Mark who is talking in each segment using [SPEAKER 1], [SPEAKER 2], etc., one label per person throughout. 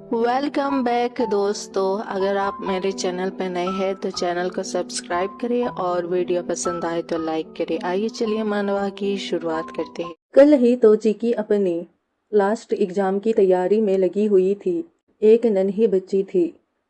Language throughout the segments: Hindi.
[SPEAKER 1] वेलकम बैक दोस्तों। अगर आप मेरे चैनल पर नए हैं तो चैनल को सब्सक्राइब करें और वीडियो पसंद आए तो लाइक करें। आइए चलिए मानवा की शुरुआत करते हैं।
[SPEAKER 2] कल ही तो चिकी अपने लास्ट एग्जाम की तैयारी में लगी हुई थी। एक नन्ही बच्ची थी।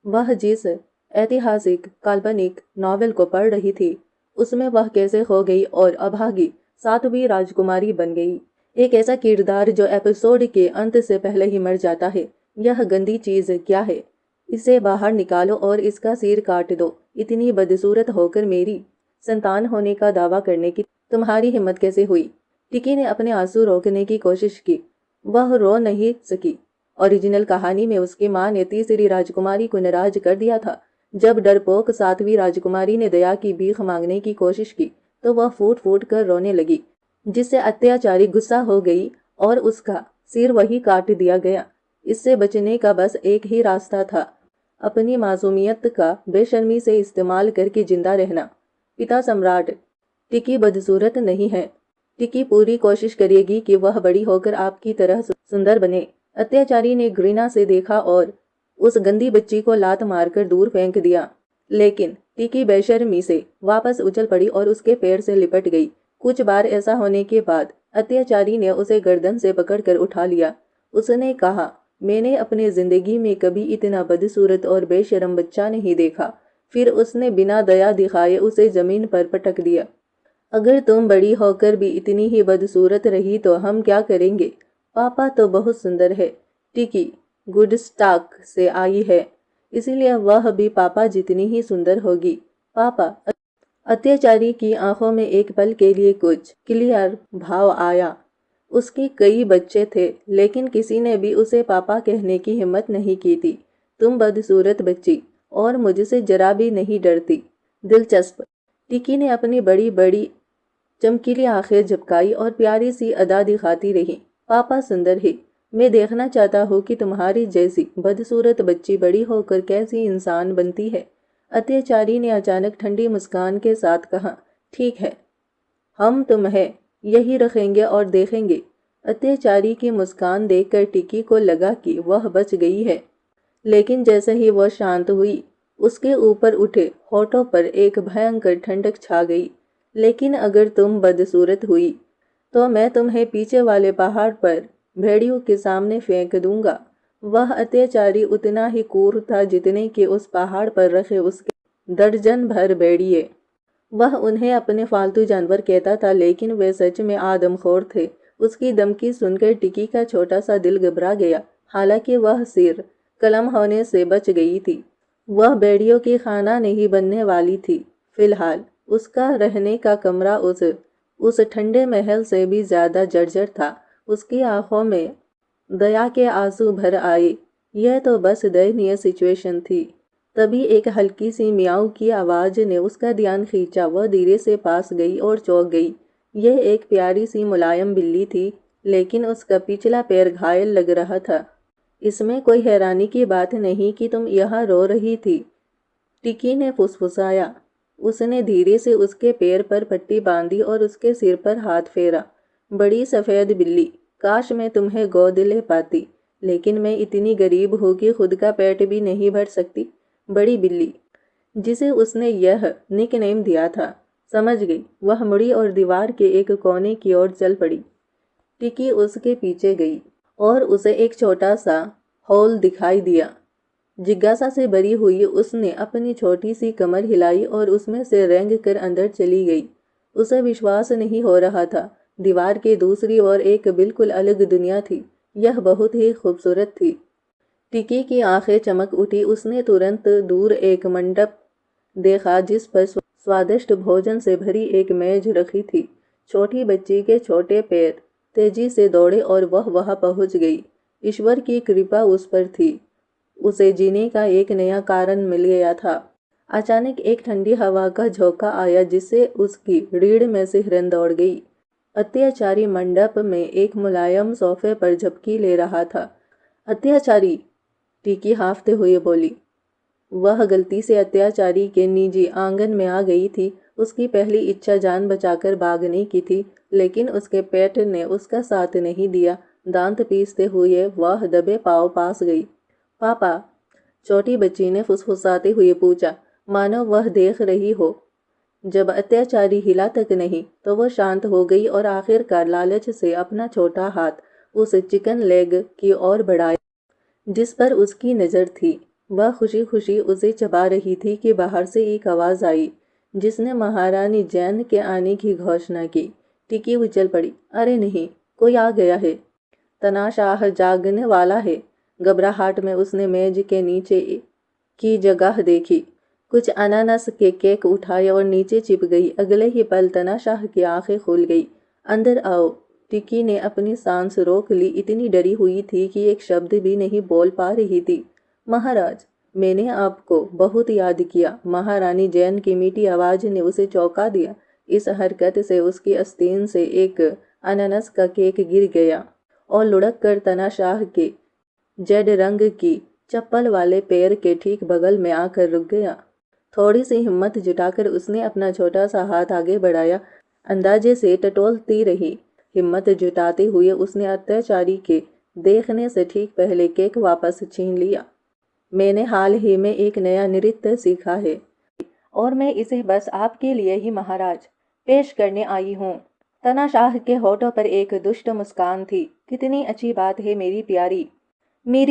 [SPEAKER 2] वह जिस ऐतिहासिक काल्पनिक नॉवेल को पढ़ रही थी उसमें वह कैसे खो गई और अभागी 7वीं राजकुमारी बन गई। एक ऐसा किरदार जो एपिसोड के अंत से पहले ही मर जाता है। यह गंदी चीज क्या है? इसे बाहर निकालो और इसका सिर काट दो। इतनी बदसूरत होकर मेरी संतान होने का दावा करने की तुम्हारी हिम्मत कैसे हुई? टिकी ने अपने आंसू रोकने की कोशिश की। वह रो नहीं सकी। ओरिजिनल कहानी में उसकी मां ने तीसरी राजकुमारी को नाराज कर दिया था। जब डरपोक 7वीं राजकुमारी ने दया की भीख मांगने की कोशिश की तो वह फूट फूट कर रोने लगी, जिससे अत्याचारी गुस्सा हो गई और उसका सिर वही काट दिया गया। इससे बचने का बस एक ही रास्ता था, अपनी मासूमियत का बेशर्मी से इस्तेमाल करके जिंदा रहना। पिता सम्राट, टिकी बदसूरत नहीं है। टिकी पूरी कोशिश करेगी कि वह बड़ी होकर आपकी तरह सुंदर बने। अत्याचारी ने घृणा से देखा और उस गंदी बच्ची को लात मारकर दूर फेंक दिया। लेकिन टिकी बेशर्मी से वापस उछल पड़ी और उसके पैर से लिपट गई। कुछ बार ऐसा होने के बाद अत्याचारी ने उसे गर्दन से पकड़कर उठा लिया। उसने कहा, मैंने अपने जिंदगी में कभी इतना बदसूरत और बेशरम बच्चा नहीं देखा। फिर उसने बिना दया दिखाए उसे जमीन पर पटक दिया। अगर तुम बड़ी होकर भी इतनी ही बदसूरत रही तो हम क्या करेंगे? पापा तो बहुत सुंदर है। टिकी गुड स्टॉक से आई है, इसीलिए वह भी पापा जितनी ही सुंदर होगी। पापा। अत्याचारी की आंखों में एक पल के लिए कुछ क्लियर भाव आया। उसके कई बच्चे थे लेकिन किसी ने भी उसे पापा कहने की हिम्मत नहीं की थी। तुम बदसूरत बच्ची और मुझसे जरा भी नहीं डरती। दिलचस्प। टिकी ने अपनी बड़ी बड़ी चमकीली आंखें झपकाई और प्यारी सी अदा दिखाती रही। पापा सुंदर है। मैं देखना चाहता हूँ कि तुम्हारी जैसी बदसूरत बच्ची बड़ी होकर कैसी इंसान बनती है। अत्याचारी ने अचानक ठंडी मुस्कान के साथ कहा, ठीक है, हम तुम्हें यही रखेंगे और देखेंगे। अत्याचारी की मुस्कान देखकर टिकी को लगा कि वह बच गई है। लेकिन जैसे ही वह शांत हुई उसके ऊपर उठे होठों पर एक भयंकर ठंडक छा गई। लेकिन अगर तुम बदसूरत हुई तो मैं तुम्हें पीछे वाले पहाड़ पर भेड़ियों के सामने फेंक दूंगा। वह अत्याचारी उतना ही क्रूर था जितने कि उस पहाड़ पर रखे उसके दर्जन भर भेड़िए। वह उन्हें अपने पालतू जानवर कहता था लेकिन वे सच में आदमखोर थे। उसकी धमकी सुनकर टिकी का छोटा सा दिल घबरा गया। हालांकि वह सिर कलम होने से बच गई थी। वह भेड़ियों की खाना नहीं बनने वाली थी। फिलहाल उसका रहने का कमरा उस ठंडे महल से भी ज्यादा जर्जर था। उसकी आंखों में दया के आंसू भर आए। यह तो बस दयनीय सिचुएशन थी। तभी एक हल्की सी मियाऊ की आवाज ने उसका ध्यान खींचा। वह धीरे से पास गई और चौंक गई। यह एक प्यारी सी मुलायम बिल्ली थी, लेकिन उसका पिछला पैर घायल लग रहा था। इसमें कोई हैरानी की बात नहीं कि तुम यहाँ रो रही थी, टिकी ने फुसफुसाया। उसने धीरे से उसके पैर पर पट्टी बांधी और उसके सिर पर हाथ फेरा। बड़ी सफेद बिल्ली, काश मैं तुम्हें गोद ले पाती, लेकिन मैं इतनी गरीब हूँ कि खुद का पेट भी नहीं भर सकती। बड़ी बिल्ली, जिसे उसने यह निकनेम दिया था, समझ गई। वह मुड़ी और दीवार के एक कोने की ओर चल पड़ी। टिकी उसके पीछे गई और उसे एक छोटा सा हॉल दिखाई दिया। जिज्ञासा से भरी हुई उसने अपनी छोटी सी कमर हिलाई और उसमें से रेंग कर अंदर चली गई। उसे विश्वास नहीं हो रहा था। दीवार के दूसरी ओर एक बिल्कुल अलग दुनिया थी। यह बहुत ही खूबसूरत थी। टिकी की आंखें चमक उठी। उसने तुरंत दूर एक मंडप देखा जिस पर स्वादिष्ट भोजन से भरी एक मेज रखी थी। छोटी बच्ची के छोटे पैर तेजी से दौड़े और वह वहां पहुंच गई। ईश्वर की कृपा उस पर थी। उसे जीने का एक नया कारण मिल गया था। अचानक एक ठंडी हवा का झोंका आया जिससे उसकी रीढ़ में से हिरन दौड़ गई। अत्याचारी मंडप में एक मुलायम सोफे पर झपकी ले रहा था। अत्याचारी, टिकी हांफते हुए बोली। वह गलती से अत्याचारी के निजी आंगन में आ गई थी। उसकी पहली इच्छा जान बचाकर भागने की थी, लेकिन उसके पेट ने उसका साथ नहीं दिया। दांत पीसते हुए वह दबे पांव पास गई। पापा, छोटी बच्ची ने फुसफुसाते हुए पूछा, मानो वह देख रही हो। जब अत्याचारी हिला तक नहीं तो वह शांत हो गई और आखिरकार लालच से अपना छोटा हाथ उस चिकन लेग की ओर बढ़ाया जिस पर उसकी नज़र थी। वह खुशी खुशी उसे चबा रही थी कि बाहर से एक आवाज़ आई जिसने महारानी जैन के आने की घोषणा की। टिकी उछल पड़ी। अरे नहीं, कोई आ गया है। तनाशाह जागने वाला है। घबराहट में उसने मेज के नीचे की जगह देखी, कुछ अनानास के केक उठाए और नीचे चिप गई। अगले ही पल तनाशाह की आंखें खुल गई। अंदर आओ। टिकी ने अपनी सांस रोक ली, इतनी डरी हुई थी कि एक शब्द भी नहीं बोल पा रही थी। महाराज, मैंने आपको बहुत याद किया। महारानी जैन की मीठी आवाज ने उसे चौंका दिया। इस हरकत से उसकी आस्तीन से एक अनानास का केक गिर गया और लुढ़क कर तनाशाह के जेड रंग की चप्पल वाले पैर के ठीक बगल में आकर रुक गया। थोड़ी सी हिम्मत जुटाकर उसने अपना छोटा सा हाथ आगे बढ़ाया, अंदाजे से टटोलती रही। हिम्मत जुटाते हुए उसने अत्याचारी के देखने से ठीक पहले केक वापस छीन लिया। मैंने हाल ही में एक नया नृत्य सीखा है और मैं इसे बस आपके लिए ही महाराज पेश करने आई हूँ। तनाशाह के होठों पर एक दुष्ट मुस्कान थी। कितनी अच्छी बात है मेरी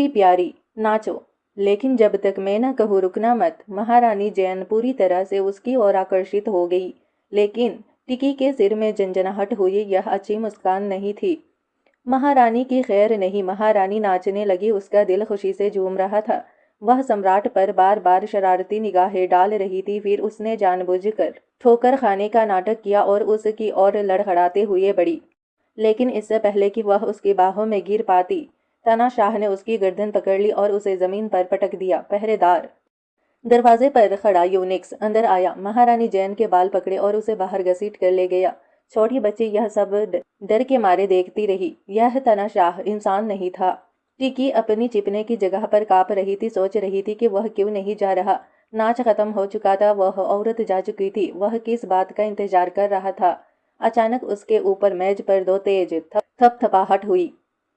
[SPEAKER 2] प्यारी, नाचो। लेकिन जब तक मैं न कहूँ रुकना मत। महारानी जैन पूरी तरह से उसकी ओर आकर्षित हो गई, लेकिन टिकी के सिर में झंझनाहट हुई। यह अच्छी मुस्कान नहीं थी। महारानी की खैर नहीं। महारानी नाचने लगी। उसका दिल खुशी से झूम रहा था। वह सम्राट पर बार बार शरारती निगाहें डाल रही थी। फिर उसने जानबूझकर ठोकर खाने का नाटक किया और उसकी ओर लड़खड़ाते हुए बढ़ी। लेकिन इससे पहले कि वह उसकी बाहों में गिर पाती, तनाशाह ने उसकी गर्दन पकड़ ली और उसे जमीन पर पटक दिया। पहरेदार। दरवाजे पर खड़ा यूनिक्स अंदर आया। महारानी जैन के बाल पकड़े और उसे बाहर घसीट कर ले गया। छोटी बच्ची यह सब डर के मारे देखती रही। यह तनाशाह इंसान नहीं था। टिकी अपनी चिपने की जगह पर कांप रही थी। सोच रही थी कि वह क्यों नहीं जा रहा। नाच खत्म हो चुका था। वह औरत जा चुकी थी। वह किस बात का इंतजार कर रहा था। अचानक उसके ऊपर मेज पर दो तेज थपथपाहट हुई।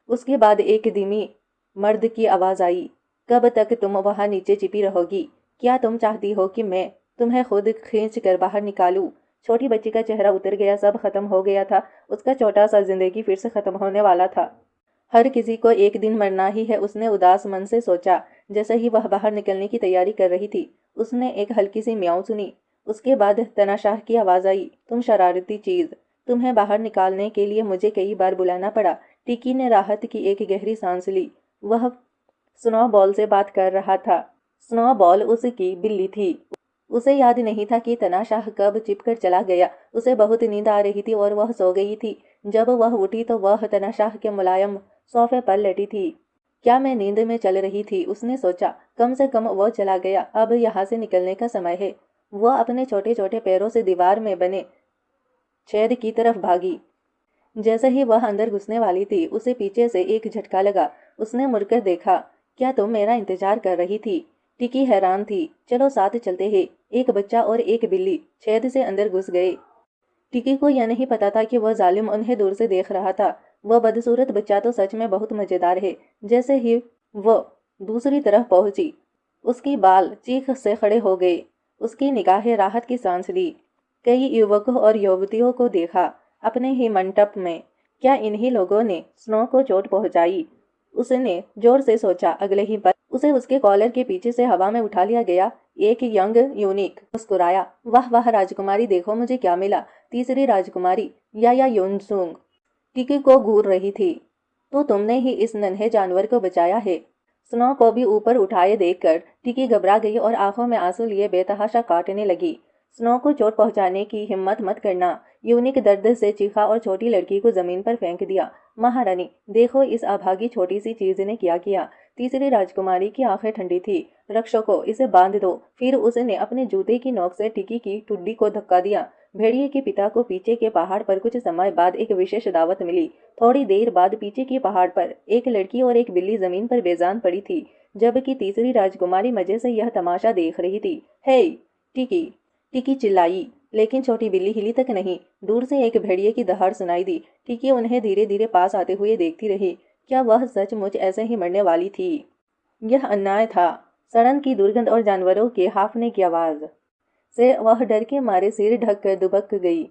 [SPEAKER 2] उसके बाद एक धीमी मर्द की आवाज आई, कब तक तुम वहां नीचे छिपी रहोगी? क्या तुम चाहती हो कि मैं तुम्हें खुद खींच कर बाहर निकालूं? छोटी बच्ची का चेहरा उतर गया। सब खत्म हो गया था। उसका छोटा सा जिंदगी फिर से खत्म होने वाला था। हर किसी को एक दिन मरना ही है, उसने उदास मन से सोचा। जैसे ही वह बाहर निकलने की तैयारी कर रही थी, उसने एक हल्की सी म्याऊं सुनी। उसके बाद तनाशाह की आवाज आई, तुम शरारती चीज, तुम्हें बाहर निकालने के लिए मुझे कई बार बुलाना पड़ा। टिकी ने राहत की एक गहरी सांस ली। वह स्नोबॉल से बात कर रहा था। स्नोबॉल उसकी बिल्ली थी। उसे याद नहीं था कि तनाशाह कब चिपकर चला गया। उसे बहुत नींद आ रही थी और वह सो गई थी। जब वह उठी तो वह तनाशाह के मुलायम सोफे पर लेटी थी। क्या मैं नींद में चल रही थी? उसने सोचा। कम से कम वो चला गया। अब यहाँ से निकलने का समय है। वह अपने छोटे छोटे पैरों से दीवार में बने छेद की तरफ भागी। जैसे ही वह अंदर घुसने वाली थी, उसे पीछे से एक झटका लगा। उसने मुड़कर देखा। क्या तुम मेरा इंतजार कर रही थी? टिकी हैरान थी। चलो साथ चलते हैं। एक बच्चा और एक बिल्ली छेद से अंदर घुस गए। टिकी को यह नहीं पता था कि वह जालिम उन्हें दूर से देख रहा था। वह बदसूरत बच्चा तो सच में बहुत मजेदार है। जैसे ही वह दूसरी तरफ पहुंची, उसकी बाल चीख से खड़े हो गए। उसकी निगाहें राहत की सांस ली। कई युवकों और युवतियों को देखा अपने ही मंडप में। क्या इन्हीं लोगों ने स्नो को चोट पहुंचाई? उसने जोर से सोचा। अगले ही पल उसे उसके कॉलर के पीछे से हवा में उठा लिया गया। एक यंग यूनिक मुस्कुराया। वाह वाह राजकुमारी, देखो मुझे क्या मिला। तीसरी राजकुमारी या योनसुंग टिकी को घूर रही थी। तो तुमने ही इस नन्हे जानवर को बचाया है। स्नो को भी ऊपर उठाए देखकर टिकी घबरा गई और आंखों में आंसू लिए बेतहाशा काटने लगी। स्नो को चोट पहुंचाने की हिम्मत मत करना। यूनिक दर्द से चीखा और छोटी लड़की को जमीन पर फेंक दिया। महारानी, देखो इस अभागी छोटी सी चीज ने क्या किया। तीसरी राजकुमारी की आंखें ठंडी थी। रक्षकों, इसे बांध दो। फिर उसने अपने जूते की नोक से टिकी की ठुड्डी को धक्का दिया। भेड़िए के पिता को पीछे के पहाड़ पर कुछ समय बाद एक विशेष दावत मिली। थोड़ी देर बाद पीछे के पहाड़ पर एक लड़की और एक बिल्ली जमीन पर बेजान पड़ी थी, जबकि तीसरी राजकुमारी मजे से यह तमाशा देख रही थी। हे टिकी! टिकी चिल्लाई, लेकिन छोटी बिल्ली हिली तक नहीं। दूर से एक भेड़िए की दहाड़ सुनाई दी। टिकी उन्हें धीरे धीरे पास आते हुए देखती रही। क्या वह सचमुच ऐसे ही मरने वाली थी? यह अन्याय था। सड़न की दुर्गंध और जानवरों के हांफने की आवाज से वह डर के मारे सिर ढक कर दुबक गई।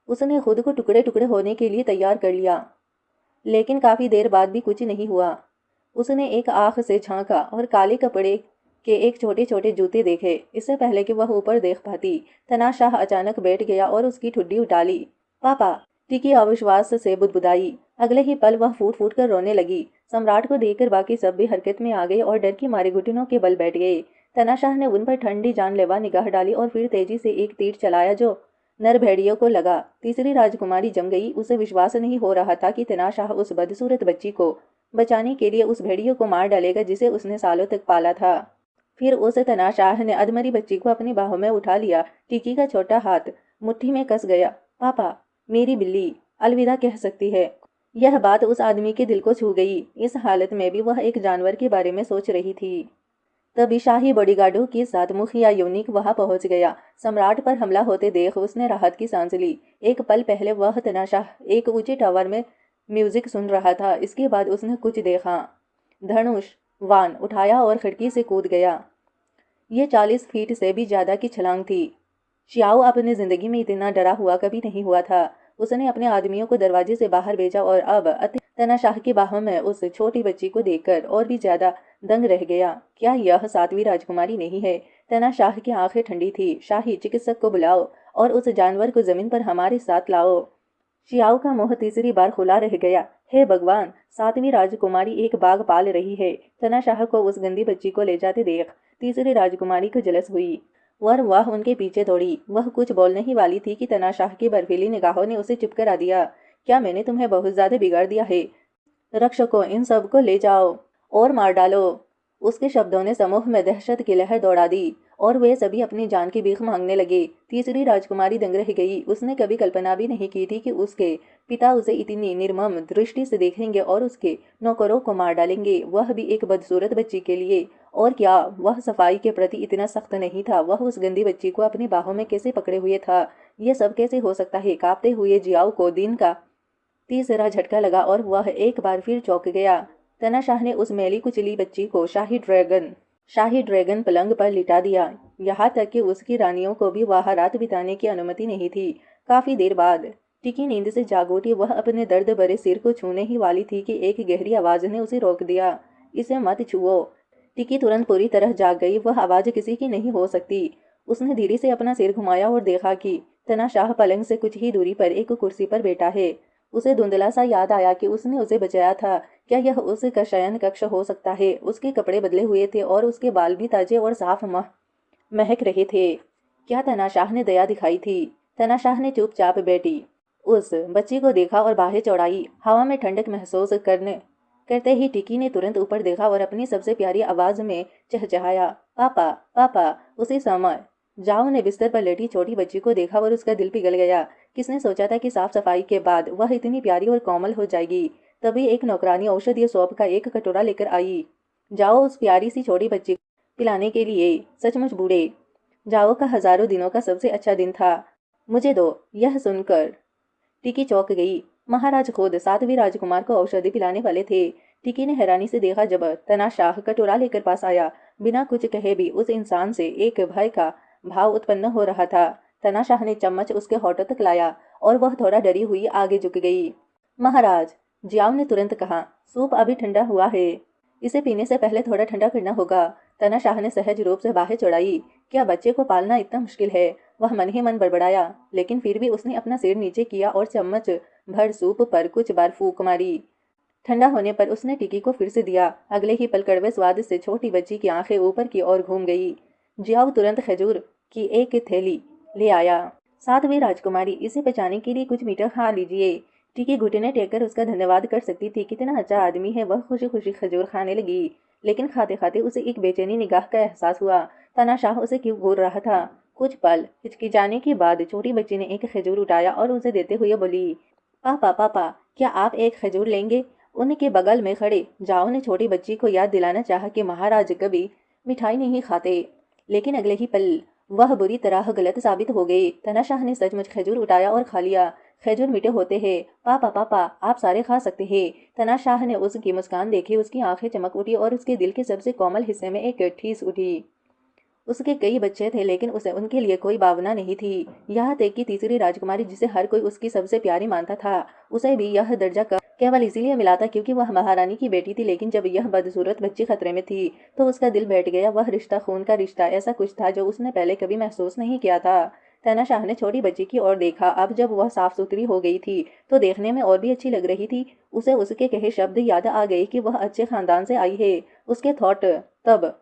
[SPEAKER 2] उसने खुद को टुकड़े टुकड़े होने के लिए तैयार कर लिया, लेकिन काफी देर बाद भी कुछ नहीं हुआ। उसने एक आंख से झांका और काले कपड़े के एक छोटे छोटे जूते देखे। इससे पहले कि वह ऊपर देख पाती, तनाशाह अचानक बैठ गया और उसकी ठुड्डी उठाली। पापा, टिकी अविश्वास से बुदबुदाई। अगले ही पल वह फूट फूट कर रोने लगी। सम्राट को देखकर बाकी सब भी हरकत में आ गए और डर के मारे घुटनों के बल बैठ गए। तनाशाह ने उन पर ठंडी जानलेवा निगाह डाली और फिर तेजी से एक तीर चलाया जो नर भेड़ियों को लगा। तीसरी राजकुमारी जम गई। उसे विश्वास नहीं हो रहा था कि तनाशाह उस बदसूरत बच्ची को बचाने के लिए उस भेड़ियों को मार डालेगा जिसे उसने सालों तक पाला था। फिर उस तनाशाह ने अधमरी बच्ची को अपनी बाहों में उठा लिया। टिकी का छोटा हाथ मुट्ठी में कस गया। पापा, मेरी बिल्ली अलविदा कह सकती है। यह बात उस आदमी के दिल को छू गई। इस हालत में भी वह एक जानवर के बारे में सोच रही थी। तभी शाही बॉडीगार्डों के साथ मुखिया यूनिक वहां पहुंच गया। सम्राट पर हमला होते देख उसने राहत की सांस ली। एक पल पहले वह तनाशाह एक ऊंचे टावर में म्यूजिक सुन रहा था। इसके बाद उसने कुछ देखा। धनुष वान उठाया और खिड़की से कूद गया। ये 40 फीट से भी ज्यादा की छलांग थी। शियाओ अपनी जिंदगी में इतना डरा हुआ कभी नहीं हुआ था। उसने अपने आदमियों को दरवाजे से बाहर भेजा और अब तनाशाह की बाहों में उस छोटी बच्ची को देखकर और भी ज्यादा दंग रह गया। क्या यह 7वीं राजकुमारी नहीं है? तनाशाह की आंखें ठंडी थी। शाही चिकित्सक को बुलाओ और उस जानवर को जमीन पर हमारे साथ लाओ। शियाओ का मुंह तीसरी बार खुला रह गया। हे भगवान, 7वीं राजकुमारी एक बाघ पाल रही है। तनाशाह को उस गंदी बच्ची को ले जाते देख तीसरी राजकुमारी को जलस हुई। वह उनके पीछे दौड़ी। वह कुछ बोलने ही वाली थी कि तनाशाह की बर्फीली निगाहों ने उसे चुप करा दिया। क्या मैंने तुम्हें बहुत ज्यादा बिगाड़ दिया है? रक्षकों, इन सबको ले जाओ और मार डालो। उसके शब्दों ने समूह में दहशत की लहर दौड़ा दी और वे सभी अपनी जान की भीख मांगने लगे। तीसरी राजकुमारी दंग रह गई। उसने कभी कल्पना भी नहीं की थी कि उसके पिता उसे इतनी निर्मम दृष्टि से देखेंगे और उसके नौकरों को मार डालेंगे, वह भी एक बदसूरत बच्ची के लिए। और क्या वह सफाई के प्रति इतना सख्त नहीं था? वह उस गंदी बच्ची को अपनी बाहों में कैसे पकड़े हुए था? ये सब कैसे हो सकता है? कांपते हुए जियाओ को दिन का तीसरा झटका लगा और वह एक बार फिर चौंक गया। तनाशाह ने उस मैली कुचली बच्ची को शाही ड्रैगन पलंग पर लिटा दिया। यहाँ तक कि उसकी रानियों को भी वहाँ रात बिताने की अनुमति नहीं थी। काफी देर बाद टिकी नींद से जाग उठी। वह अपने दर्द भरे सिर को छूने ही वाली थी कि एक गहरी आवाज ने उसे रोक दिया। इसे मत छुओ। टिकी तुरंत पूरी तरह जाग गई। वह आवाज किसी की नहीं हो सकती। उसने धीरे से अपना सिर घुमाया और देखा कि तनाशाह पलंग से कुछ ही दूरी पर एक कुर्सी पर बैठा है। उसे धुंधला सा याद आया कि उसने उसे बचाया था। क्या यह उसका शयन कक्ष हो सकता है? उसके कपड़े बदले हुए थे और उसके बाल भी ताजे और साफ महक रहे थे। क्या तनाशाह ने दया दिखाई थी? तनाशाह ने चुपचाप बैठी उस बच्ची को देखा और बाहें चौड़ाई। हवा में ठंडक महसूस करते ही टिकी ने तुरंत ऊपर देखा और अपनी सबसे प्यारी आवाज में चहचहाया, पापा पापा। उसी समय जाओ ने बिस्तर पर लेटी छोटी बच्ची को देखा और उसका दिल पिघल गया। किसने सोचा था कि साफ सफाई के बाद वह इतनी प्यारी और कोमल हो जाएगी? तभी एक नौकरानी औषधीय सौंप का एक कटोरा लेकर आई। जाओ उस प्यारी सी छोटी बच्ची को पिलाने के लिए सचमुच बूढ़े जाओ का हजारों दिनों का सबसे अच्छा दिन था। मुझे दो। यह सुनकर टिकी चौंक गई। महाराज खुद 7वीं राजकुमार को औषधि पिलाने वाले थे। टिकी ने हैरानी से देखा जब तनाशाह कटोरा लेकर पास आया। बिना कुछ कहे भी उस इंसान से एक भय का भाव उत्पन्न हो रहा था। तनाशाह ने चम्मच उसके होठों तक लाया और वह थोड़ा डरी हुई आगे झुक गई। महाराज, जियाओ ने तुरंत कहा, सूप अभी ठंडा हुआ है। इसे पीने से पहले थोड़ा ठंडा करना होगा। तनाशाह ने सहज रूप से बाहें चढ़ाई। क्या बच्चे को पालना इतना मुश्किल है? वह मन ही मन बड़बड़ाया, लेकिन फिर भी उसने अपना सिर नीचे किया और चम्मच भर सूप पर कुछ बार फूंक मारी। ठंडा होने पर उसने टिकी को फिर से दिया। अगले ही पल कड़वे स्वाद से छोटी बच्ची की आंखें ऊपर की ओर घूम गई। जियाओ तुरंत खजूर की एक थैली ले आया। 7वीं राजकुमारी, इसे बचाने के लिए कुछ मीठा खा लीजिए। टिकी घुटने टेककर उसका धन्यवाद कर सकती थी। कितना अच्छा आदमी है। वह खुशी खुशी खजूर खाने लगी, लेकिन खाते खाते उसे एक बेचैनी निगाह का एहसास हुआ। तनाशाह उसे क्यों घूर रहा था। कुछ पल हिचकिचाने के बाद छोटी बच्ची ने एक खजूर उठाया और उसे देते हुए बोली, पापा पापा, क्या आप एक खजूर लेंगे? उनके बगल में खड़े जाओ ने छोटी बच्ची को याद दिलाना चाहा कि महाराज कभी मिठाई नहीं खाते, लेकिन अगले ही पल वह बुरी तरह गलत साबित हो गई। तनाशाह ने सचमुच खजूर उठाया और खा लिया। खजूर मीठे होते हैं। पापा पापा आप सारे खा सकते हैं। तनाशाह ने उसकी मुस्कान देखी, उसकी आंखें चमक उठी और उसके दिल के सबसे कोमल हिस्से में एक ठेस उठी। उसके कई बच्चे थे लेकिन उसे उनके लिए कोई भावना नहीं थी। यहाँ तक कि तीसरी राजकुमारी जिसे हर कोई उसकी सबसे प्यारी मानता था, उसे भी यह दर्जा केवल इसीलिए मिला था क्योंकि वह महारानी की बेटी थी। लेकिन जब यह बदसूरत बच्ची खतरे में थी तो उसका दिल बैठ गया। वह रिश्ता खून का रिश्ता, ऐसा कुछ था जो उसने पहले कभी महसूस नहीं किया था। तनाशाह ने छोटी बच्ची की ओर देखा। अब जब वह साफ सुथरी हो गई थी तो देखने में और भी अच्छी लग रही थी। उसे उसके कहे शब्द याद आ गए कि वह अच्छे खानदान से आई है। उसके थॉट तब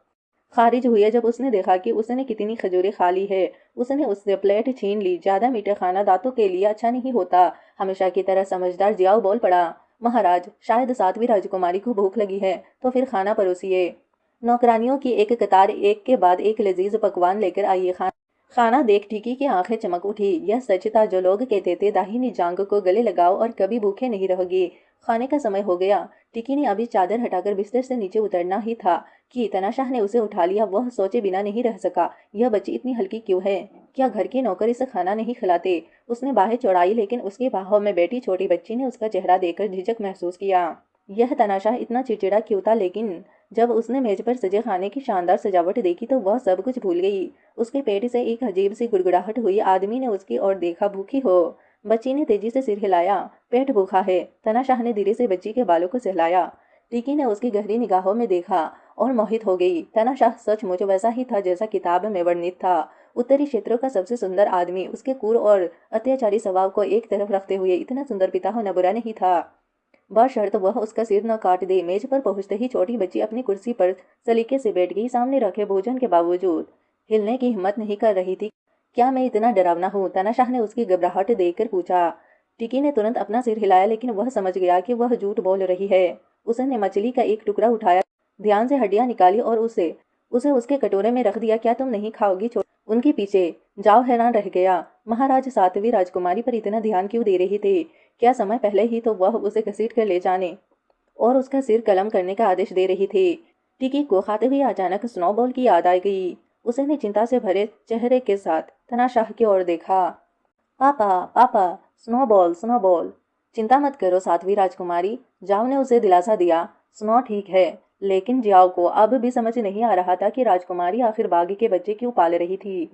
[SPEAKER 2] खारिज हुए जब उसने देखा कि उसने कितनी खजूरें खा ली है। उसने उससे प्लेट छीन ली। ज्यादा मीठा खाना दांतों के लिए अच्छा नहीं होता। हमेशा की तरह समझदार जियाओ बोल पड़ा, महाराज शायद सातवीं राजकुमारी को भूख लगी है तो फिर खाना परोसिए। नौकरानियों की एक कतार एक के बाद एक लजीज पकवान लेकर आई है। खाना देख टिकी की आंखें चमक उठी। यह सच था जो लोग कहते थे, दाहिनी जांग को गले लगाओ और कभी भूखे नहीं रहोगे। खाने का समय हो गया। टिकी ने अभी चादर हटाकर बिस्तर से नीचे उतरना ही था कि तनाशाह ने उसे उठा लिया। वह सोचे बिना नहीं रह सका, यह बच्ची इतनी हल्की क्यों है? क्या घर के नौकर इसे खाना नहीं खिलाते? उसने बाहें चौड़ाई लेकिन उसकी बाहों में बैठी छोटी बच्ची ने उसका चेहरा देखकर झिझक महसूस किया। यह तनाशाह इतना चिड़चिड़ा क्यों था? लेकिन जब उसने मेज पर सजे खाने की शानदार सजावट देखी तो वह सब कुछ भूल गई। उसके पेट से एक अजीब सी गुड़गुड़ाहट हुई। आदमी ने उसकी ओर देखा। भूखी हो? बच्ची ने तेजी से सिर हिलाया। पेट भूखा है। तनाशाह ने धीरे से बच्ची के बालों को सहलाया। टिकी ने उसकी गहरी निगाहों में देखा और मोहित हो गई। तनाशाह सचमुच वैसा ही था जैसा किताब में वर्णित था। उत्तरी क्षेत्रों का सबसे सुंदर आदमी। उसके क्रूर और अत्याचारी स्वभाव को एक तरफ रखते हुए इतना सुंदर पिता होना बुरा नहीं था, बशर्त वह उसका सिर न काट दे। मेज पर पहुंचते ही छोटी बच्ची अपनी कुर्सी पर सलीके से बैठ गई। सामने रखे भोजन के बावजूद हिलने की हिम्मत नहीं कर रही थी। क्या मैं इतना डरावना हूँ? तनाशाह ने उसकी घबराहट देखकर पूछा। टिकी ने तुरंत अपना सिर हिलाया लेकिन वह समझ गया कि वह झूठ बोल रही है। उसने मछली का एक टुकड़ा उठाया, ध्यान से हड्डियां निकाली और उसे उसे उसके कटोरे में रख दिया। क्या तुम नहीं खाओगी? उनके पीछे जाओ। हैरान रह गया। महाराज सातवीं राजकुमारी पर इतना ध्यान क्यों दे रही थे? क्या समय पहले ही तो वह उसे घसीट कर ले जाने और उसका सिर कलम करने का आदेश दे रही थी। टिकी को खाते हुए अचानक स्नोबॉल की याद आ गई। उसने चिंता से भरे चेहरे के साथ तनाशाह की ओर देखा। पापा पापा, स्नोबॉल स्नोबॉल। चिंता मत करो सातवीं राजकुमारी, जाओ ने उसे दिलासा दिया। स्नो ठीक है, लेकिन जियाओ को अब भी समझ नहीं आ रहा था कि राजकुमारी आखिर बागी के बच्चे क्यों पाल रही थी।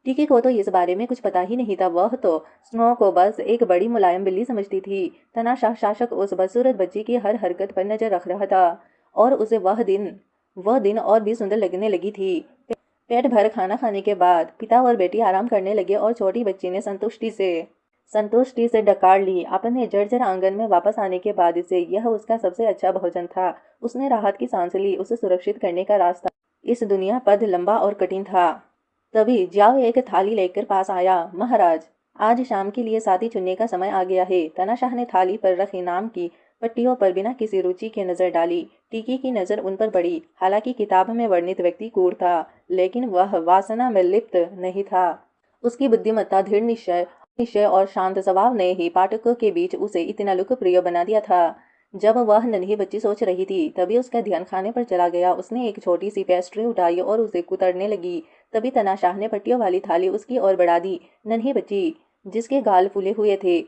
[SPEAKER 2] टिकी को तो इस बारे में कुछ पता ही नहीं था। वह तो स्नो को बस एक बड़ी मुलायम बिल्ली समझती थी। तनाशाह शासक उस बदसूरत बच्ची की हर हरकत पर नजर रख रहा था और उसे वह दिन और भी सुंदर लगने लगी थी। पेट भर खाना खाने के बाद पिता और बेटी आराम करने लगे और छोटी बच्ची ने संतुष्टि से डकार ली। अपने जर्जर आंगन में वापस आने के बाद से यह उसका सबसे अच्छा भोजन था। उसने राहत की सांस ली। उसे सुरक्षित करने का रास्ता इस दुनिया पद लंबा और कठिन था। तभी जाओ एक थाली लेकर पास आया। महाराज, आज शाम के लिए साथी चुनने का समय आ गया है। तनाशाह ने थाली पर रखे नाम की पट्टियों पर बिना किसी रुचि के नजर डाली। टिकी की नजर उन पर पड़ी। हालांकि किताब में वर्णित व्यक्ति क्रूर था लेकिन वह वासना में लिप्त नहीं था। उसकी बुद्धिमत्ता, दृढ़ निश्चय और शांत स्वभाव ने ही पाठकों के बीच उसे इतना लोकप्रिय बना दिया था। जब वह नन्ही बच्ची सोच रही थी तभी उसका ध्यान खाने पर चला गया। उसने एक छोटी सी पेस्ट्री उठाई और उसे कुतरने लगी। तभी तनाशाह ने पट्टियों वाली थाली उसकी ओर बढ़ा दी। नन्ही बच्ची, जिसके गाल फूले हुए थे,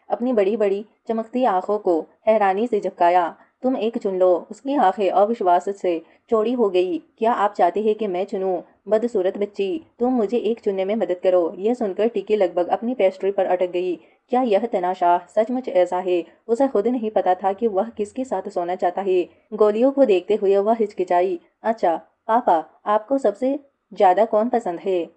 [SPEAKER 2] अपनी बड़ी बड़ी चमकती आंखों को हैरानी से झपकाया। तुम एक चुन लो। उसकी आंखें अविश्वास से चौड़ी हो गई। क्या आप चाहते हैं कि मैं चुनूं? बदसूरत बच्ची, तुम मुझे एक चुनने में मदद करो। यह सुनकर टिकी लगभग अपनी पेस्ट्री पर अटक गई। क्या यह तनाशाह सचमुच ऐसा है? उसे खुद नहीं पता था कि वह किसके साथ सोना चाहता है। गोलियों को देखते हुए वह हिचकिचाई। अच्छा पापा, आपको सबसे ज्यादा कौन पसंद है?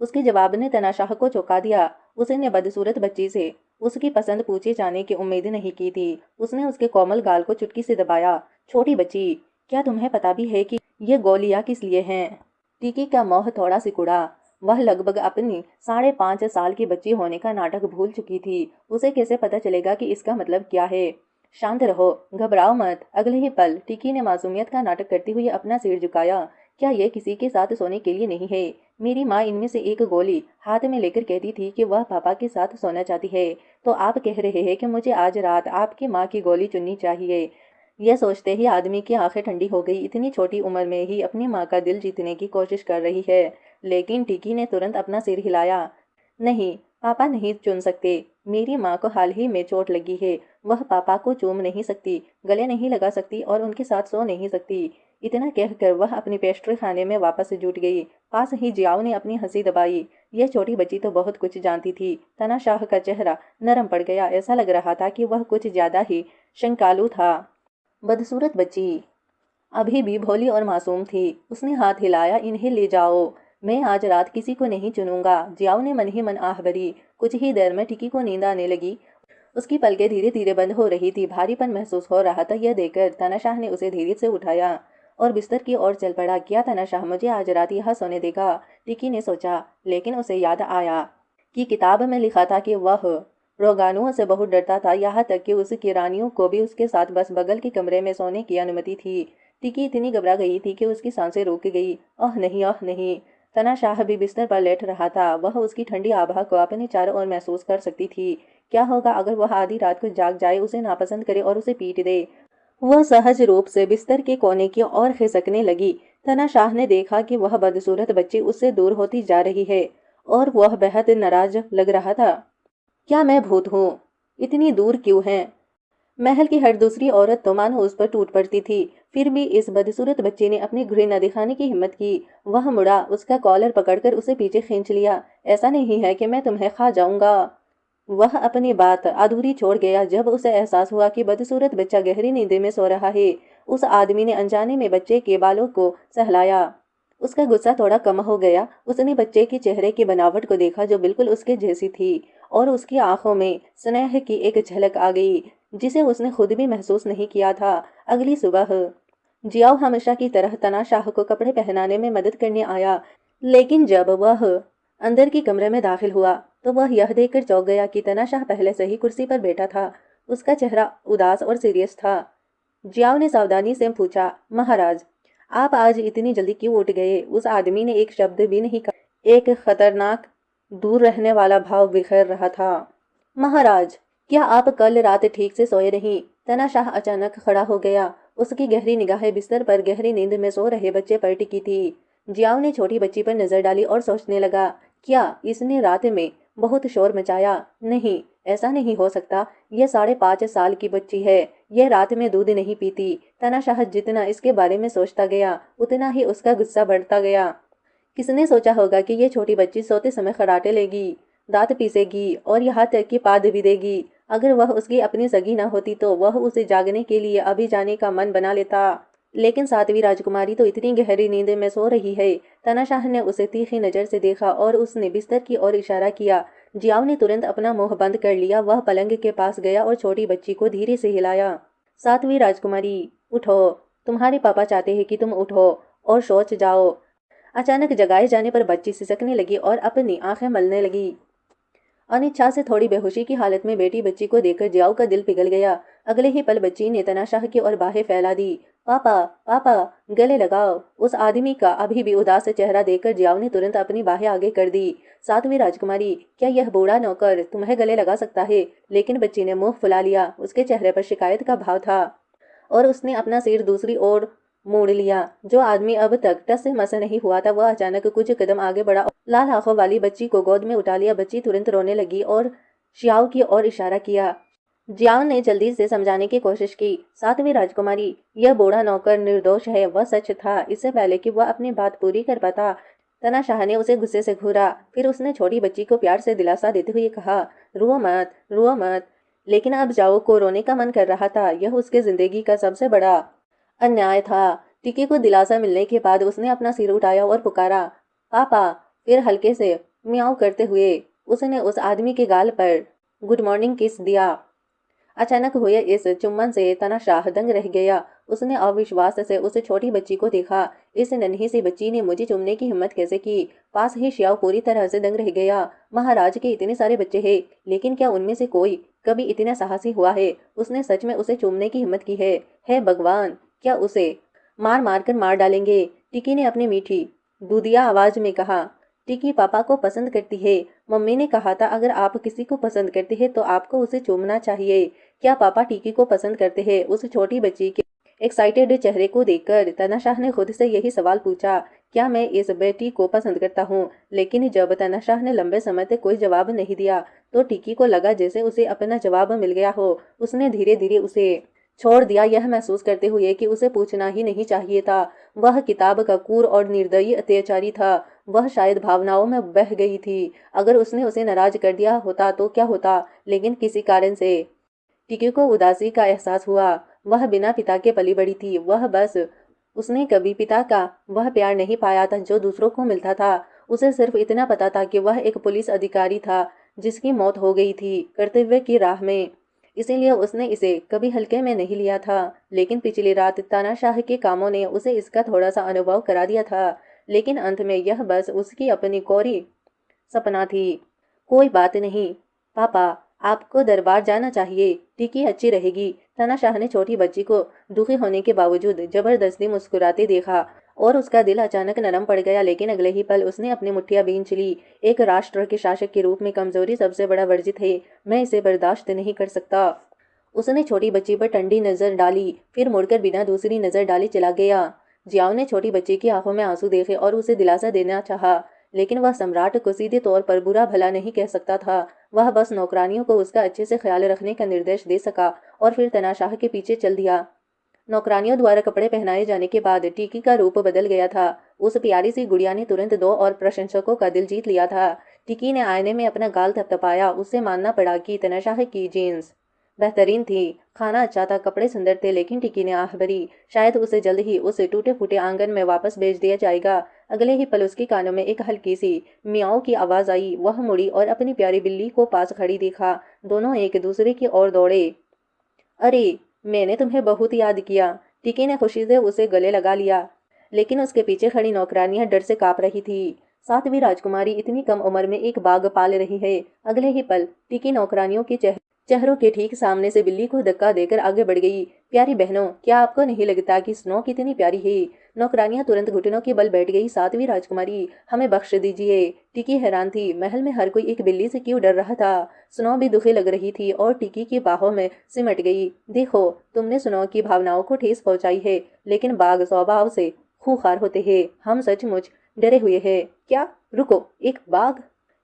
[SPEAKER 2] उसके जवाब ने तनाशाह को चौंका दिया। उसने बदसूरत बच्ची से उसकी पसंद पूछे जाने की उम्मीद नहीं की थी। उसने उसके कोमल गाल को चुटकी से दबाया। छोटी बच्ची, क्या तुम्हें पता भी है कि ये गोलियां किस लिए हैं? टिकी का मोह थोड़ा सिकुड़ा। वह लगभग अपनी 5.5 साल की बच्ची होने का नाटक भूल चुकी थी। उसे कैसे पता चलेगा कि इसका मतलब क्या है? शांत रहो, घबराओ मत। अगले ही पल टिकी ने मासूमियत का नाटक करते हुए अपना सिर झुकाया। क्या यह किसी के साथ सोने के लिए नहीं है? मेरी माँ इनमें से एक गोली हाथ में लेकर कहती थी कि वह पापा के साथ सोना चाहती है। तो आप कह रहे हैं कि मुझे आज रात आपकी माँ की गोली चुननी चाहिए? यह सोचते ही आदमी की आंखें ठंडी हो गई। इतनी छोटी उम्र में ही अपनी माँ का दिल जीतने की कोशिश कर रही है। लेकिन टिकी ने तुरंत अपना सिर हिलाया। नहीं, पापा नहीं चुन सकते। मेरी माँ को हाल ही में चोट लगी है, वह पापा को चूम नहीं सकती, गले नहीं लगा सकती और उनके साथ सो नहीं सकती। इतना कहकर वह अपनी पेस्ट्री खाने में वापस जुट गई। पास ही जियाओ ने अपनी हंसी दबाई। यह छोटी बच्ची तो बहुत कुछ जानती थी। तनाशाह का चेहरा नरम पड़ गया। ऐसा लग रहा था कि वह कुछ ज्यादा ही शंकालू था। बदसूरत बच्ची अभी भी भोली और मासूम थी। उसने हाथ हिलाया, इन्हें ले जाओ, मैं आज रात किसी को नहीं चुनूंगा। जियाओ ने मन ही मन आह भरी। कुछ ही देर में टिकी को नींद आने लगी। उसकी पलकें धीरे धीरे बंद हो रही थी। भारीपन महसूस हो रहा था। यह देखकर तनाशाह ने उसे धीरे से उठाया और बिस्तर की ओर चल पड़ा। क्या तनाशाह मुझे आज रात यहाँ सोने देगा? टिकी ने सोचा, लेकिन उसे याद आया कि किताब में लिखा था कि वह रोगानुओं से बहुत डरता था। यहाँ तक कि उसकी रानियों को भी उसके साथ बस बगल के कमरे में सोने की अनुमति थी। टिकी इतनी घबरा गई थी कि उसकी सांसें रुक गई। ओह नहीं, ओह नहीं। तनाशाह भी बिस्तर पर लेट रहा था। वह उसकी ठंडी आभा को अपने चारों ओर महसूस कर सकती थी। क्या होगा अगर वह आधी रात को जाग जाए, उसे नापसंद करे और उसे पीट दे? वह सहज रूप से बिस्तर के कोने की ओर खिसकने लगी। तनाशाह ने देखा कि वह बदसूरत बच्ची उससे दूर होती जा रही है और वह बेहद नाराज लग रहा था। क्या मैं भूत हूँ? इतनी दूर क्यों है? महल की हर दूसरी औरत तो मानो उस पर टूट पड़ती थी। फिर भी इस बदसूरत बच्चे ने अपनी घृणा दिखाने की हिम्मत की। वह मुड़ा, उसका कॉलर पकड़कर उसे पीछे खींच लिया। ऐसा नहीं है कि मैं तुम्हें खा जाऊंगा। वह अपनी बात अधूरी छोड़ गया जब उसे एहसास हुआ कि बदसूरत बच्चा गहरी नींद में सो रहा है। उस आदमी ने अनजाने में बच्चे के बालों को सहलाया। उसका गुस्सा थोड़ा कम हो गया। उसने बच्चे के चेहरे की बनावट को देखा जो बिल्कुल उसके जैसी थी और उसकी आंखों में स्नेह की एक झलक आ गई जिसे उसने खुद भी महसूस नहीं किया था। अगली सुबह जियाओ हमेशा की तरह तनाशाह को कपड़े पहनाने में मदद करने आया, लेकिन जब वह अंदर के कमरे में दाखिल हुआ तो वह यह देखकर चौंक गया कि तनाशाह पहले से ही कुर्सी पर बैठा था। उसका चेहरा उदास और सीरियस था। जियाओ ने सावधानी से पूछा, महाराज, आप आज इतनी जल्दी क्यों उठ गए? उस आदमी ने एक शब्द भी नहीं कहा। एक खतरनाक दूर रहने वाला भाव बिखेर रहा था। महाराज, क्या आप कल रात ठीक से सोए नहीं? तनाशाह अचानक खड़ा हो गया। उसकी गहरी निगाहें बिस्तर पर गहरी नींद में सो रहे बच्चे पर टिकी थी। जियाओ ने छोटी बच्ची पर नजर डाली और सोचने लगा, क्या इसने रात में बहुत शोर मचाया? नहीं, ऐसा नहीं हो सकता। यह 5.5 साल की बच्ची है। यह रात में दूध नहीं पीती। तनाशाह जितना इसके बारे में सोचता गया उतना ही उसका गुस्सा बढ़ता गया। किसने सोचा होगा कि ये छोटी बच्ची सोते समय खर्राटे लेगी, दांत पीसेगी और यहाँ तक कि पाद भी देगी। अगर वह उसकी अपनी सगी न होती तो वह उसे जागने के लिए अभी जाने का मन बना लेता। लेकिन सातवीं राजकुमारी तो इतनी गहरी नींद में सो रही है। तनाशाह ने उसे तीखी नजर से देखा और उसने बिस्तर की ओर इशारा किया। जियाओ ने तुरंत अपना मुंह बंद कर लिया। वह पलंग के पास गया और छोटी बच्ची को धीरे से हिलाया। सातवीं राजकुमारी, उठो, तुम्हारे पापा चाहते हैं कि तुम उठो और सोच जाओ। अचानक जगाए जाने पर बच्ची सिसकने लगी और अपनी आंखें मलने लगी। अनिच्छा से थोड़ी बेहोशी की हालत में बेटी बच्ची को देखकर जियाओ का दिल पिघल गया। अगले ही पल बच्ची ने तनाशाह की ओर बाहें फैला दी। पापा, पापा, गले लगाओ। उस आदमी का अभी भी उदास चेहरा देखकर जियाओ ने तुरंत अपनी बाहें आगे कर दी। सातवीं राजकुमारी, क्या यह बूढ़ा नौकर तुम्हें गले लगा सकता है? लेकिन बच्ची ने मुंह फुला लिया। उसके चेहरे पर शिकायत का भाव था और उसने अपना सिर दूसरी ओर मोड़ लिया। जो आदमी अब तक टस से मस नहीं हुआ था वह अचानक कुछ कदम आगे बढ़ा और लाल आंखों वाली बच्ची को गोद में उठा लिया। बच्ची तुरंत रोने लगी और जियाओ की ओर इशारा किया। जियाओ ने जल्दी से समझाने की कोशिश की। सातवीं राजकुमारी, यह बूढ़ा नौकर निर्दोष है। वह सच था। इससे पहले कि वह अपनी बात पूरी कर पाता, तनाशाह ने उसे गुस्से से घूरा। फिर उसने छोटी बच्ची को प्यार से दिलासा देते हुए कहा, रो मत, रो मत। लेकिन अब जाओ को रोने का मन कर रहा था। यह उसके जिंदगी का सबसे बड़ा अन्याय था। टिकी को दिलासा मिलने के बाद उसने अपना सिर उठाया और पुकारा, पापा। फिर हल्के से म्याऊं करते हुए उसने उस आदमी के गाल पर गुड मॉर्निंग किस दिया। अचानक हुए इस चुम्बन से तनाशाह दंग रह गया। उसने अविश्वास से उस छोटी बच्ची को देखा। इस नन्ही सी बच्ची ने मुझे चूमने की हिम्मत कैसे की? पास ही श्याओ पूरी तरह से दंग रह गया। महाराज के इतने सारे बच्चे हैं, लेकिन क्या उनमें से कोई कभी इतना साहसी हुआ है? उसने सच में उसे चूमने की हिम्मत की है? हे भगवान, क्या उसे मार मार कर मार डालेंगे? टिकी ने अपनी मीठी दूधिया आवाज में कहा। टिकी पापा को पसंद करती है। मम्मी ने कहा था अगर आप किसी को पसंद करते हैं तो आपको उसे चूमना चाहिए। क्या पापा टिकी को पसंद करते हैं? उस छोटी बच्ची के एक्साइटेड चेहरे को देखकर तनाशाह ने खुद से यही सवाल पूछा, क्या मैं इस बेटी को पसंद करता हूँ? लेकिन जब तनाशाह ने लंबे समय तक कोई जवाब नहीं दिया तो टिकी को लगा जैसे उसे अपना जवाब मिल गया हो। उसने धीरे धीरे उसे छोड़ दिया, यह महसूस करते हुए कि उसे पूछना ही नहीं चाहिए था। वह किताब का क्रूर और निर्दयी अत्याचारी था। वह शायद भावनाओं में बह गई थी। अगर उसने उसे नाराज कर दिया होता तो क्या होता? लेकिन किसी कारण से टिकी को उदासी का एहसास हुआ। वह बिना पिता के पली बड़ी थी। उसने कभी पिता का वह प्यार नहीं पाया था जो दूसरों को मिलता था। उसे सिर्फ इतना पता था कि वह एक पुलिस अधिकारी था जिसकी मौत हो गई थी कर्तव्य की राह में। इसीलिए उसने इसे कभी हल्के में नहीं लिया था। लेकिन पिछली रात तानाशाह के कामों ने उसे इसका थोड़ा सा अनुभव करा दिया था। लेकिन अंत में यह बस उसकी अपनी कोरी सपना थी। कोई बात नहीं पापा, आपको दरबार जाना चाहिए, टिकी अच्छी रहेगी। तानाशाह ने छोटी बच्ची को दुखी होने के बावजूद जबरदस्ती मुस्कुराते देखा और उसका दिल अचानक नरम पड़ गया। लेकिन अगले ही पल उसने अपनी मुठ्ठियां भींच ली। एक राष्ट्र के शासक के रूप में कमजोरी सबसे बड़ा वर्जित है। मैं इसे बर्दाश्त नहीं कर सकता। उसने छोटी बच्ची पर ठंडी नजर डाली, फिर मुड़कर बिना दूसरी नजर डाले चला गया। जियाओ ने छोटी बच्ची की आंखों में आंसू देखे और उसे दिलासा देना चाहा, लेकिन वह सम्राट को सीधे तौर पर बुरा भला नहीं कह सकता था। वह बस नौकरानियों को उसका अच्छे से ख्याल रखने का निर्देश दे सका और फिर तनाशाह के पीछे चल दिया। नौकरानियों द्वारा कपड़े पहनाए जाने के बाद टिकी का रूप बदल गया था। उस प्यारी सी गुड़िया ने तुरंत दो और प्रशंसकों का दिल जीत लिया था। टिकी ने आईने में अपना गाल थपथपाया। उसे मानना पड़ा कि तनाशाह की जीन्स बेहतरीन थी, खाना अच्छा था, कपड़े सुंदर थे। लेकिन टिकी ने आह भरी, शायद उसे जल्द ही उस टूटे फूटे आंगन में वापस भेज दिया जाएगा। अगले ही पल उसके कानों में एक हल्की सी मियाओ की आवाज आई। वह मुड़ी और अपनी प्यारी बिल्ली को पास खड़ी देखा। दोनों एक दूसरे की ओर दौड़े। अरे, मैंने तुम्हें बहुत याद किया। टिकी ने खुशी से उसे गले लगा लिया, लेकिन उसके पीछे खड़ी नौकरानियां डर से कांप रही थी। सातवीं राजकुमारी इतनी कम उम्र में एक बाघ पाल रही है। अगले ही पल टिकी नौकरानियों के चेहरों के ठीक सामने से बिल्ली को धक्का देकर आगे बढ़ गई। प्यारी बहनों, क्या आपको नहीं लगता कि स्नो कितनी प्यारी है? नौकरानियां तुरंत घुटनों के बल बैठ गई। सातवीं राजकुमारी, हमें बख्श दीजिए। टिकी हैरान थी। महल में हर कोई एक बिल्ली से क्यों डर रहा था? स्नो भी दुखी लग रही थी और टिकी की बाहों में सिमट गई। देखो, तुमने स्नो की भावनाओं को ठेस पहुंचाई है, लेकिन बाघ स्वभाव से खूंखार होते हैं। हम सचमुच डरे हुए हैं। क्या? रुको, एक बाघ?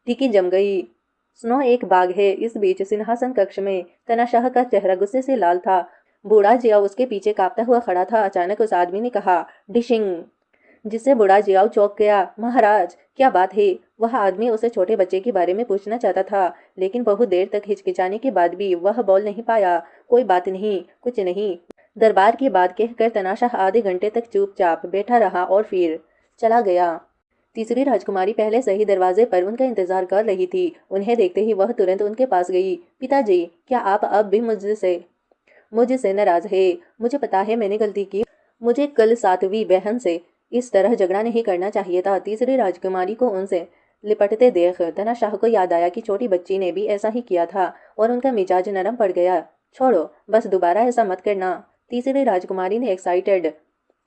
[SPEAKER 2] टिकी जम गई। स्नो एक बाघ है। इस बीच सिंहासन कक्ष में तनाशाह का चेहरा गुस्से से लाल था। बूढ़ा जियाओ उसके पीछे कांपता हुआ खड़ा था। अचानक उस आदमी ने कहा, डिशिंग, जिससे बूढ़ा जियाओ चौंक गया। महाराज, क्या बात है? वह आदमी उसे छोटे बच्चे के बारे में पूछना चाहता था, लेकिन बहुत देर तक हिचकिचाने के बाद भी वह बोल नहीं पाया। कोई बात नहीं, कुछ नहीं। दरबार की बात कहकर तनाशाह आधे घंटे तक चुपचाप बैठा रहा और फिर चला गया। तीसरी राजकुमारी पहले से ही दरवाजे पर उनका इंतजार कर रही थी। उन्हें देखते ही वह तुरंत उनके पास गई। पिताजी, क्या आप अब भी मुझसे नाराज है? मुझे पता है मैंने गलती की। मुझे कल सातवीं बहन से इस तरह झगड़ा नहीं करना चाहिए था। तीसरी राजकुमारी को उनसे लिपटते देख तनाशाह को याद आया कि छोटी बच्ची ने भी ऐसा ही किया था और उनका मिजाज नरम पड़ गया। छोड़ो, बस दोबारा ऐसा मत करना। तीसरी राजकुमारी ने एक्साइटेड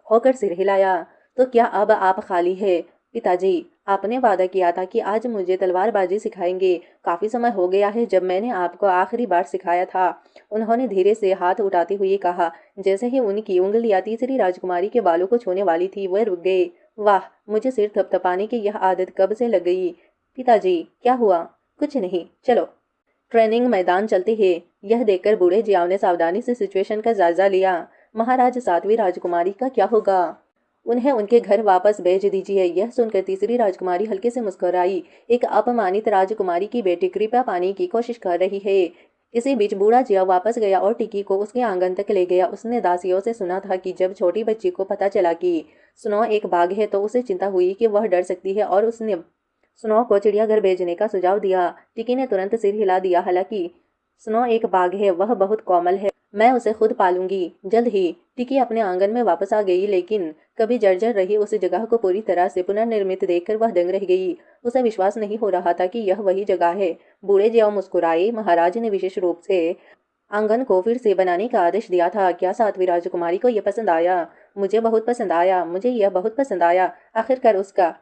[SPEAKER 2] होकर सिर हिलाया। तो क्या अब आप खाली है? पिताजी, आपने वादा किया था कि आज मुझे तलवारबाजी सिखाएंगे। काफी समय हो गया है जब मैंने आपको आखिरी बार सिखाया था। उन्होंने धीरे से हाथ उठाते हुए कहा। जैसे ही उनकी उंगलियां तीसरी राजकुमारी के बालों को छूने वाली थी, वह रुक गए। वाह, मुझे सिर थपथपाने की यह आदत कब से लग गई? पिताजी, क्या हुआ? कुछ नहीं, चलो ट्रेनिंग मैदान चलते हैं। यह देखकर बूढ़े जियाओ ने सावधानी से सिचुएशन का जायजा लिया। महाराज, सातवीं राजकुमारी का क्या होगा? उन्हें उनके घर वापस भेज दीजिए। यह सुनकर तीसरी राजकुमारी हल्के से मुस्कुराई। एक अपमानित राजकुमारी की बेटी कृपा पाने की कोशिश कर रही है। इसी बीच बूढ़ा जिया वापस गया और टिकी को उसके आंगन तक ले गया। उसने दासियों से सुना था कि जब छोटी बच्ची को पता चला कि स्नो एक बाघ है तो उसे चिंता हुई कि वह डर सकती है और उसने स्नो को चिड़ियाघर भेजने का सुझाव दिया। टिकी ने तुरंत सिर हिला दिया। हालांकि स्नो एक बाघ है, वह बहुत कोमल है, मैं उसे खुद पालूंगी। जल्द ही टिकी अपने आंगन में वापस आ गई, लेकिन कभी जर्जर रही उस जगह को पूरी तरह से पुनर्निर्मित देखकर वह दंग रह गई। उसे विश्वास नहीं हो रहा था कि यह वही जगह है। बूढ़े जियाओ मुस्कुराए। महाराज ने विशेष रूप से आंगन को फिर से बनाने का आदेश दिया था। क्या सातवीं राजकुमारी को यह पसंद आया? मुझे बहुत पसंद आया, मुझे यह बहुत पसंद आया। आखिरकार उसका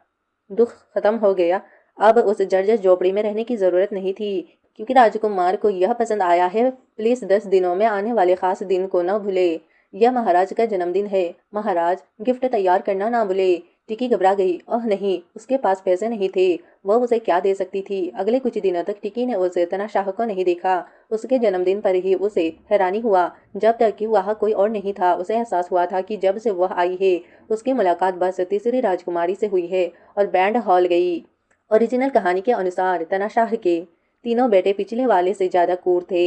[SPEAKER 2] दुख खत्म हो गया। अब उस जर्जर झोपड़ी में रहने की जरूरत नहीं थी, क्योंकि राजकुमार को यह पसंद आया है। प्लीज 10 दिनों में आने वाले खास दिन को न भूले। यह महाराज का जन्मदिन है, महाराज गिफ्ट तैयार करना ना भूले। टिकी घबरा गई। ओह नहीं, उसके पास पैसे नहीं थे। वह उसे क्या दे सकती थी। अगले कुछ दिनों तक टिकी ने उस तनाशाह को नहीं देखा। उसके जन्मदिन पर ही उसे हैरानी हुआ, जब तक कि वह कोई और नहीं था। उसे एहसास हुआ था कि जब से वह आई है उसकी मुलाकात बस तीसरी राजकुमारी से हुई है और बैंड हॉल गई। ओरिजिनल कहानी के अनुसार तनाशाह के तीनों बेटे पिछले वाले से ज्यादा क्रूर थे।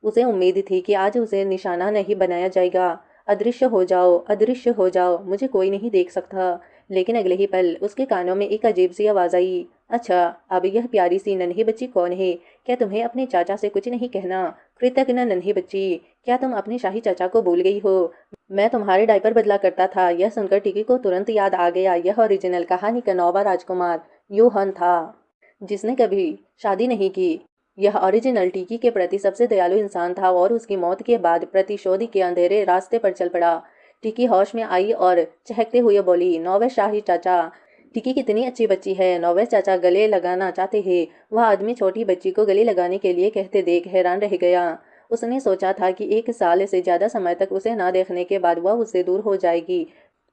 [SPEAKER 2] उसे उम्मीद थी कि आज उसे निशाना नहीं बनाया जाएगा। अदृश्य हो जाओ, अदृश्य हो जाओ, मुझे कोई नहीं देख सकता। लेकिन अगले ही पल उसके कानों में एक अजीब सी आवाज आई। अच्छा, अब यह प्यारी सी नन्ही बच्ची कौन है? क्या तुम्हें अपने चाचा से कुछ नहीं कहना? कृतज्ञ नन्ही बच्ची, क्या तुम अपने शाही चाचा को भूल गई हो? मैं तुम्हारे डायपर बदला करता था। यह सुनकर टिकी को तुरंत याद आ गया, यह ओरिजिनल कहानी का नौवा राजकुमार योहन था, जिसने कभी शादी नहीं की। यह ओरिजिनल टिकी के प्रति सबसे दयालु इंसान था और उसकी मौत के बाद प्रतिशोध के अंधेरे रास्ते पर चल पड़ा। टिकी होश में आई और चहकते हुए बोली, नौवे शाही चाचा। टिकी कितनी अच्छी बच्ची है, नौवे चाचा गले लगाना चाहते हैं। वह आदमी छोटी बच्ची को गले लगाने के लिए कहते देख हैरान रह गया। उसने सोचा था कि 1 साल से ज्यादा समय तक उसे न देखने के बाद वह उससे दूर हो जाएगी।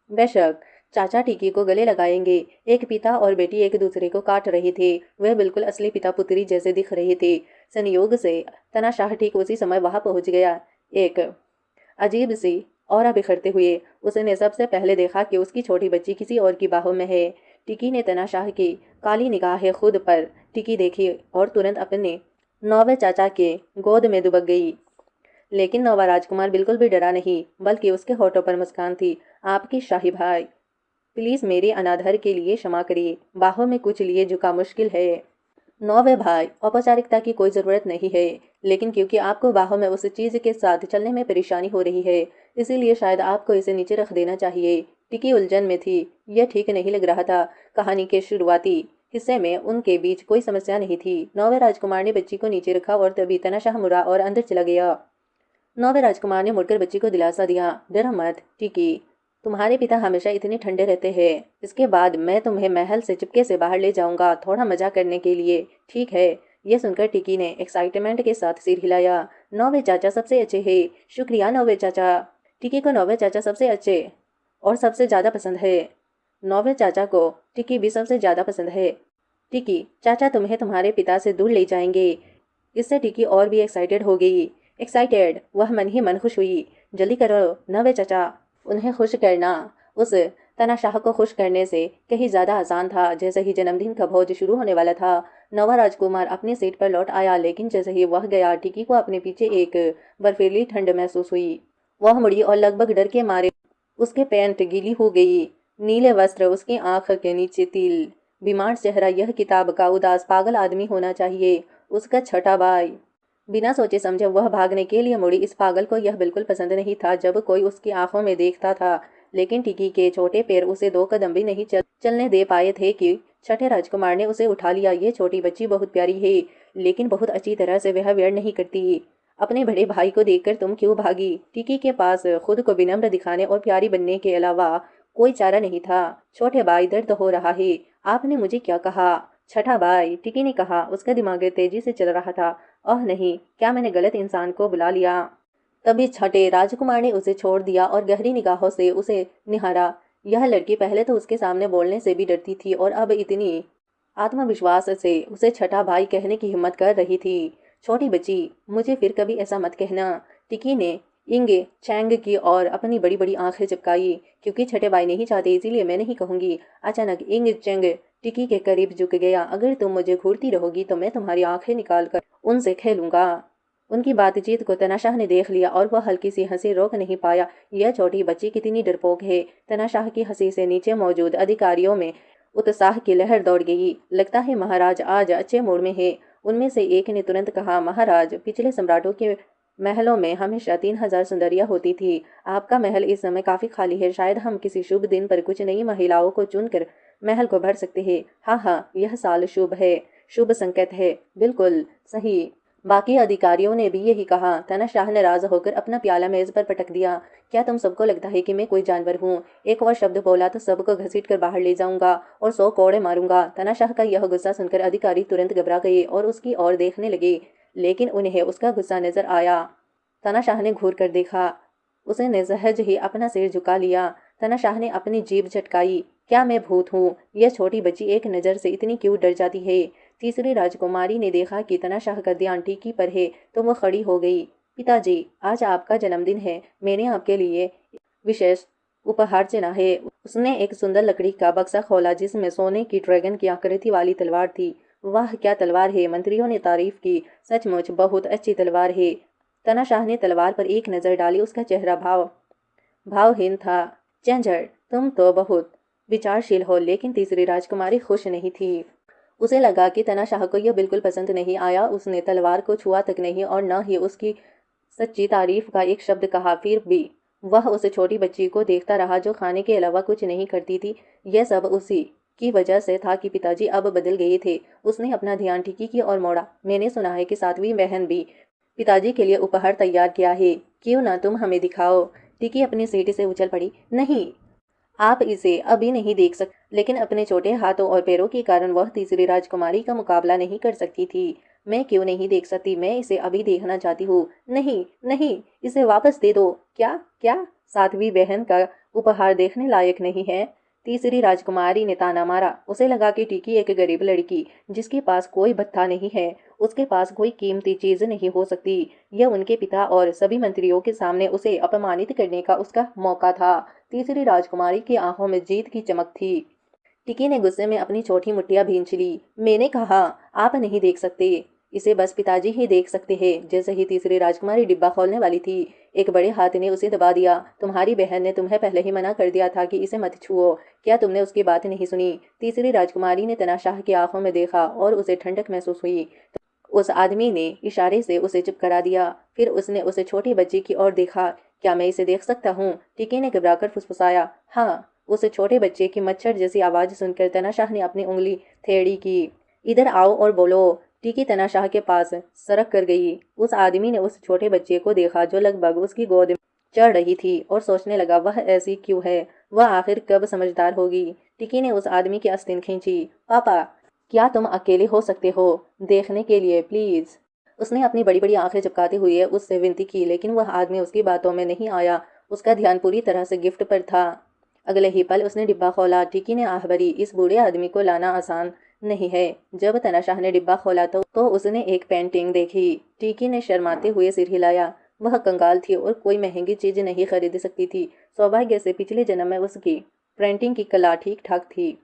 [SPEAKER 2] बेशक चाचा टिकी को गले लगाएंगे। एक पिता और बेटी एक दूसरे को काट रहे थे। वह बिल्कुल असली पिता पुत्री जैसे दिख रहे थे। संयोग से तनाशाह ठीक उसी समय वहां पहुंच गया। एक अजीब सी ऑरा बिखरते हुए उसने सबसे पहले देखा कि उसकी छोटी बच्ची किसी और की बाहों में है। टिकी ने तनाशाह की काली निगाहें खुद पर टिकी देखी और तुरंत अपने नौवे चाचा के गोद में दुबक गई। लेकिन नौवा राजकुमार बिल्कुल भी डरा नहीं, बल्कि उसके होठों पर मुस्कान थी। आपकी शाही भाई, प्लीज मेरे अनादर के लिए क्षमा करिए। बाहों में कुछ लिए झुका मुश्किल है। नौवे भाई, औपचारिकता की कोई जरूरत नहीं है, लेकिन क्योंकि आपको बाहों में उस चीज के साथ चलने में परेशानी हो रही है, इसीलिए शायद आपको इसे नीचे रख देना चाहिए। टिकी उलझन में थी। यह ठीक नहीं लग रहा था। कहानी के शुरुआती हिस्से में उनके बीच कोई समस्या नहीं थी। नौवे राजकुमार ने बच्ची को नीचे रखा और तभी तनाशाह मुड़ा और अंदर चला गया। नौवे राजकुमार ने मुड़कर बच्ची को दिलासा दिया, डरो मत टिकी, तुम्हारे पिता हमेशा इतने ठंडे रहते हैं। इसके बाद मैं तुम्हें महल से चुपके से बाहर ले जाऊंगा, थोड़ा मजा करने के लिए, ठीक है? यह सुनकर टिकी ने एक्साइटमेंट के साथ सिर हिलाया। नौवे चाचा सबसे अच्छे हैं। शुक्रिया नौवे चाचा। टिकी को नौवे चाचा सबसे अच्छे और सबसे ज्यादा पसंद है। नौवे चाचा को टिकी भी सबसे ज्यादा पसंद है। टिकी, चाचा तुम्हें तुम्हारे पिता से दूर ले जाएंगे। इससे टिकी और भी एक्साइटेड हो गई। एक्साइटेड, वह मन ही मन खुश हुई। जल्दी करो नौवे चाचा, उन्हें खुश करना उस तनाशाह को खुश करने से कहीं ज्यादा आसान था। जैसे ही जन्मदिन का भोज शुरू होने वाला था, नवा राजकुमार अपनी सीट पर लौट आया, लेकिन जैसे ही वह गया, टिकी को अपने पीछे एक बर्फीली ठंड महसूस हुई। वह मुड़ी और लगभग डर के मारे उसके पैंट गीली हो गई। नीले वस्त्र, उसकी आंख के नीचे तिल, बीमार चेहरा, यह किताब का उदास पागल आदमी होना चाहिए, उसका छठा भाई। बिना सोचे समझे वह भागने के लिए मुड़ी। इस पागल को यह बिल्कुल पसंद नहीं था जब कोई उसकी आंखों में देखता था, लेकिन टिकी के छोटे पैर उसे 2 कदम भी नहीं चलने दे पाए थे कि छठे राजकुमार ने उसे उठा लिया। ये छोटी बच्ची बहुत प्यारी है, लेकिन बहुत अच्छी तरह से वह व्यवहार नहीं करती। अपने बड़े भाई को देखकर तुम क्यों भागी? टिकी के पास खुद को विनम्र दिखाने और प्यारी बनने के अलावा कोई चारा नहीं था। छोटे भाई, दर्द हो रहा है। आपने मुझे क्या कहा? छठा भाई, टिकी ने कहा। उसका दिमाग तेजी से चल रहा था। ओह नहीं, क्या मैंने गलत इंसान को बुला लिया? तभी छठे राजकुमार ने उसे छोड़ दिया और गहरी निगाहों से उसे निहारा। यह लड़की पहले तो उसके सामने बोलने से भी डरती थी और अब इतनी आत्मविश्वास से उसे छठा भाई कहने की हिम्मत कर रही थी। छोटी बच्ची, मुझे फिर कभी ऐसा मत कहना। टिकी ने इंग चैंग की और अपनी बड़ी बड़ी आंखें चिपकाई। क्योंकि छठे भाई नहीं चाहते इसीलिए मैं नहीं कहूंगी। अचानक इंग चैंग टिकी के करीब झुक गया। अगर तुम मुझे घूरती रहोगी तो मैं तुम्हारी आंखें निकाल कर उनसे खेलूंगा। उनकी बातचीत को तनाशाह ने देख लिया और वह हल्की सी हंसी रोक नहीं पाया। यह छोटी बच्ची कितनी डरपोक है। तनाशाह की हंसी से नीचे मौजूद अधिकारियों में उत्साह की लहर दौड़ गई। लगता है महाराज आज अच्छे मूड में है। उनमें से एक ने तुरंत कहा, महाराज, पिछले सम्राटों के महलों में हमेशा 3000 सुंदरियां होती थी। आपका महल इस समय काफी खाली है। शायद हम किसी शुभ दिन पर कुछ नई महिलाओं को चुनकर महल को भर सकते हैं। हाँ हाँ, यह साल शुभ है, शुभ संकेत है। बिल्कुल सही। बाकी अधिकारियों ने भी यही कहा। तनाशाह नाराज होकर अपना प्याला मेज पर पटक दिया। क्या तुम सबको लगता है कि मैं कोई जानवर हूँ? एक और शब्द बोला तो सबको घसीट कर बाहर ले जाऊंगा और 100 कोड़े मारूंगा। तनाशाह का यह गुस्सा सुनकर अधिकारी तुरंत घबरा गए और उसकी ओर देखने लगे, लेकिन उन्हें उसका गुस्सा नजर आया। तनाशाह ने घूर कर देखा। उसने सहज ही अपना सिर झुका लिया। तनाशाह ने अपनी जीभ झटकाई। क्या मैं भूत हूँ? यह छोटी बच्ची एक नज़र से इतनी क्यों डर जाती है? तीसरी राजकुमारी ने देखा कि तनाशाह का ध्यान टीकी पर है तो वह खड़ी हो गई। पिताजी, आज आपका जन्मदिन है। मैंने आपके लिए विशेष उपहार चुना है। उसने एक सुंदर लकड़ी का बक्सा खोला जिसमें सोने की ड्रैगन की आकृति वाली तलवार थी। वाह, क्या तलवार है! मंत्रियों ने तारीफ की। सचमुच बहुत अच्छी तलवार है। तनाशाह ने तलवार पर एक नजर डाली। उसका चेहरा भावहीन था। झंझर, तुम तो बहुत विचारशील हो। लेकिन तीसरी राजकुमारी खुश नहीं थी। उसे लगा कि तनाशाह को यह बिल्कुल पसंद नहीं आया। उसने तलवार को छुआ तक नहीं और न ही उसकी सच्ची तारीफ का एक शब्द कहा। फिर भी वह उस छोटी बच्ची को देखता रहा जो खाने के अलावा कुछ नहीं करती थी। यह सब उसी की वजह से था कि पिताजी अब बदल गए थे। उसने अपना ध्यान टिकी की ओर मोड़ा। मैंने सुना है कि सातवीं बहन भी पिताजी के लिए उपहार तैयार किया है। क्यों ना तुम हमें दिखाओ? टिकी अपनी सीट से उछल पड़ी। नहीं, आप इसे अभी नहीं देख सकते। लेकिन अपने छोटे हाथों और पैरों के कारण वह तीसरी राजकुमारी का मुकाबला नहीं कर सकती थी। मैं क्यों नहीं देख सकती? मैं इसे अभी देखना चाहती हूँ। नहीं नहीं, इसे वापस दे दो। क्या क्या? सातवीं बहन का उपहार देखने लायक नहीं है? तीसरी राजकुमारी ने ताना मारा। उसे लगा कि टिकी एक गरीब लड़की जिसके पास कोई भत्ता नहीं है, उसके पास कोई कीमती चीज नहीं हो सकती। यह उनके पिता और सभी मंत्रियों के सामने उसे अपमानित करने का उसका मौका था। तीसरी राजकुमारी की आंखों में जीत की चमक थी। टिकी ने गुस्से में अपनी छोटी मुट्ठियां भींच ली। मैंने कहा, आप नहीं देख सकते। इसे बस पिताजी ही देख सकते हैं। जैसे ही तीसरी राजकुमारी डिब्बा खोलने वाली थी, एक बड़े हाथ ने उसे दबा दिया। तुम्हारी बहन ने तुम्हें पहले ही मना कर दिया था कि इसे मत छुओ। क्या तुमने उसकी बात नहीं सुनी? तीसरी राजकुमारी ने तनाशाह की आंखों में देखा और उसे ठंडक महसूस हुई। उस आदमी ने इशारे से उसे चुप करा दिया। फिर उसने उसे छोटी बच्ची की ओर देखा। क्या मैं इसे देख सकता हूँ? टिकी ने घबराकर फुसफुसाया। हाँ। उस छोटे बच्चे की मच्छर जैसी आवाज सुनकर तनाशाह ने अपनी उंगली टेढ़ी की। इधर आओ और बोलो। टिकी तनाशाह के पास सरक कर गई। उस आदमी ने उस छोटे बच्चे को देखा जो लगभग उसकी गोद में चढ़ रही थी और सोचने लगा, वह ऐसी क्यों है? वह आखिर कब समझदार होगी? टिकी ने उस आदमी की आस्तीन खींची। पापा, क्या तुम अकेले हो सकते हो? देखने के लिए प्लीज। उसने अपनी बड़ी बड़ी आंखें झपकाते हुए उससे विनती की, लेकिन वह आदमी उसकी बातों में नहीं आया। उसका ध्यान पूरी तरह से गिफ्ट पर था। अगले ही पल उसने डिब्बा खोला। टिकी ने आह भरी, इस बूढ़े आदमी को लाना आसान नहीं है। जब तनाशाह ने डिब्बा खोला तो उसने एक पेंटिंग देखी। टिकी ने शर्माते हुए सिर हिलाया। वह कंगाल थी और कोई महंगी चीज नहीं खरीद सकती थी। सौभाग्य से पिछले जन्म में उसकी पेंटिंग की कला ठीक ठाक थी।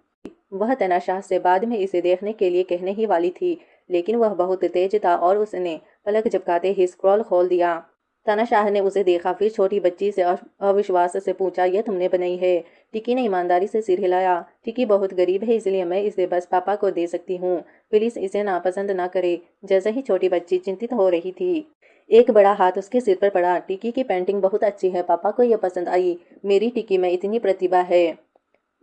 [SPEAKER 2] वह तनाशाह से बाद में इसे देखने के लिए कहने ही वाली थी, लेकिन वह बहुत तेज था और उसने पलक झपकाते ही स्क्रॉल खोल दिया। तनाशाह ने उसे देखा, फिर छोटी बच्ची से अविश्वास से पूछा, यह तुमने बनाई है? टिकी ने ईमानदारी से सिर हिलाया। टिकी बहुत गरीब है, इसलिए मैं इसे बस पापा को दे सकती हूँ। प्लीज इसे नापसंद ना करे। जैसे ही छोटी बच्ची चिंतित हो रही थी, एक बड़ा हाथ उसके सिर पर पड़ा। टिकी की पेंटिंग बहुत अच्छी है, पापा को यह पसंद आई। मेरी टिकी में इतनी प्रतिभा है,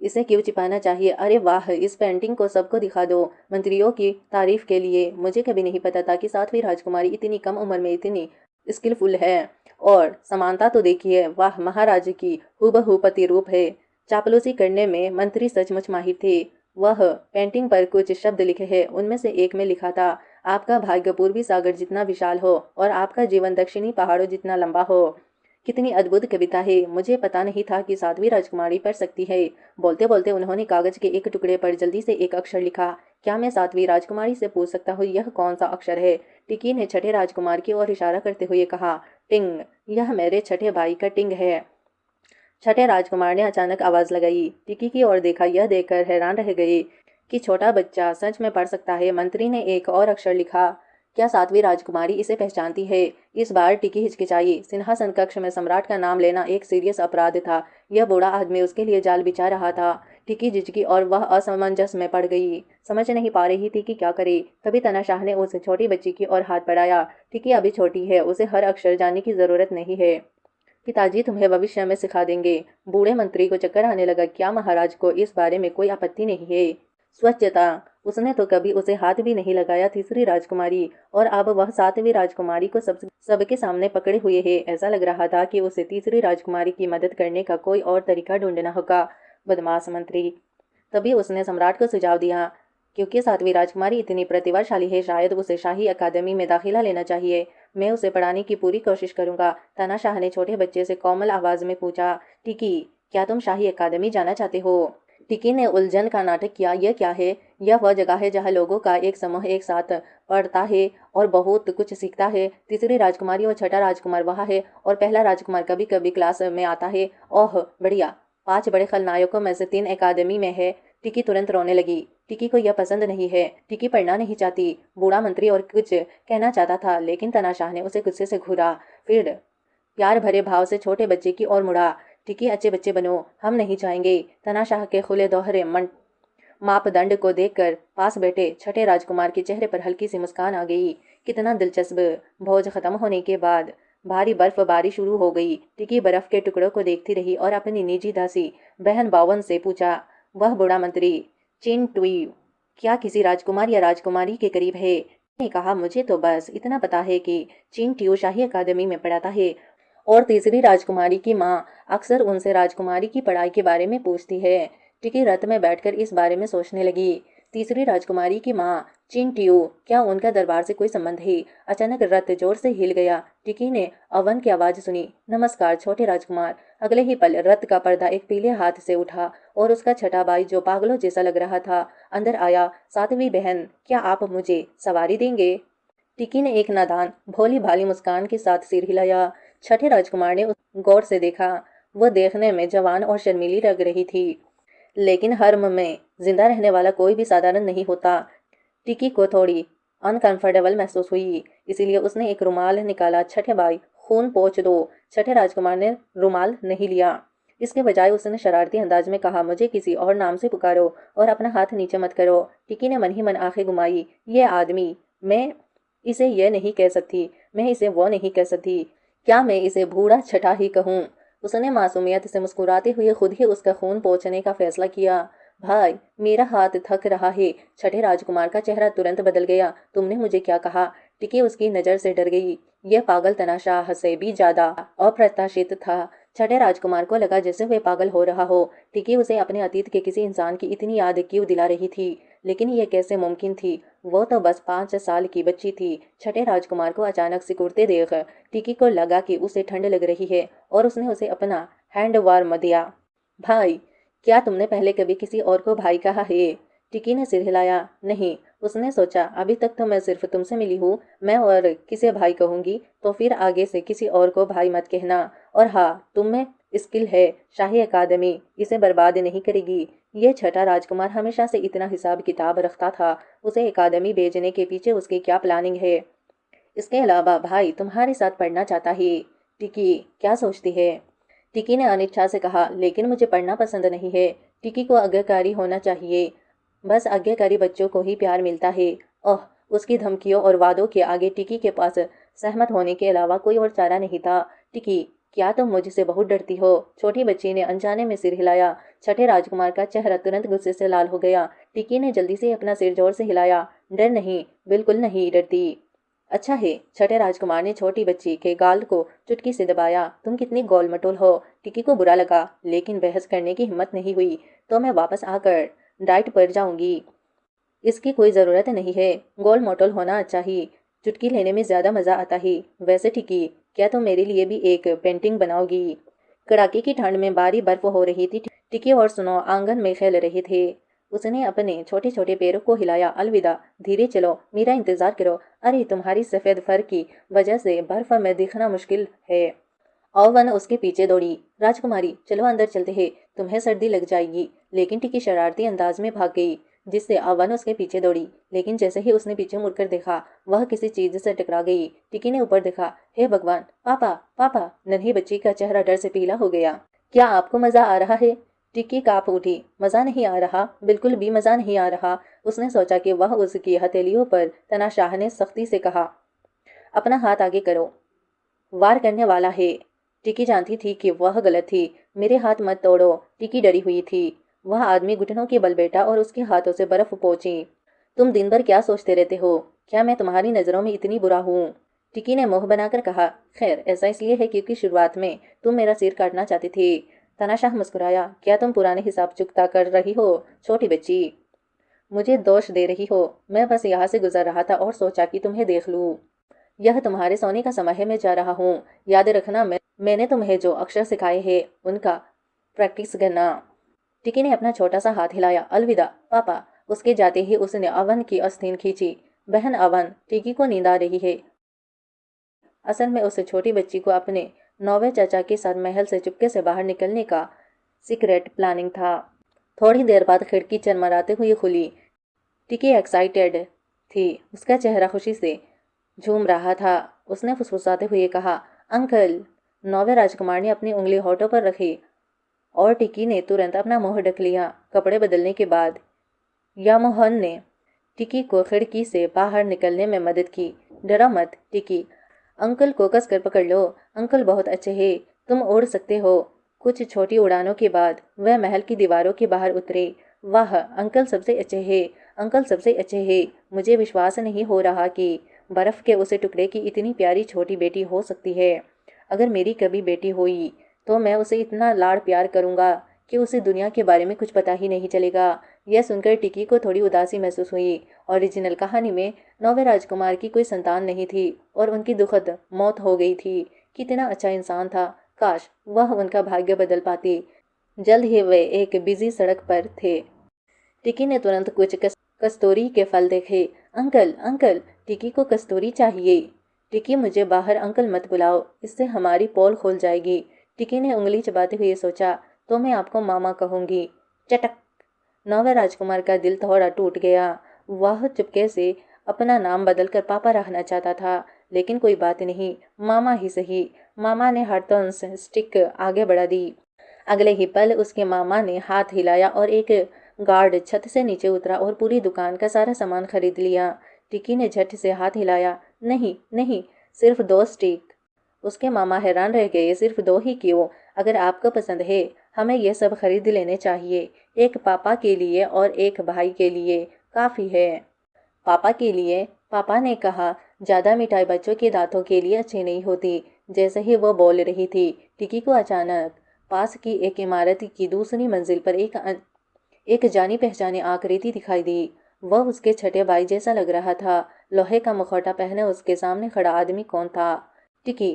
[SPEAKER 2] इसे क्यों छिपाना चाहिए? अरे वाह, इस पेंटिंग को सबको दिखा दो। मंत्रियों की तारीफ के लिए। मुझे कभी नहीं पता था कि सातवीं राजकुमारी इतनी कम उम्र में इतनी स्किलफुल है। और समानता तो देखिए, वाह, महाराज की हूबहू प्रतिरूप है। चापलूसी करने में मंत्री सचमुच माहिर थे। वह पेंटिंग पर कुछ शब्द लिखे हैं। उनमें से एक में लिखा था, आपका भाग्य पूर्वी सागर जितना विशाल हो और आपका जीवन दक्षिणी पहाड़ों जितना लंबा हो। कितनी अद्भुत कविता है। मुझे पता नहीं था कि सातवीं राजकुमारी पढ़ सकती है। बोलते बोलते उन्होंने कागज के एक टुकड़े पर जल्दी से एक अक्षर लिखा। क्या मैं सातवीं राजकुमारी से पूछ सकता हूँ यह कौन सा अक्षर है? टिकी ने छठे राजकुमार की ओर इशारा करते हुए कहा, टिंग। यह मेरे छठे भाई का टिंग है। छठे राजकुमार ने अचानक आवाज लगाई। टिकी की ओर देखा। यह देखकर हैरान रह गए कि छोटा बच्चा सच में पढ़ सकता है। मंत्री ने एक और अक्षर लिखा। क्या सातवीं राजकुमारी इसे पहचानती है? इस बार टिकी हिचकिचाई। सिंहासन कक्ष में सम्राट का नाम लेना एक सीरियस अपराध था। यह बूढ़ा आदमी उसके लिए जाल बिछा रहा था। टिकी झिझकी और वह असमंजस में पड़ गई। समझ नहीं पा रही थी कि क्या करे। तभी तनाशाह ने उस छोटी बच्ची की ओर हाथ बढ़ाया। टिकी अभी छोटी है, उसे हर अक्षर जानने की जरूरत नहीं है। पिताजी तुम्हें भविष्य में सिखा देंगे। बूढ़े मंत्री को चक्कर आने लगा। क्या महाराज को इस बारे में कोई आपत्ति नहीं है? स्वच्छता। उसने तो कभी उसे हाथ भी नहीं लगाया। तीसरी राजकुमारी, और अब वह सातवीं राजकुमारी को सबके सामने पकड़े हुए है। ऐसा लग रहा था कि उसे तीसरी राजकुमारी की मदद करने का कोई और तरीका ढूंढना होगा। बदमाश मंत्री। तभी उसने सम्राट को सुझाव दिया, क्योंकि सातवीं राजकुमारी इतनी प्रतिभाशाली है, शायद उसे शाही अकादमी में दाखिला लेना चाहिए। मैं उसे पढ़ाने की पूरी कोशिश करूंगा। तानाशाह ने छोटे बच्चे से कोमल आवाज में पूछा, टिकी, क्या तुम शाही अकादमी जाना चाहते हो? टिकी ने उलझन का नाटक किया, यह क्या है? यह वह जगह है जहाँ लोगों का एक समूह एक साथ पढ़ता है और बहुत कुछ सीखता है। तीसरी राजकुमारी और छठा राजकुमार वहाँ है और पहला राजकुमार कभी कभी क्लास में आता है। ओह बढ़िया, 5 बड़े खलनायकों में से 3 अकादमी में है। टिकी तुरंत रोने लगी। टिकी को यह पसंद नहीं है। टिकी पढ़ना नहीं चाहती। बूढ़ा मंत्री और कुछ कहना चाहता था, लेकिन तानाशाह ने उसे गुस्से से घूरा। फिर प्यार भरे भाव से छोटे बच्चे की ओर मुड़ा। टिकी, अच्छे बच्चे बनो, हम नहीं चाहेंगे। तानाशाह के खुले दोहरे मापदंड को देखकर पास बैठे छठे राजकुमार के चेहरे पर हल्की सी मुस्कान आ गई। कितना दिलचस्प। भोज खत्म होने के बाद भारी बर्फबारी शुरू हो गई। टिकी बर्फ के टुकड़ों को देखती रही और अपनी निजी दासी बहन बावन से पूछा, वह बूढ़ा मंत्री चिन टुई क्या किसी राजकुमार या राजकुमारी के करीब है? ने कहा, मुझे तो बस इतना पता है कि चिन ट्यू शाही अकादमी में पढ़ाता है और तीसरी राजकुमारी की माँ अक्सर उनसे राजकुमारी की पढ़ाई के बारे में पूछती है। टिकी रथ में बैठकर इस बारे में सोचने लगी। तीसरी राजकुमारी की माँ चिन ट्यू, क्या उनका दरबार से कोई संबंध है? अचानक रथ जोर से हिल गया। टिकी ने अवन की आवाज सुनी, नमस्कार छोटे राजकुमार। अगले ही पल रथ का पर्दा एक पीले हाथ से उठा और उसका छठा भाई, जो पागलों जैसा लग रहा था, अंदर आया। सातवीं बहन, क्या आप मुझे सवारी देंगे? टिकी ने एक नादान भोली भाली मुस्कान के साथ सिर हिलाया। छठे राजकुमार ने उसे गौर से देखा। वह देखने में जवान और शर्मीली लग रही थी, लेकिन हर्म में जिंदा रहने वाला कोई भी साधारण नहीं होता। टिकी को थोड़ी अनकंफर्टेबल महसूस हुई, इसीलिए उसने एक रुमाल निकाला। छठे भाई, खून पोंछ दो। छठे राजकुमार ने रुमाल नहीं लिया। इसके बजाय उसने शरारती अंदाज में कहा, मुझे किसी और नाम से पुकारो और अपना हाथ नीचे मत करो। टिकी ने मन ही मन आंखें घुमाई। ये आदमी, मैं इसे यह नहीं कह सकती, मैं इसे वो नहीं कह सकती, क्या मैं इसे बूढ़ा छठा ही कहूँ? उसने मासूमियत से मुस्कुराते हुए खुद ही उसका खून पोंछने का फैसला किया। भाई, मेरा हाथ थक रहा है। छठे राजकुमार का चेहरा तुरंत बदल गया। तुमने मुझे क्या कहा? टिकी उसकी नजर से डर गई। यह पागल तानाशाह से भी ज्यादा अप्रत्याशित था। छठे राजकुमार को लगा जैसे वह पागल हो रहा हो। टिकी उसे अपने अतीत के किसी इंसान की इतनी याद क्यों दिला रही थी, लेकिन यह कैसे मुमकिन थी? वो तो बस 5 साल की बच्ची थी। छठे राजकुमार को अचानक सिकुड़ते देख टिकी को लगा कि उसे ठंड लग रही है और उसने उसे अपना हैंड वार्म दिया। भाई, क्या तुमने पहले कभी किसी और को भाई कहा है? टिकी ने सिर हिलाया। नहीं। उसने सोचा, अभी तक तो मैं सिर्फ तुमसे मिली हूँ। मैं और किसे भाई कहूंगी तो फिर आगे से किसी और को भाई मत कहना। और हाँ, तुम में स्किल है, शाही अकादमी इसे बर्बाद नहीं करेगी। ये छठा राजकुमार हमेशा से इतना हिसाब किताब रखता था। उसे अकादमी भेजने के पीछे उसकी क्या प्लानिंग है? इसके अलावा भाई तुम्हारे साथ पढ़ना चाहता है। टिकी क्या सोचती है? टिकी ने अनिच्छा से कहा, लेकिन मुझे पढ़ना पसंद नहीं है। टिकी को आज्ञाकारी होना चाहिए। बस आज्ञाकारी बच्चों को ही प्यार मिलता है। ओह, उसकी धमकियों और वादों के आगे टिकी के पास सहमत होने के अलावा कोई और चारा नहीं था। टिकी, क्या तुम मुझसे बहुत डरती हो? छोटी बच्ची ने अनजाने में सिर हिलाया। छठे राजकुमार का चेहरा तुरंत गुस्से से लाल हो गया। टिकी ने जल्दी से अपना सिर जोर से हिलाया। डर नहीं, बिल्कुल नहीं डरती। अच्छा है। छठे राजकुमार ने छोटी बच्ची के गाल को चुटकी से दबाया। तुम कितनी गोल मटोल हो। टिकी को बुरा लगा, लेकिन बहस करने की हिम्मत नहीं हुई। तो मैं वापस आकर डाइट पर जाऊंगी। इसकी कोई जरूरत नहीं है। गोल मोटोल होना अच्छा ही, चुटकी लेने में ज्यादा मजा आता ही। वैसे टिकी, क्या तुम मेरे लिए भी एक पेंटिंग बनाओगी? कड़ाके की ठंड में बारी बर्फ हो रही थी। टिकी और सुनो आंगन में खेल रहे थे। उसने अपने छोटे छोटे पैरों को हिलाया। अलविदा, धीरे चलो, मेरा इंतजार करो। अरे, तुम्हारी सफेद फर की वजह से बर्फ में दिखना मुश्किल है। ओवन उसके पीछे दौड़ी। राजकुमारी, चलो अंदर चलते हैं, तुम्हें सर्दी लग जाएगी। लेकिन टिकी शरारती अंदाज में भाग गई, जिससे अवन उसके पीछे दौड़ी। लेकिन जैसे ही उसने पीछे मुड़कर देखा, वह किसी चीज से टकरा गई। टिकी ने ऊपर देखा। हे भगवान, पापा पापा! नन्ही बच्ची का चेहरा डर से पीला हो गया। क्या आपको मजा आ रहा है? टिक्की कांप उठी। मजा नहीं आ रहा, बिल्कुल भी मजा नहीं आ रहा। उसने सोचा कि वह उसकी हथेलियों पर तानाशाह ने सख्ती से कहा, अपना हाथ आगे करो, वार करने वाला है। टिकी जानती थी कि वह गलत थी। मेरे हाथ मत तोड़ो। टिकी डरी हुई थी। वह आदमी घुटनों के बल बैठा और उसके हाथों से बर्फ पहुंची। तुम दिन भर क्या सोचते रहते हो? क्या मैं तुम्हारी नजरों में इतनी बुरा हूँ? टिकी ने मुंह बनाकर कहा, खैर, ऐसा इसलिए है क्योंकि शुरुआत में तुम मेरा सिर काटना चाहती थी। तानाशाह मुस्कुराया। क्या तुम पुराने हिसाब चुकता कर रही हो, छोटी बच्ची? मुझे दोष दे रही हो? मैं बस यहाँ से गुजर रहा था और सोचा कि तुम्हें देख लूं। यह तुम्हारे सोने का समय है, मैं जा रहा हूँ। याद रखना, मैंने तुम्हें जो अक्षर सिखाए हैं उनका प्रैक्टिस करना। टिकी ने अपना छोटा सा हाथ हिलाया। अलविदा पापा। उसके जाते ही उसने अवन की आस्तीन खींची। बहन अवन, टिकी को नींद आ रही है। असल में उस छोटी बच्ची को अपने नौवे चाचा के साथ महल से चुपके से बाहर निकलने का सीक्रेट प्लानिंग था। थोड़ी देर बाद खिड़की चरमराते हुए खुली। टिकी एक्साइटेड थी। उसका चेहरा खुशी से झूम रहा था। उसने फुसफुसाते हुए कहा, अंकल। नौवे राजकुमार ने अपनी उंगली होठों पर रखी और टिकी ने तुरंत अपना मुंह ढक लिया। कपड़े बदलने के बाद यामोहन ने टिकी को खिड़की से बाहर निकलने में मदद की। डरा मत टिकी, अंकल को कसकर पकड़ लो। अंकल बहुत अच्छे हैं, तुम उड़ सकते हो। कुछ छोटी उड़ानों के बाद वह महल की दीवारों के बाहर उतरे। वाह, अंकल सबसे अच्छे हैं, अंकल सबसे अच्छे हैं। मुझे विश्वास नहीं हो रहा कि बर्फ के उस टुकड़े की इतनी प्यारी छोटी बेटी हो सकती है। अगर मेरी कभी बेटी हुई तो मैं उसे इतना लाड़ प्यार करूंगा कि उसे दुनिया के बारे में कुछ पता ही नहीं चलेगा। यह सुनकर टिकी को थोड़ी उदासी महसूस हुई। ओरिजिनल कहानी में नौवे राजकुमार की कोई संतान नहीं थी और उनकी दुखद मौत हो गई थी। कितना अच्छा इंसान था, काश वह उनका भाग्य बदल पाती। जल्द ही वे एक बिजी सड़क पर थे। टिकी ने तुरंत कुछ कस्तूरी के फल देखे। अंकल अंकल, टिकी को कस्तूरी चाहिए। टिकी, मुझे बाहर अंकल मत बुलाओ, इससे हमारी पोल खुल जाएगी। टिकी ने उंगली चबाते हुए सोचा, तो मैं आपको मामा कहूंगी। चटक। नौवे राजकुमार का दिल थोड़ा टूट गया। वह चुपके से अपना नाम बदलकर पापा रखना चाहता था, लेकिन कोई बात नहीं, मामा ही सही। मामा ने हाथों से स्टिक आगे बढ़ा दी। अगले ही पल उसके मामा ने हाथ हिलाया और एक गार्ड छत से नीचे उतरा और पूरी दुकान का सारा सामान खरीद लिया। टिकी ने झट से हाथ हिलाया। नहीं नहीं, सिर्फ 2 स्टिक। उसके मामा हैरान रह गए। सिर्फ 2 ही क्यों? अगर आपको पसंद है, हमें यह सब खरीद लेने चाहिए। एक पापा के लिए और एक भाई के लिए काफी है। पापा के लिए? पापा ने कहा, ज्यादा मिठाई बच्चों के दांतों के लिए अच्छी नहीं होती। जैसे ही वो बोल रही थी, टिकी को अचानक पास की एक इमारत की दूसरी मंजिल पर एक जानी पहचानी आकृति दिखाई दी। वह उसके छठे भाई जैसा लग रहा था। लोहे का मुखौटा पहने उसके सामने खड़ा आदमी कौन था? टिकी,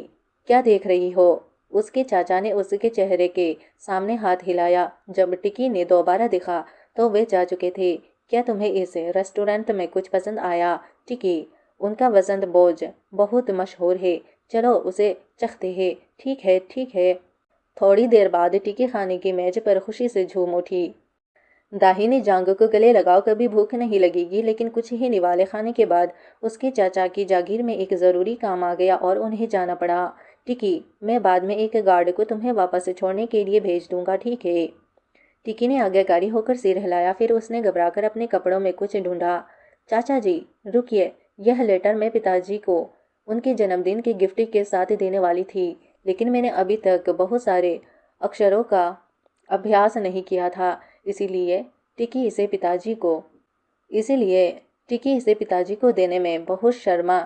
[SPEAKER 2] क्या देख रही हो? उसके चाचा ने उसके चेहरे के सामने हाथ हिलाया। जब टिकी ने दोबारा देखा तो वे जा चुके थे। क्या तुम्हें इस रेस्टोरेंट में कुछ पसंद आया? टिकी, उनका वसंत भोज बहुत मशहूर है, चलो उसे चखते हैं। ठीक है ठीक है। थोड़ी देर बाद टिकी खाने की मेज पर खुशी से झूम उठी। दाहिनी जांग को गले लगाओ, कभी भूख नहीं लगेगी। लेकिन कुछ ही निवाले खाने के बाद उसके चाचा की जागीर में एक ज़रूरी काम आ गया और उन्हें जाना पड़ा। टिकी, मैं बाद में एक गार्ड को तुम्हें वापस छोड़ने के लिए भेज दूंगा, ठीक है? टिकी ने आज्ञाकारी होकर सिर हिलाया। फिर उसने घबराकर अपने कपड़ों में कुछ ढूंढा। चाचा जी, रुकिए, यह लेटर मैं पिताजी को उनके जन्मदिन की गिफ्ट के साथ देने वाली थी, लेकिन मैंने अभी तक बहुत सारे अक्षरों का अभ्यास नहीं किया था। इसीलिए टिकी इसे पिताजी को देने में बहुत शर्मा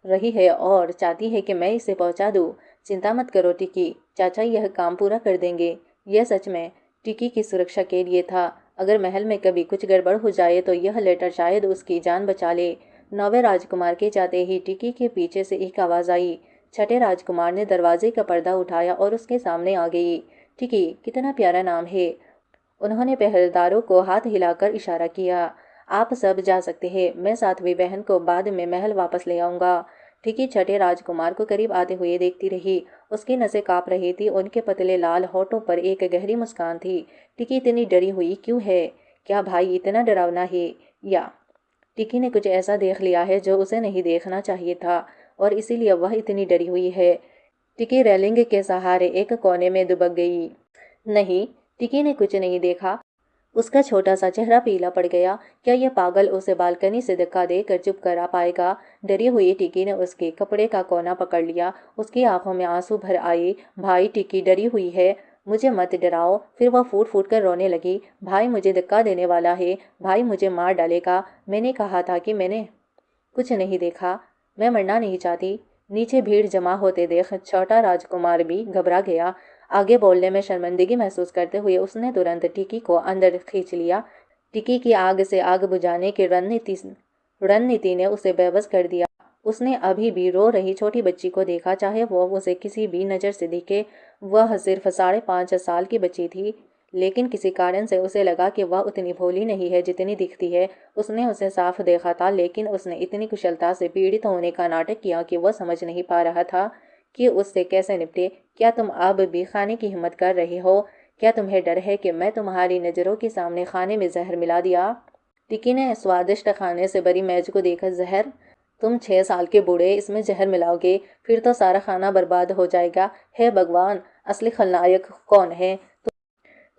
[SPEAKER 2] रही है और चाहती है कि मैं इसे पहुंचा दूं। चिंता मत करो टिकी, चाचा यह काम पूरा कर देंगे। यह सच में टिकी की सुरक्षा के लिए था। अगर महल में कभी कुछ गड़बड़ हो जाए तो यह लेटर शायद उसकी जान बचा ले। नौवे राजकुमार के जाते ही टिकी के पीछे से एक आवाज आई। छठे राजकुमार ने दरवाजे का पर्दा उठाया और उसके सामने आ गई। टिकी, कितना प्यारा नाम है। उन्होंने पहरेदारों को हाथ हिलाकर इशारा किया। आप सब जा सकते हैं, मैं सातवीं बहन को बाद में महल वापस ले आऊंगा। टिकी छठे राजकुमार को करीब आते हुए देखती रही। उसकी नसें कांप रही थी। उनके पतले लाल होठों पर एक गहरी मुस्कान थी। टिकी इतनी डरी हुई क्यों है? क्या भाई इतना डरावना है, या टिकी ने कुछ ऐसा देख लिया है जो उसे नहीं देखना चाहिए था और इसीलिए वह इतनी डरी हुई है? टिकी रेलिंग के सहारे एक कोने में दुबक गई। नहीं, टिकी ने कुछ नहीं देखा। उसका छोटा सा चेहरा पीला पड़ गया। क्या यह पागल उसे बालकनी से धक्का देकर चुप करा पाएगा? डरी हुई टिकी ने उसके कपड़े का कोना पकड़ लिया। उसकी आंखों में आंसू भर आए। भाई, टिकी डरी हुई है, मुझे मत डराओ। फिर वह फूट फूट कर रोने लगी। भाई मुझे धक्का देने वाला है, भाई मुझे मार डालेगा। मैंने कहा था कि मैंने कुछ नहीं देखा, मैं मरना नहीं चाहती। नीचे भीड़ जमा होते देख छोटा राजकुमार भी घबरा गया। आगे बोलने में शर्मिंदगी महसूस करते हुए उसने तुरंत टिकी को अंदर खींच लिया। टिकी की आग से आग बुझाने की रणनीति ने उसे बेबस कर दिया। उसने अभी भी रो रही छोटी बच्ची को देखा, चाहे वो उसे किसी भी नज़र से दिखे। वह सिर्फ 5.5 साल की बच्ची थी, लेकिन किसी कारण से उसे लगा कि वह उतनी भोली नहीं है जितनी दिखती है। उसने उसे साफ देखा था, लेकिन उसने इतनी कुशलता से पीड़ित होने का नाटक किया कि वह समझ नहीं पा रहा था कि उससे कैसे निपटे। क्या तुम अब भी खाने की हिम्मत कर रहे हो? क्या तुम्हें डर है कि मैं तुम्हारी नज़रों के सामने खाने में जहर मिला दिया? टिकी ने स्वादिष्ट खाने से भरी मेज को देखा। जहर? तुम 6 साल के बूढ़े इसमें जहर मिलाओगे? फिर तो सारा खाना बर्बाद हो जाएगा। हे भगवान, असली खलनायक कौन है?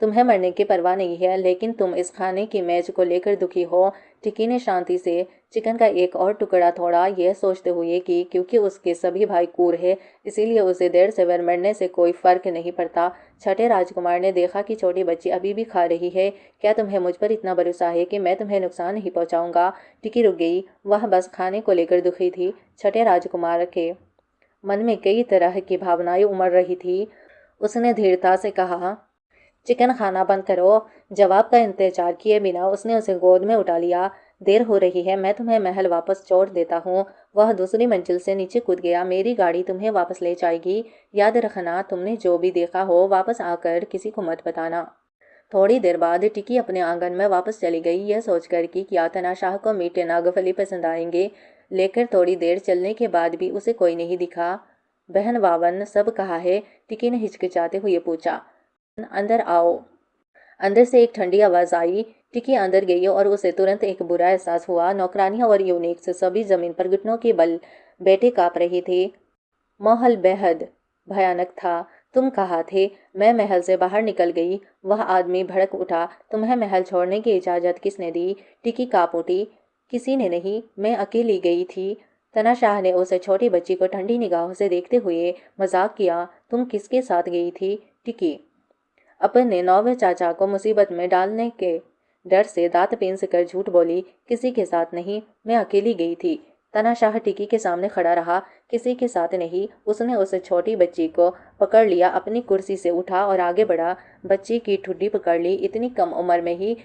[SPEAKER 2] तुम्हें मरने की परवाह नहीं है, लेकिन तुम इस खाने की मेज को लेकर दुखी हो। टिकी ने शांति से चिकन का एक और टुकड़ा तोड़ा, यह सोचते हुए कि क्योंकि उसके सभी भाई कूर है, इसीलिए उसे देर से वर मरने से कोई फर्क नहीं पड़ता। छठे राजकुमार ने देखा कि छोटी बच्ची अभी भी खा रही है। क्या तुम्हें मुझ पर इतना भरोसा है कि मैं तुम्हें नुकसान नहीं पहुंचाऊंगा? टिकी रुक गई। वह बस खाने को लेकर दुखी थी। छठे राजकुमार के मन में कई तरह की भावनाएं उमड़ रही थी। उसने धीरता से कहा, चिकन खाना बंद करो। जवाब का इंतजार किए बिना उसने उसे गोद में उठा लिया। देर हो रही है, मैं तुम्हें महल वापस छोड़ देता हूँ। वह दूसरी मंजिल से नीचे कूद गया। मेरी गाड़ी तुम्हें वापस ले जाएगी। याद रखना, तुमने जो भी देखा हो वापस आकर किसी को मत बताना। थोड़ी देर बाद टिकी अपने आंगन में वापस चली गई, यह सोचकर कि क्या तनाशाह को मीठे नागफली पसंद आएंगे। लेकर थोड़ी देर चलने के बाद भी उसे कोई नहीं दिखा। बहन वावन, सब कहा है? टिकी ने हिचकिचाते हुए पूछा। अंदर आओ। अंदर से एक ठंडी आवाज आई। टिकी अंदर गई और उसे तुरंत एक बुरा एहसास हुआ। नौकरानियां और यूनिक्स सभी जमीन पर घुटनों के बल बैठे कांप रहे थे। माहौल बेहद भयानक था। तुम कहाँ थे? मैं महल से बाहर निकल गई। वह आदमी भड़क उठा। तुम्हें महल छोड़ने की इजाजत किसने दी? टिकी कांप उठी। किसी ने नहीं, मैं अकेली गई थी। तनाशाह ने उसे छोटी बच्ची को ठंडी निगाहों से देखते हुए मजाक किया। तुम किसके साथ गई थी? टिकी अपने नौवे चाचा को मुसीबत में डालने के डर से दांत पीस कर झूठ बोली। किसी के साथ नहीं, मैं अकेली गई थी। तनाशाह टिकी के सामने खड़ा रहा। किसी के साथ नहीं। उसने उस छोटी बच्ची को पकड़ लिया, अपनी कुर्सी से उठा और आगे बढ़ा। बच्ची की ठुड्डी पकड़ ली। इतनी कम उम्र में ही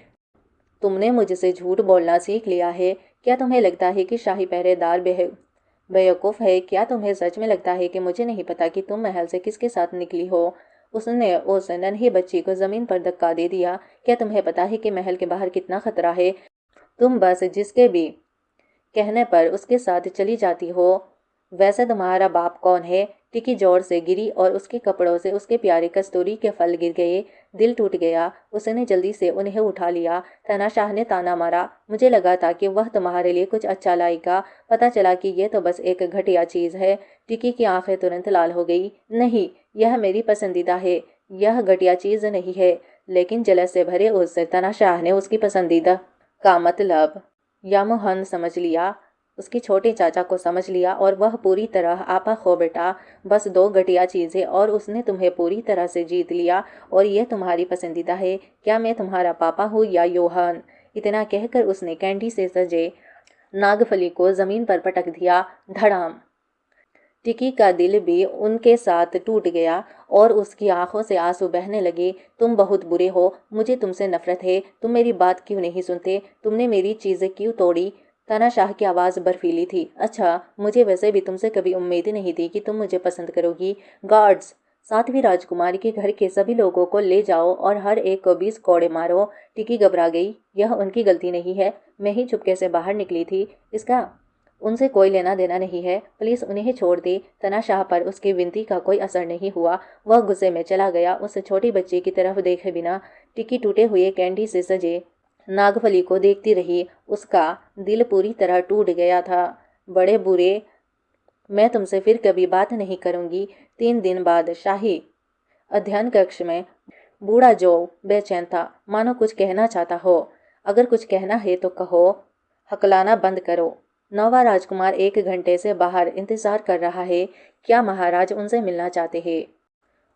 [SPEAKER 2] तुमने मुझसे झूठ बोलना सीख लिया है? क्या तुम्हें लगता है कि शाही पहरेदार बेवकूफ़ है? क्या तुम्हें सच में लगता है कि मुझे नहीं पता कि तुम महल से किसके साथ निकली हो? उसने उस नन्ही बच्ची को जमीन पर धक्का दे दिया। क्या तुम्हें पता है कि महल के बाहर कितना खतरा है? तुम बस जिसके भी कहने पर उसके साथ चली जाती हो। वैसे तुम्हारा बाप कौन है? टिकी जोर से गिरी और उसके कपड़ों से उसके प्यारे कस्तूरी के फल गिर गए। दिल टूट गया। उसने जल्दी से उन्हें उठा लिया। तनाशाह ने ताना मारा। मुझे लगा था कि वह तुम्हारे लिए कुछ अच्छा लाएगा, पता चला कि यह तो बस एक घटिया चीज है। टिकी की आंखें तुरंत लाल हो गई। नहीं, यह मेरी पसंदीदा है। यह घटिया चीज नहीं है। लेकिन जलस से भरे उस तनाशाह ने उसकी पसंदीदा का मतलब यामुहन समझ लिया, उसके छोटे चाचा को समझ लिया, और वह पूरी तरह आपा खो बैठा। बस 2 घटिया चीज़ें और उसने तुम्हें पूरी तरह से जीत लिया, और यह तुम्हारी पसंदीदा है। क्या मैं तुम्हारा पापा हूँ या योहन? इतना कहकर उसने कैंडी से सजे नागफली को जमीन पर पटक दिया। धड़ाम। टिकी का दिल भी उनके साथ टूट गया और उसकी आंखों से आंसू बहने लगे। तुम बहुत बुरे हो। मुझे तुमसे नफरत है। तुम मेरी बात क्यों नहीं सुनते? तुमने मेरी चीजें क्यों तोड़ी? तानाशाह की आवाज़ बर्फीली थी। अच्छा, मुझे वैसे भी तुमसे कभी उम्मीद नहीं थी कि तुम मुझे पसंद करोगी। गार्ड्स, 7वीं राजकुमारी के घर के सभी लोगों को ले जाओ और हर एक को 20 कोड़े मारो। टिकी घबरा गई। यह उनकी गलती नहीं है। मैं ही चुपके से बाहर निकली थी। इसका उनसे कोई लेना देना नहीं है। पुलिस उन्हें छोड़ दे। तनाशाह पर उसकी विनती का कोई असर नहीं हुआ। वह गुस्से में चला गया। उस छोटी बच्ची की तरफ देखे बिना टिकी टूटे हुए कैंडी से सजे नागफली को देखती रही। उसका दिल पूरी तरह टूट गया था। बड़े बुरे, मैं तुमसे फिर कभी बात नहीं करूंगी। 3 दिन बाद शाही अध्ययन कक्ष में बूढ़ा जो बेचैन था, मानो कुछ कहना चाहता हो। अगर कुछ कहना है तो कहो, हकलाना बंद करो। 9वां राजकुमार 1 घंटे से बाहर इंतजार कर रहा है। क्या महाराज उनसे मिलना चाहते हैं?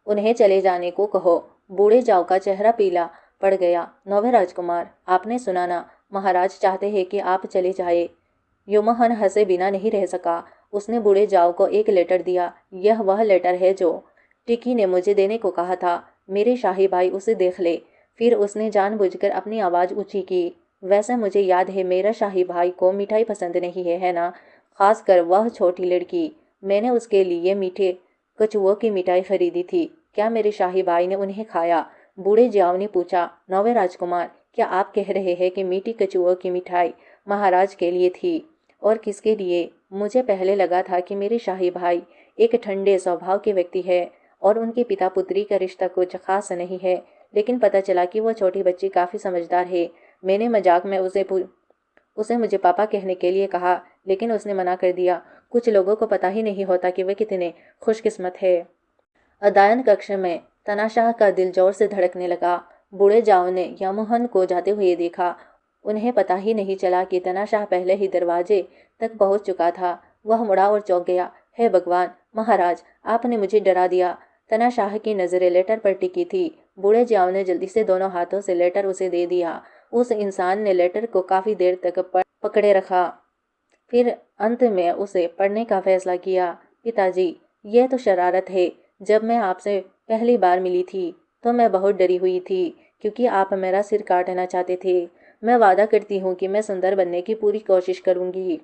[SPEAKER 2] उन्हें चले जाने को कहो। बूढ़े जाओ का चेहरा पीला पड़ गया। 9वें राजकुमार, आपने सुना ना, महाराज चाहते हैं कि आप चले जाए। योमोहन हंसे बिना नहीं रह सका। उसने बूढ़े जाओ को एक लेटर दिया। यह वह लेटर है जो टिकी ने मुझे देने को कहा था। मेरे शाही भाई उसे देख ले। फिर उसने जानबूझकर अपनी आवाज़ ऊंची की। वैसे मुझे याद है मेरा शाही भाई को मिठाई पसंद नहीं है ना? खासकर वह छोटी लड़की। मैंने उसके लिए मीठे कचुओं की मिठाई खरीदी थी। क्या मेरे शाही भाई ने उन्हें खाया? बूढ़े जाव ने पूछा। नौवे राजकुमार, क्या आप कह रहे हैं कि मीठी कचुओं की मिठाई महाराज के लिए थी? और किसके लिए? मुझे पहले लगा था कि मेरे शाही भाई एक ठंडे स्वभाव के व्यक्ति है और उनके पिता पुत्री का रिश्ता कुछ खास नहीं है, लेकिन पता चला कि वह छोटी बच्ची काफ़ी समझदार है। मैंने मजाक में उसे मुझे पापा कहने के लिए कहा, लेकिन उसने मना कर दिया। कुछ लोगों को पता ही नहीं होता कि वे कितने खुशकिस्मत है। अध्ययन कक्ष में तनाशाह का दिल जोर से धड़कने लगा। बूढ़े जाव ने यामुहन को जाते हुए देखा। उन्हें पता ही नहीं चला कि तनाशाह पहले ही दरवाजे तक पहुंच चुका था। वह मुड़ा और चौंक गया। हे भगवान, महाराज, आपने मुझे डरा दिया। तनाशाह की नज़रें लेटर पर टिकी थी। बूढ़े जाव ने जल्दी से दोनों हाथों से लेटर उसे दे दिया। उस इंसान ने लेटर को काफ़ी देर तक पकड़े रखा, फिर अंत में उसे पढ़ने का फैसला किया। पिताजी, यह तो शरारत है। जब मैं आपसे पहली बार मिली थी तो मैं बहुत डरी हुई थी, क्योंकि आप मेरा सिर काटना चाहते थे। मैं वादा करती हूँ कि मैं सुंदर बनने की पूरी कोशिश करूँगी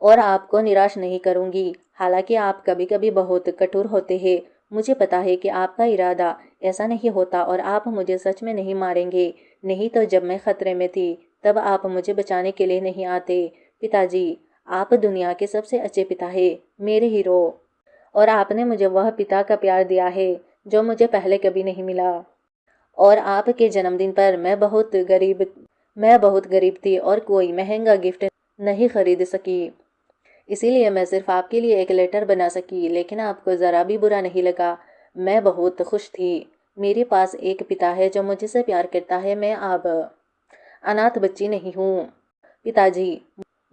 [SPEAKER 2] और आपको निराश नहीं करूँगी। हालांकि आप कभी कभी बहुत कठोर होते हैं। मुझे पता है कि आपका इरादा ऐसा नहीं होता और आप मुझे सच में नहीं मारेंगे। नहीं तो जब मैं खतरे में थी तब आप मुझे बचाने के लिए नहीं आते। पिताजी, आप दुनिया के सबसे अच्छे पिता हैं, मेरे हीरो। और आपने मुझे वह पिता का प्यार दिया है जो मुझे पहले कभी नहीं मिला। और आपके जन्मदिन पर मैं बहुत गरीब थी और कोई महंगा गिफ्ट नहीं खरीद सकी। इसीलिए मैं सिर्फ आपके लिए एक लेटर बना सकी, लेकिन आपको ज़रा भी बुरा नहीं लगा। मैं बहुत खुश थी। मेरे पास एक पिता है जो मुझसे प्यार करता है। मैं अब अनाथ बच्ची नहीं हूँ। पिताजी,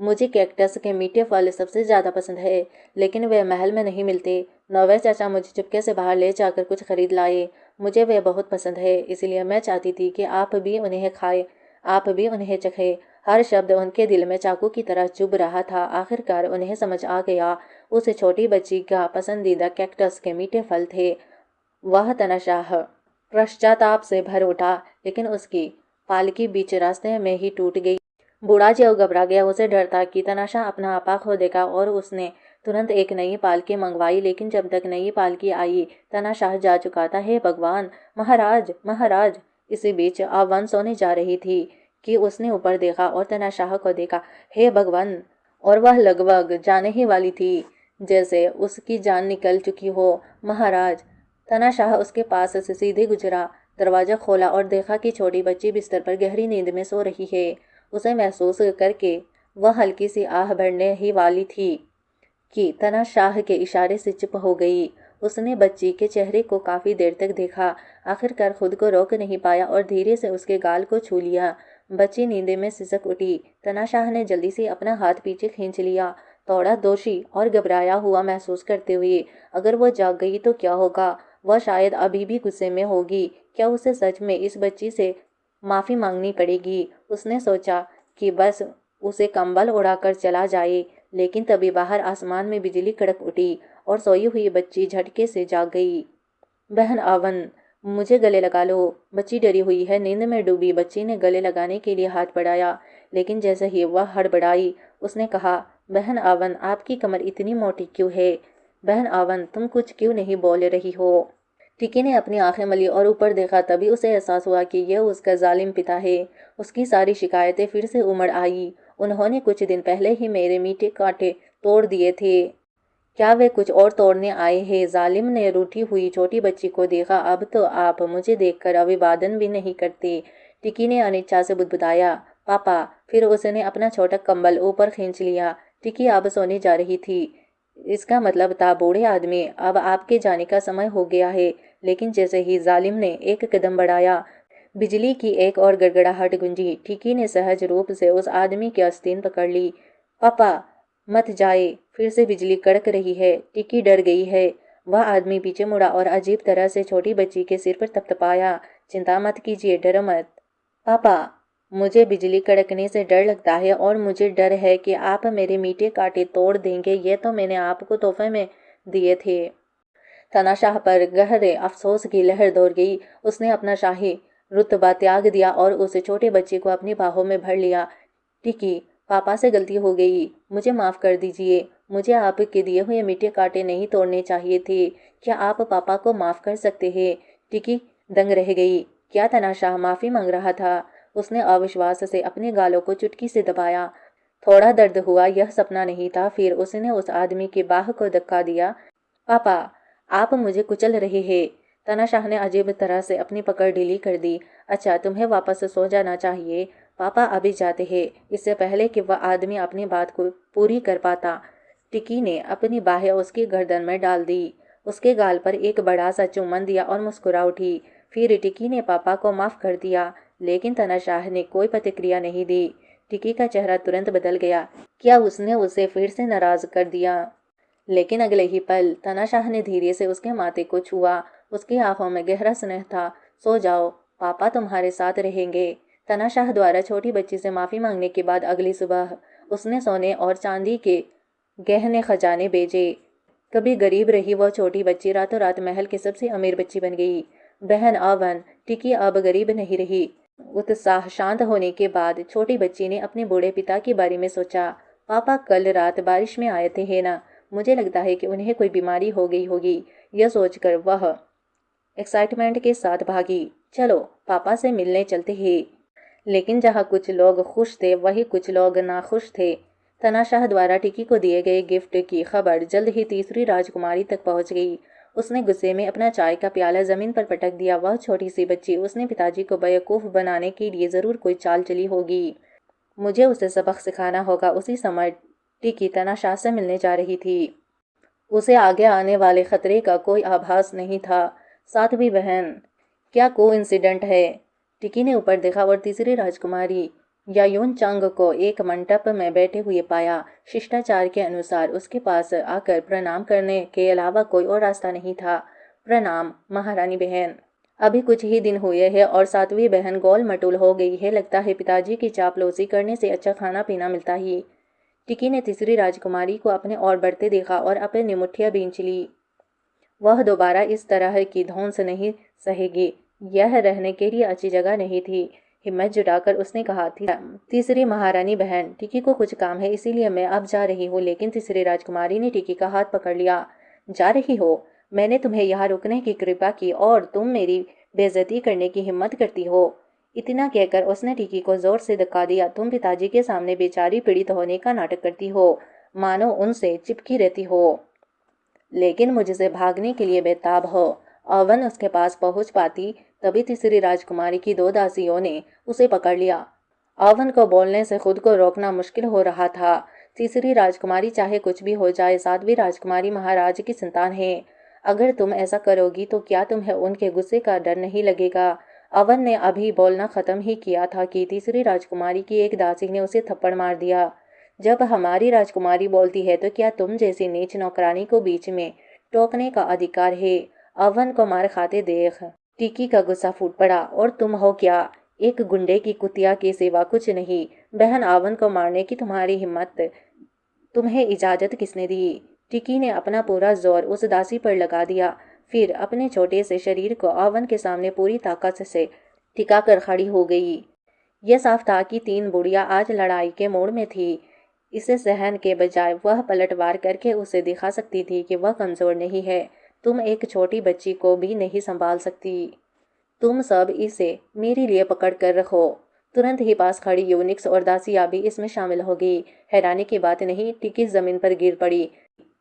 [SPEAKER 2] मुझे कैक्टस के मीठे फल सबसे ज़्यादा पसंद है, लेकिन वे महल में नहीं मिलते। नौवे चाचा मुझे चुपके से बाहर ले जाकर कुछ खरीद लाए। मुझे वे बहुत पसंद है, इसलिए मैं चाहती थी कि आप भी उन्हें खाए, आप भी उन्हें चखे। हर शब्द उनके दिल में चाकू की तरह चुभ रहा था। आखिरकार उन्हें समझ आ गया, उस छोटी बच्ची का पसंदीदा कैक्टस के मीठे फल थे। वह तनाशाह पश्चाताप से भर उठा, लेकिन उसकी पालकी बीच रास्ते में ही टूट गई। बूढ़ा जो घबरा गया। उसे डर था कि तनाशाह अपना आपा खो देगा और उसने तुरंत एक नई पालकी मंगवाई, लेकिन जब तक नई पालकी आई तनाशाह जा चुका था। हे भगवान, महाराज, महाराज! इसी बीच आवन सोने जा रही थी कि उसने ऊपर देखा और तनाशाह को देखा। हे भगवान! और वह लगभग जाने ही वाली थी, जैसे उसकी जान निकल चुकी हो। महाराज! तनाशाह उसके पास से सीधे गुजरा, दरवाजा खोला और देखा कि छोटी बच्ची बिस्तर पर गहरी नींद में सो रही है। उसे महसूस करके वह हल्की सी आह भरने ही वाली थी कि तनाशाह के इशारे से चुप हो गई। उसने बच्ची के चेहरे को काफी देर तक देखा, आखिरकार खुद को रोक नहीं पाया और धीरे से उसके गाल को छू लिया। बच्ची नींद में सिसक उठी। तनाशाह ने जल्दी से अपना हाथ पीछे खींच लिया, थोड़ा दोषी और घबराया हुआ महसूस करते हुए। अगर वह जाग गई तो क्या होगा? वह शायद अभी भी गुस्से में होगी। क्या उसे सच में इस बच्ची से माफ़ी मांगनी पड़ेगी? उसने सोचा कि बस उसे कंबल उड़ाकर चला जाए, लेकिन तभी बाहर आसमान में बिजली कड़क उठी और सोई हुई बच्ची झटके से जाग गई। बहन आवन, मुझे गले लगा लो। बच्ची डरी हुई है। नींद में डूबी बच्ची ने गले लगाने के लिए हाथ बढ़ाया, लेकिन जैसे ही वह हड़बड़ाई उसने कहा, बहन आवन, आपकी कमर इतनी मोटी क्यों है? बहन आवन, तुम कुछ क्यों नहीं बोल रही हो? टिकी ने अपनी आंखें मली और ऊपर देखा। तभी उसे एहसास हुआ कि यह उसका जालिम पिता है। उसकी सारी शिकायतें फिर से उमड़ आई। उन्होंने कुछ दिन पहले ही मेरे मीठे कांटे तोड़ दिए थे। क्या वे कुछ और तोड़ने आए हैं? जालिम ने रूठी हुई छोटी बच्ची को देखा। अब तो आप मुझे देखकर अभिवादन भी नहीं करते। टिकी ने अनिच्छा से बुदबुदाया, पापा। फिर उसने अपना छोटा कंबल ऊपर खींच लिया। टिकी अब सोने जा रही थी। इसका मतलब था, बूढ़े आदमी, अब आपके जाने का समय हो गया है। लेकिन जैसे ही जालिम ने एक कदम बढ़ाया, बिजली की एक और गड़गड़ाहट गूंजी। टिकी ने सहज रूप से उस आदमी की आस्तीन पकड़ ली। पापा, मत जाए, फिर से बिजली कड़क रही है। टिकी डर गई है। वह आदमी पीछे मुड़ा और अजीब तरह से छोटी बच्ची के सिर पर थपथपाया। चिंता मत कीजिए, डरो मत। पापा, मुझे बिजली कड़कने से डर लगता है और मुझे डर है कि आप मेरे मीठे कांटे तोड़ देंगे। ये तो मैंने आपको तोहफे में दिए थे। तनाशाह पर गहरे अफसोस की लहर दौड़ गई। उसने अपना शाही रुतबा त्याग दिया और उस छोटे बच्चे को अपनी बाहों में भर लिया। टिकी, पापा से गलती हो गई, मुझे माफ़ कर दीजिए, मुझे आपके दिए हुए मीठे कांटे नहीं तोड़ने चाहिए थे। क्या आप पापा को माफ़ कर सकते हैं? टिकी दंग रह गई। क्या तनाशाह माफ़ी मांग रहा था? उसने अविश्वास से अपने गालों को चुटकी से दबाया। थोड़ा दर्द हुआ, यह सपना नहीं था। फिर उसने उस आदमी की बाह को धक्का दिया। पापा, आप मुझे कुचल रहे हैं। तनाशाह ने अजीब तरह से अपनी पकड़ ढीली कर दी। अच्छा, तुम्हें वापस सो जाना चाहिए। पापा अभी जाते हैं। इससे पहले कि वह आदमी अपनी बात को पूरी कर पाता, टिकी ने अपनी बाहें उसकी गर्दन में डाल दी, उसके गाल पर एक बड़ा सा चुम्बन दिया और मुस्कुरा उठी। फिर टिकी ने पापा को माफ कर दिया, लेकिन तनाशाह ने कोई प्रतिक्रिया नहीं दी। टिकी का चेहरा तुरंत बदल गया। क्या उसने उसे फिर से नाराज कर दिया? लेकिन अगले ही पल तनाशाह ने धीरे से उसके माथे को छुआ। उसकी आंखों में गहरा स्नेह था। सो जाओ, पापा तुम्हारे साथ रहेंगे। तनाशाह द्वारा छोटी बच्ची से माफी मांगने के बाद अगली सुबह उसने सोने और चांदी के गहने खजाने भेजे। कभी गरीब रही वह छोटी बच्ची रातों रात महल की सबसे अमीर बच्ची बन गई। बहन आवन, टिकी अब गरीब नहीं रही। उत्साह शांत होने के बाद छोटी बच्ची ने अपने बूढ़े पिता के बारे में सोचा। पापा कल रात बारिश में आए थे, है ना? मुझे लगता है कि उन्हें कोई बीमारी हो गई होगी। यह सोचकर वह एक्साइटमेंट के साथ भागी। चलो, पापा से मिलने चलते हैं। लेकिन जहाँ कुछ लोग खुश थे, वही कुछ लोग नाखुश थे। तनाशाह द्वारा टिकी को दिए गए गिफ्ट की खबर जल्द ही तीसरी राजकुमारी तक पहुंच गई। उसने गुस्से में अपना चाय का प्याला जमीन पर पटक दिया। वह छोटी सी बच्ची, उसने पिताजी को बेवकूफ बनाने के लिए जरूर कोई चाल चली होगी। मुझे उसे सबक सिखाना होगा। उसी समय टिकी तनाशाह से मिलने जा रही थी। उसे आगे आने वाले खतरे का कोई आभास नहीं था। सातवीं बहन, क्या कोइंसिडेंट है? टिकी ने ऊपर देखा और तीसरी राजकुमारी यायून चंग को एक मंडप में बैठे हुए पाया। शिष्टाचार के अनुसार उसके पास आकर प्रणाम करने के अलावा कोई और रास्ता नहीं था। प्रणाम महारानी बहन। अभी कुछ ही दिन हुए हैं और सातवीं बहन गोल मटोल हो गई है। लगता है पिताजी की चापलूसी करने से अच्छा खाना पीना मिलता ही। टिकी ने तीसरी राजकुमारी को अपने और बढ़ते देखा और अपनी मुठ्ठियां बींच ली। वह दोबारा इस तरह की धौंस नहीं सहेगी। यह रहने के लिए अच्छी जगह नहीं थी। हिम्मत जुटाकर उसने कहा, थी तीसरी महारानी बहन, टिकी को कुछ काम है, इसीलिए मैं अब जा रही हूँ। लेकिन तीसरी राजकुमारी ने टिकी का हाथ पकड़ लिया। जा रही हो? मैंने तुम्हें यहाँ रुकने की कृपा की और तुम मेरी बेइज्जती करने की हिम्मत करती हो? इतना कहकर उसने टिकी को जोर से धक्का दिया। तुम पिताजी के सामने बेचारी पीड़ित होने का नाटक करती हो, मानो उनसे चिपकी रहती हो, लेकिन मुझसे भागने के लिए बेताब हो। अवन उसके पास पहुंच पाती, तभी तीसरी राजकुमारी की दो दासियों ने उसे पकड़ लिया। अवन को बोलने से खुद को रोकना मुश्किल हो रहा था। तीसरी राजकुमारी चाहे कुछ भी हो जाए, सातवीं राजकुमारी महाराज की संतान है। अगर तुम ऐसा करोगी तो क्या तुम्हें उनके गुस्से का डर नहीं लगेगा? अवन ने अभी बोलना खत्म ही किया था कि तीसरी राजकुमारी की एक दासी ने उसे थप्पड़ मार दिया। जब हमारी राजकुमारी बोलती है तो क्या तुम जैसी नीच नौकरानी को बीच में टोकने का अधिकार है? अवन को मार खाते देख टिकी का गुस्सा फूट पड़ा। और तुम हो क्या? एक गुंडे की कुतिया के सिवा कुछ नहीं। बहन अवन को मारने की तुम्हारी हिम्मत, तुम्हें इजाजत किसने दी? टिकी ने अपना पूरा जोर उस दासी पर लगा दिया। फिर अपने छोटे से शरीर को अवन के सामने पूरी ताकत से टिका कर खड़ी हो गई। यह साफ था कि तीन बुढ़िया आज लड़ाई के मोड़ में थी। इसे सहन के बजाय वह पलटवार करके उसे दिखा सकती थी कि वह कमजोर नहीं है। तुम एक छोटी बच्ची को भी नहीं संभाल सकती। तुम सब इसे मेरे लिए पकड़ कर रखो। तुरंत ही पास खड़ी यूनिक्स और दासिया भी इसमें शामिल हो गई। हैरानी की बात नहीं, टिकी जमीन पर गिर पड़ी।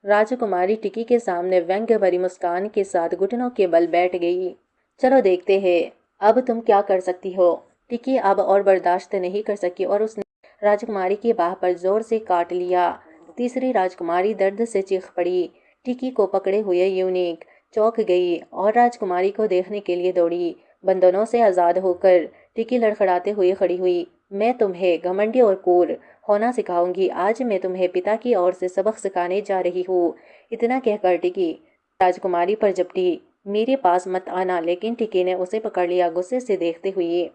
[SPEAKER 2] राजकुमारी टिकी के सामने व्यंग्य भरी मुस्कान के साथ घुटनों के बल बैठ गई। चलो देखते हैं, अब तुम क्या कर सकती हो? टिकी अब और बर्दाश्त नहीं कर सकी और उसने राजकुमारी की बाह पर जोर से काट लिया। तीसरी राजकुमारी दर्द से चीख पड़ी। टिकी को पकड़े हुए यूनिक चौंक गई और राजकुमारी को देखने के लिए दौड़ी। बंधनों से आजाद होकर टिकी लड़खड़ाते हुए खड़ी हुई। मैं तुम्हें घमंडी और क्रूर होना सिखाऊंगी। आज मैं तुम्हें पिता की ओर से सबक सिखाने जा रही हूँ। इतना कहकर टिकी राजकुमारी पर झपटी। मेरे पास मत आना। लेकिन टिकी ने उसे पकड़ लिया, गुस्से से देखते हुए,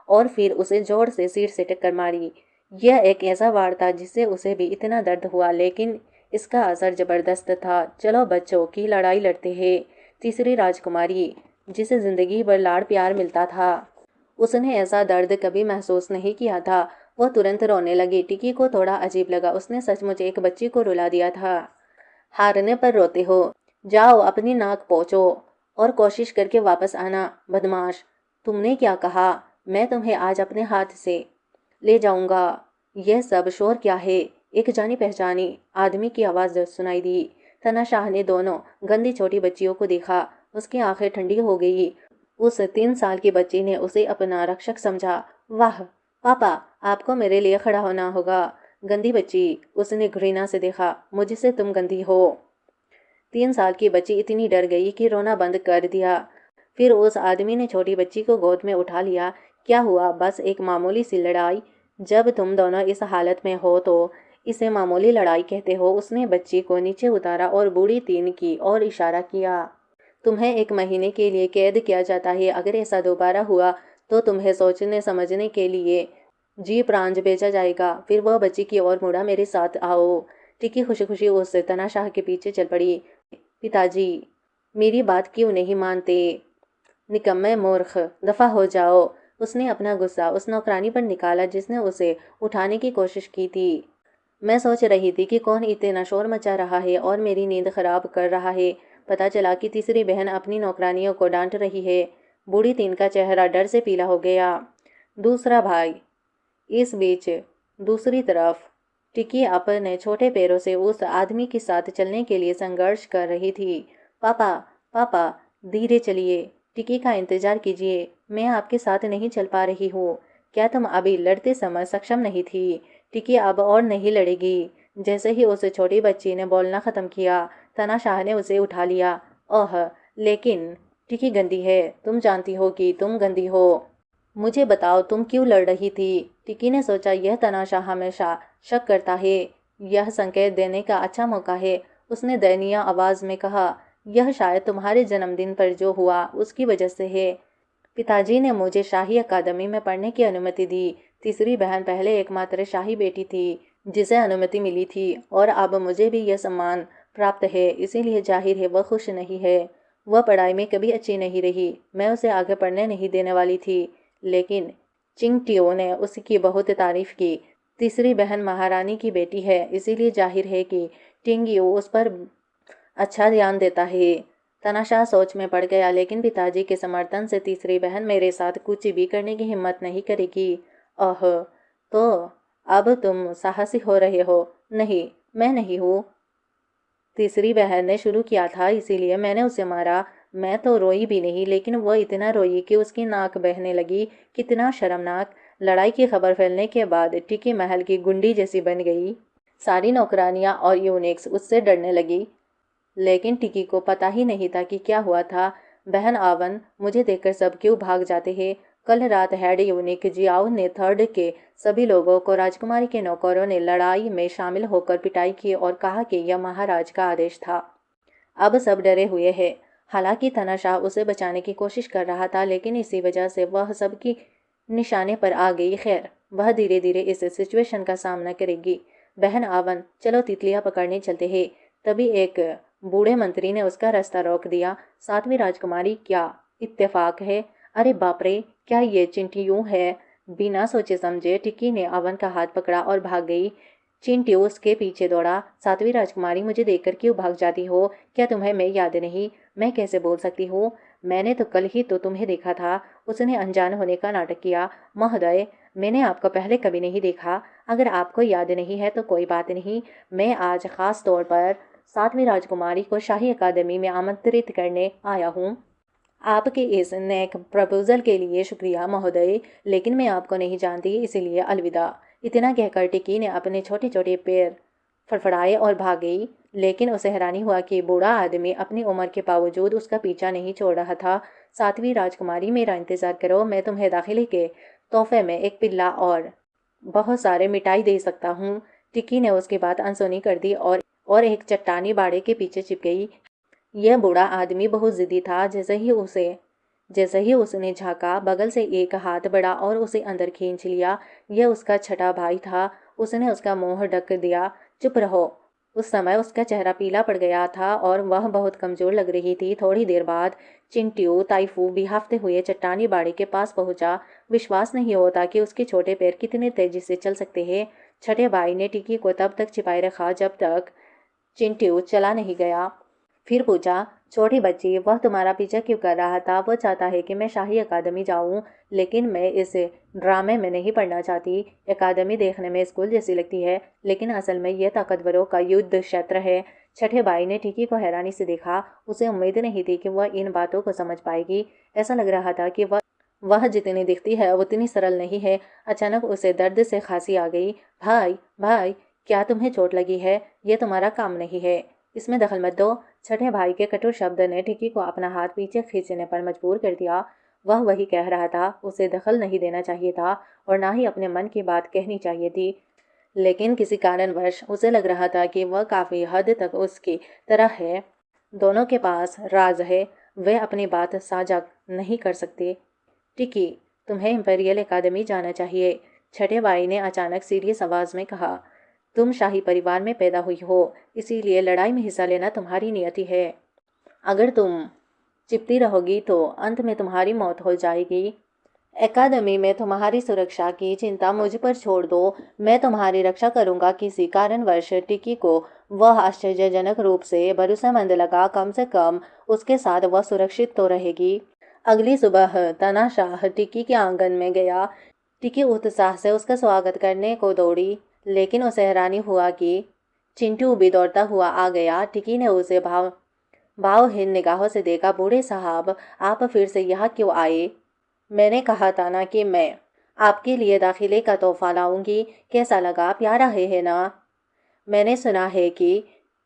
[SPEAKER 2] और फिर उसे जोर से सिर से टक्कर मारी। यह एक ऐसा वार था जिससे उसे भी इतना दर्द हुआ, लेकिन इसका असर जबरदस्त था। चलो बच्चों की लड़ाई लड़ते हैं। तीसरी राजकुमारी, जिसे जिंदगी भर लाड़ प्यार मिलता था, उसने ऐसा दर्द कभी महसूस नहीं किया था। वो तुरंत रोने लगी। टिकी को थोड़ा अजीब लगा, उसने सचमुच एक बच्ची को रुला दिया था। हारने पर रोते हो, जाओ अपनी नाक पोंछो और कोशिश करके वापस आना। बदमाश, तुमने क्या कहा? मैं तुम्हें आज अपने हाथ से ले जाऊंगा। यह सब शोर क्या है? एक जानी पहचानी आदमी की आवाज सुनाई दी। तनाशाह ने दोनों गंदी छोटी बच्चियों को देखा। उसकी आंखें ठंडी हो गई। उस 3 साल की बच्ची ने उसे अपना रक्षक समझा। वाह पापा, आपको मेरे लिए खड़ा होना होगा। गंदी बच्ची, उसने घृणा से देखा। मुझसे तुम गंदी हो। 3 साल की बच्ची इतनी डर गई कि रोना बंद कर दिया। फिर उस आदमी ने छोटी बच्ची को गोद में उठा लिया। क्या हुआ? बस एक मामूली सी लड़ाई। जब तुम दोनों इस हालत में हो तो इसे मामूली लड़ाई कहते हो। उसने बच्ची को नीचे उतारा और बूढ़ी तीन की और इशारा किया। तुम्हें 1 महीने के लिए कैद किया जाता है। अगर ऐसा दोबारा हुआ तो तुम्हें सोचने समझने के लिए जी प्रांज भेजा जाएगा। फिर वह बच्ची की ओर मुड़ा। मेरे साथ आओ। टिकी खुशी खुशी उस तनाशाह के पीछे चल पड़ी। पिताजी, मेरी बात क्यों नहीं मानते? निकम्मे मूर्ख, दफा हो जाओ। उसने अपना गुस्सा उस नौकरानी पर निकाला जिसने उसे उठाने की कोशिश की थी। मैं सोच रही थी कि कौन इतना शोर मचा रहा है और मेरी नींद खराब कर रहा है। पता चला कि तीसरी बहन अपनी नौकरानियों को डांट रही है। बूढ़ी तीन का चेहरा डर से पीला हो गया। दूसरा भाई। इस बीच दूसरी तरफ टिकी अपने छोटे पैरों से उस आदमी के साथ चलने के लिए संघर्ष कर रही थी। पापा, पापा, धीरे चलिए। टिकी का इंतजार कीजिए। मैं आपके साथ नहीं चल पा रही हूँ। क्या तुम अभी लड़ते समय सक्षम नहीं थी? टिकी अब और नहीं लड़ेगी। जैसे ही उस छोटी बच्ची ने बोलना खत्म किया, तनाशाह ने उसे उठा लिया। ओह, लेकिन टिकी गंदी है। तुम जानती हो कि तुम गंदी हो। मुझे बताओ, तुम क्यों लड़ रही थी? टिकी ने सोचा, यह तनाशाह हमेशा शक करता है। यह संकेत देने का अच्छा मौका है। उसने दयनीय आवाज में कहा, यह शायद तुम्हारे जन्मदिन पर जो हुआ उसकी वजह से है। पिताजी ने मुझे शाही अकादमी में पढ़ने की अनुमति दी। तीसरी बहन पहले एकमात्र शाही बेटी थी जिसे अनुमति मिली थी और अब मुझे भी यह सम्मान प्राप्त है। इसीलिए जाहिर है वह खुश नहीं है। वह पढ़ाई में कभी अच्छी नहीं रही। मैं उसे आगे पढ़ने नहीं देने वाली थी, लेकिन चिंगटियो ने उसकी बहुत तारीफ की। तीसरी बहन महारानी की बेटी है, इसीलिए जाहिर है कि टिंगियो उस पर अच्छा ध्यान देता है। तनाशाह सोच में पड़ गया, लेकिन पिताजी के समर्थन से तीसरी बहन मेरे साथ कुछ भी करने की हिम्मत नहीं करेगी। ओह, तो अब तुम साहसी हो रहे हो? नहीं, मैं नहीं हूँ। तीसरी बहन ने शुरू किया था, इसीलिए मैंने उसे मारा। मैं तो रोई भी नहीं, लेकिन वह इतना रोई कि उसकी नाक बहने लगी। कितना शर्मनाक। लड़ाई की खबर फैलने के बाद टिकी महल की गुंडी जैसी बन गई। सारी नौकरानियां और यूनिक्स उससे डरने लगी। लेकिन टिकी को पता ही नहीं था कि क्या हुआ था। बहन आवन, मुझे देखकर सब क्यों भाग जाते हैं? कल रात हेड यूनिक जियाओ ने थर्ड के सभी लोगों को राजकुमारी के नौकरों ने लड़ाई में शामिल होकर पिटाई की और कहा कि यह महाराज का आदेश था। अब सब डरे हुए हैं। हालांकि तनाशाह उसे बचाने की कोशिश कर रहा था, लेकिन इसी वजह से वह सबकी निशाने पर आ गई। खैर, वह धीरे धीरे इस सिचुएशन का सामना करेगी। बहन आवन, चलो तितलियां पकड़ने चलते हैं। तभी एक बूढ़े मंत्री ने उसका रास्ता रोक दिया। 7वीं राजकुमारी, क्या इत्तेफाक है? अरे बाप रे, क्या ये चिंटियों है? बिना सोचे समझे टिक्की ने अवन का हाथ पकड़ा और भाग गई। चिंटियो उसके पीछे दौड़ा। 7वीं राजकुमारी, मुझे देखकर क्यों भाग जाती हो? क्या तुम्हें मैं याद नहीं? मैं कैसे बोल सकती हूँ? मैंने तो कल ही तो तुम्हें देखा था। उसने अनजान होने का नाटक किया। महोदय, मैंने आपको पहले कभी नहीं देखा। अगर आपको याद नहीं है तो कोई बात नहीं। मैं आज खास तौर पर 7वीं राजकुमारी को शाही अकादमी में आमंत्रित करने आया हूँ। आपके इस नेक प्रपोजल के लिए शुक्रिया महोदय, लेकिन मैं आपको नहीं जानती, इसीलिए अलविदा। इतना कहकर टिकी ने अपने छोटे छोटे पैर फड़फड़ाए और भाग गई। लेकिन उसे हैरानी हुआ कि बूढ़ा आदमी अपनी उम्र के बावजूद उसका पीछा नहीं छोड़ रहा था। 7वीं राजकुमारी, मेरा इंतजार करो, मैं तुम्हें दाखिले के तोहफे में एक पिल्ला और बहुत सारे मिठाई दे सकता हूँ। टिक्की ने उसकी बात अनसुनी कर दी और एक चट्टानी बाड़े के पीछे छिप गई। यह बूढ़ा आदमी बहुत जिद्दी था। जैसे ही उसने झांका, बगल से एक हाथ बढ़ा और उसे अंदर खींच लिया। यह उसका छठा भाई था। उसने उसका मुंह ढक दिया। चुप रहो, उस समय उसका चेहरा पीला पड़ गया था और वह बहुत कमज़ोर लग रही थी। थोड़ी देर बाद चिंटू ताइफू बिहाफते हुए चट्टानी बाड़ी के पास पहुंचा। विश्वास नहीं होता कि उसके छोटे पैर कितने तेजी से चल सकते हैं। छठे भाई ने टिकी को तब तक छिपाए रखा जब तक चिंटू चला नहीं गया। फिर पूछा, छोटी बच्ची, वह तुम्हारा पीछा क्यों कर रहा था? वो चाहता है कि मैं शाही अकादमी जाऊं, लेकिन मैं इस ड्रामे में नहीं पढ़ना चाहती। अकादमी देखने में स्कूल जैसी लगती है, लेकिन असल में यह ताकतवरों का युद्ध क्षेत्र है। छठे भाई ने टिकी को हैरानी से देखा। उसे उम्मीद नहीं थी कि वह इन बातों को समझ पाएगी। ऐसा लग रहा था कि वह जितनी दिखती है उतनी सरल नहीं है। अचानक उसे दर्द से खांसी आ गई। भाई भाई, क्या तुम्हें चोट लगी है? यह तुम्हारा काम नहीं है, इसमें दखल मत दो। छठे भाई के कठोर शब्द ने टिकी को अपना हाथ पीछे खींचने पर मजबूर कर दिया। वह वही कह रहा था, उसे दखल नहीं देना चाहिए था और ना ही अपने मन की बात कहनी चाहिए थी। लेकिन किसी कारणवश उसे लग रहा था कि वह काफ़ी हद तक उसकी तरह है। दोनों के पास राज है, वे अपनी बात साझा नहीं कर सकते। टिकी, तुम्हें इंपीरियल एकेडमी जाना चाहिए, छठे भाई ने अचानक सीरियस आवाज़ में कहा। तुम शाही परिवार में पैदा हुई हो, इसीलिए लड़ाई में हिस्सा लेना तुम्हारी नियति है। अगर तुम चिपती रहोगी तो अंत में तुम्हारी मौत हो जाएगी। एकेडमी में तुम्हारी सुरक्षा की चिंता मुझ पर छोड़ दो, मैं तुम्हारी रक्षा करूंगा। किसी कारणवश टिकी को वह आश्चर्यजनक रूप से भरोसेमंद लगा। कम से कम उसके साथ वह सुरक्षित तो रहेगी। अगली सुबह तनाशाह टिकी के आंगन में गया। टिकी उत्साह से उसका स्वागत करने को दौड़ी, लेकिन उसे हैरानी हुआ कि चिंटू भी दौड़ता हुआ आ गया। टिकी ने उसे भावहीन निगाहों से देखा। बूढ़े साहब, आप फिर से यहाँ क्यों आए? मैंने कहा था ना कि मैं आपके लिए दाखिले का तोहफा लाऊंगी। कैसा लगा? प्यारा है ना? मैंने सुना है कि